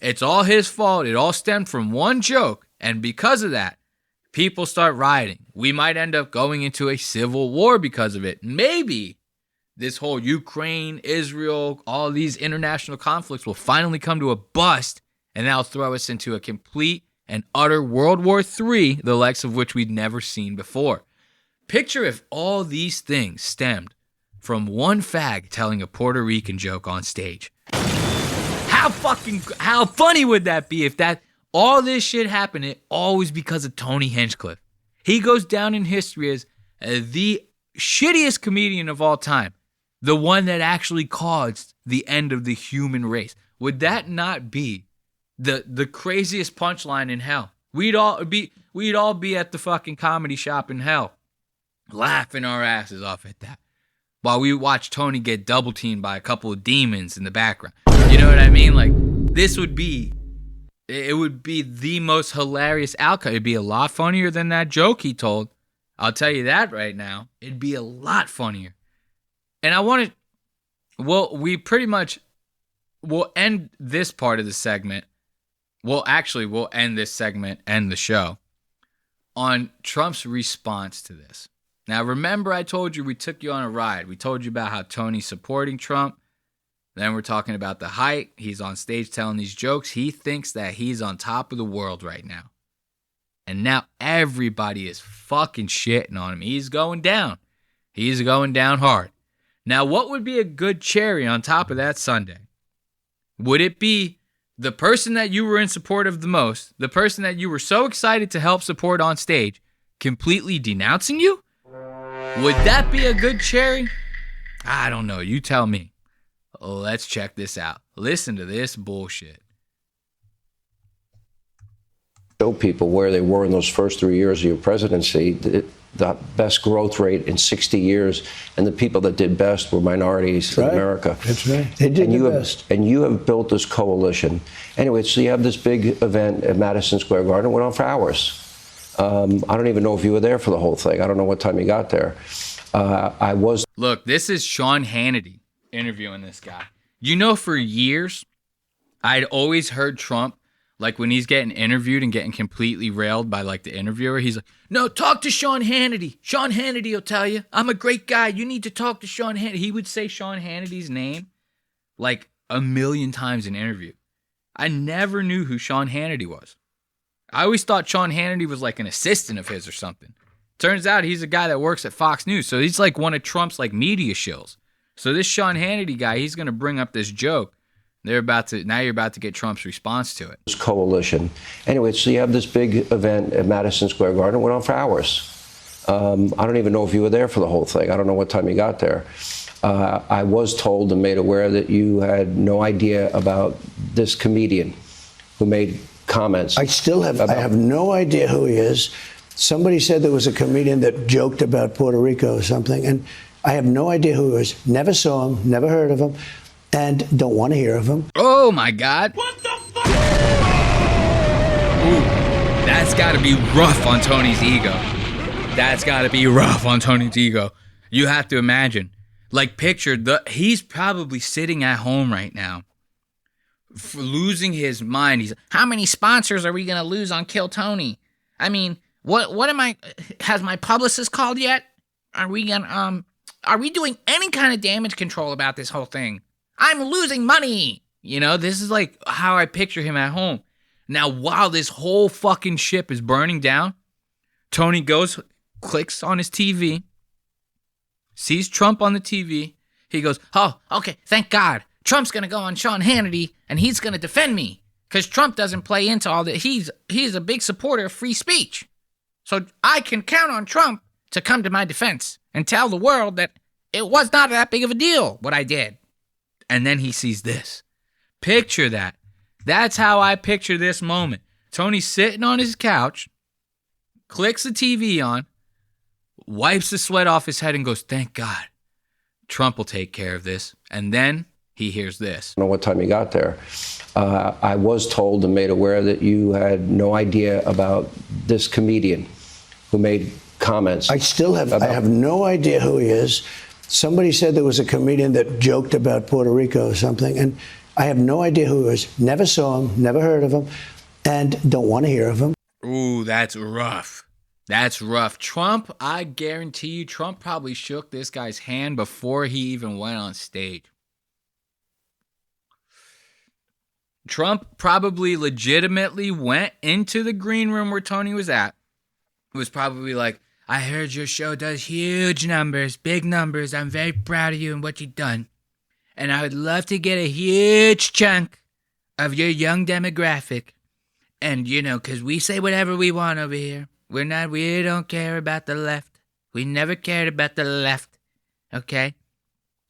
It's all his fault. It all stemmed from one joke. And because of that, people start rioting. We might end up going into a civil war because of it. Maybe this whole Ukraine, Israel, all these international conflicts will finally come to a bust, and that'll throw us into a complete and utter World War III, the likes of which we'd never seen before. Picture if all these things stemmed from one fag telling a Puerto Rican joke on stage. How funny would that be if that all this shit happened? It always because of Tony Hinchcliffe. He goes down in history as the shittiest comedian of all time, the one that actually caused the end of the human race. Would that not be the craziest punchline in hell? We'd all be at the fucking comedy shop in hell, laughing our asses off at that, while we watch Tony get double teamed by a couple of demons in the background. You know what I mean? Like, this would be, it would be the most hilarious outcome. It'd be a lot funnier than that joke he told. I'll tell you that right now. It'd be a lot funnier. And I want to, well, we'll end this part of the segment. We'll end this segment and the show on Trump's response to this. Now, remember I told you we took you on a ride. We told you about how Tony's supporting Trump. Then we're talking about the height. He's on stage telling these jokes. He thinks that he's on top of the world right now. And now everybody is fucking shitting on him. He's going down. He's going down hard. Now, what would be a good cherry on top of that sundae? Would it be the person that you were in support of the most, the person that you were so excited to help support on stage, completely denouncing you? Would that be a good cherry? I don't know. You tell me. Let's check this out. Listen to this bullshit. Show people where they were in those first 3 years of your presidency, the best growth rate in 60 years, and the people that did best were minorities in America. That's right. They did the best. And you have built this coalition. Anyway, so you have this big event at Madison Square Garden. It went on for hours. I don't even know if you were there for the whole thing. I don't know what time you got there. I was. Look, this is Sean Hannity interviewing this guy. You know, for years, I'd always heard Trump, like when he's getting interviewed and getting completely railed by like the interviewer, he's like, no, talk to Sean Hannity. Sean Hannity will tell you. I'm a great guy. You need to talk to Sean Hannity. He would say Sean Hannity's name like a million times in an interview. I never knew who Sean Hannity was. I always thought Sean Hannity was like an assistant of his or something. Turns out he's a guy that works at Fox News. So he's like one of Trump's like media shills. So this Sean Hannity guy, he's going to bring up this joke. Now you're about to get Trump's response to it. This coalition. Anyway, so you have this big event at Madison Square Garden. It went on for hours. I don't even know if you were there for the whole thing. I don't know what time you got there. I was told and made aware that you had no idea about this comedian who made comments. I have no idea who he is. Somebody said there was a comedian that joked about Puerto Rico or something, and I have no idea who he is. Never saw him, never heard of him, and don't want to hear of him. Oh my God. What the fuck? Ooh, that's got to be rough on Tony's ego. That's got to be rough on Tony's ego. You have to imagine. Like, picture, he's probably sitting at home right now, losing his mind. He's, how many sponsors are we going to lose on Kill Tony? I mean, has my publicist called yet? Are we doing any kind of damage control about this whole thing? I'm losing money. You know, this is like how I picture him at home. Now, while this whole fucking ship is burning down, Tony clicks on his TV, sees Trump on the TV. He goes, oh, okay, thank God. Trump's going to go on Sean Hannity, and he's going to defend me. Because Trump doesn't play into all that. He's a big supporter of free speech. So I can count on Trump to come to my defense and tell the world that it was not that big of a deal, what I did. And then he sees this. Picture that. That's how I picture this moment. Tony's sitting on his couch, clicks the TV on, wipes the sweat off his head and goes, thank God. Trump will take care of this. And then he hears this. I don't know what time you got there. I was told and made aware that you had no idea about this comedian who made comments. I have no idea who he is. Somebody said there was a comedian that joked about Puerto Rico or something, and I have no idea who he is. Never saw him, never heard of him, and don't want to hear of him. Ooh, that's rough. That's rough. Trump, I guarantee you, Trump probably shook this guy's hand before he even went on stage. Trump probably legitimately went into the green room where Tony was at. It was probably like, I heard your show does huge numbers, big numbers. I'm very proud of you and what you've done. And I would love to get a huge chunk of your young demographic. And, you know, because we say whatever we want over here. We don't care about the left. We never cared about the left. Okay?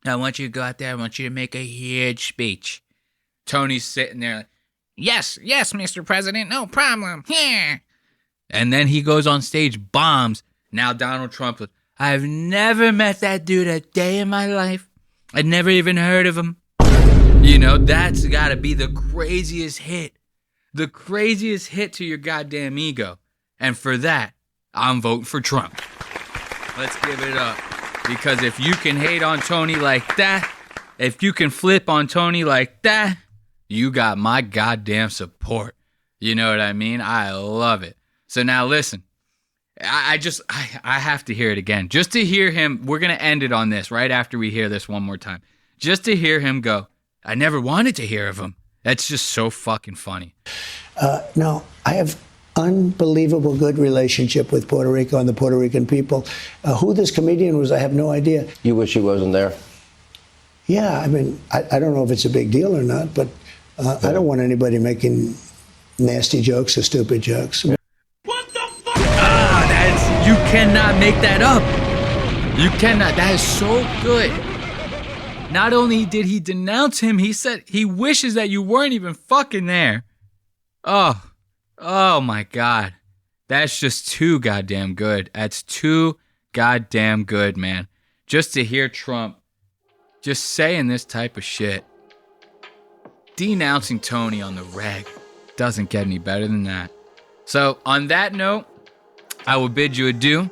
I want you to go out there. I want you to make a huge speech. Tony's sitting there like, yes, Mr. President, no problem. Yeah. And then he goes on stage, bombs. Now Donald Trump, I've never met that dude a day in my life. I'd never even heard of him. You know, that's got to be the craziest hit. The craziest hit to your goddamn ego. And for that, I'm voting for Trump. Let's give it up. Because if you can hate on Tony like that, if you can flip on Tony like that, you got my goddamn support. You know what I mean? I love it. So now listen, I have to hear it again. Just to hear him, we're going to end it on this right after we hear this one more time. Just to hear him go, I never wanted to hear of him. That's just so fucking funny. No, I have unbelievable good relationship with Puerto Rico and the Puerto Rican people. Who this comedian was, I have no idea. You wish he wasn't there? Yeah, I mean, I don't know if it's a big deal or not, but I don't want anybody making nasty jokes or stupid jokes. You cannot make that up. You cannot. That is so good. Not only did he denounce him, he said he wishes that you weren't even fucking there. Oh my God. That's just too goddamn good. That's too goddamn good, man. Just to hear Trump just saying this type of shit. Denouncing Tony on the reg doesn't get any better than that. So on that note, I will bid you adieu.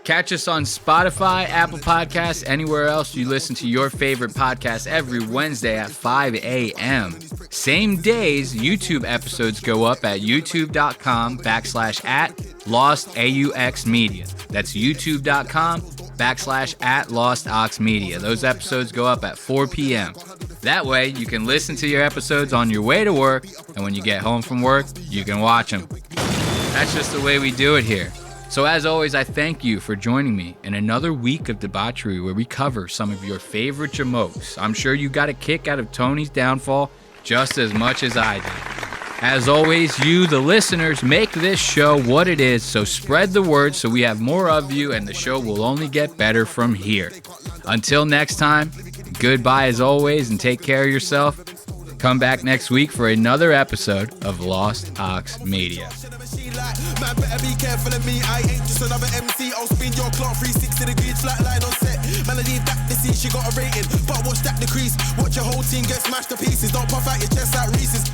Catch us on Spotify, Apple Podcasts, anywhere else you listen to your favorite podcast every Wednesday at 5 a.m. Same days, YouTube episodes go up at youtube.com/@Lost Aux Media. That's youtube.com/@Lost Aux Media. Those episodes go up at 4 p.m. That way, you can listen to your episodes on your way to work, and when you get home from work, you can watch them. That's just the way we do it here. So as always, I thank you for joining me in another week of debauchery where we cover some of your favorite jamokes. I'm sure you got a kick out of Tony's downfall just as much as I did. As always, you, the listeners, make this show what it is, so spread the word so we have more of you and the show will only get better from here. Until next time, goodbye as always and take care of yourself. Come back next week for another episode of Lost Aux Media. Man, better be careful of me. I ain't just another MC. I'll spin your clock 360 degrees, flat line on set. Melody back to see she got a rating, but watch that decrease. Watch your whole team get smashed to pieces. Don't puff out your chest like Reese's.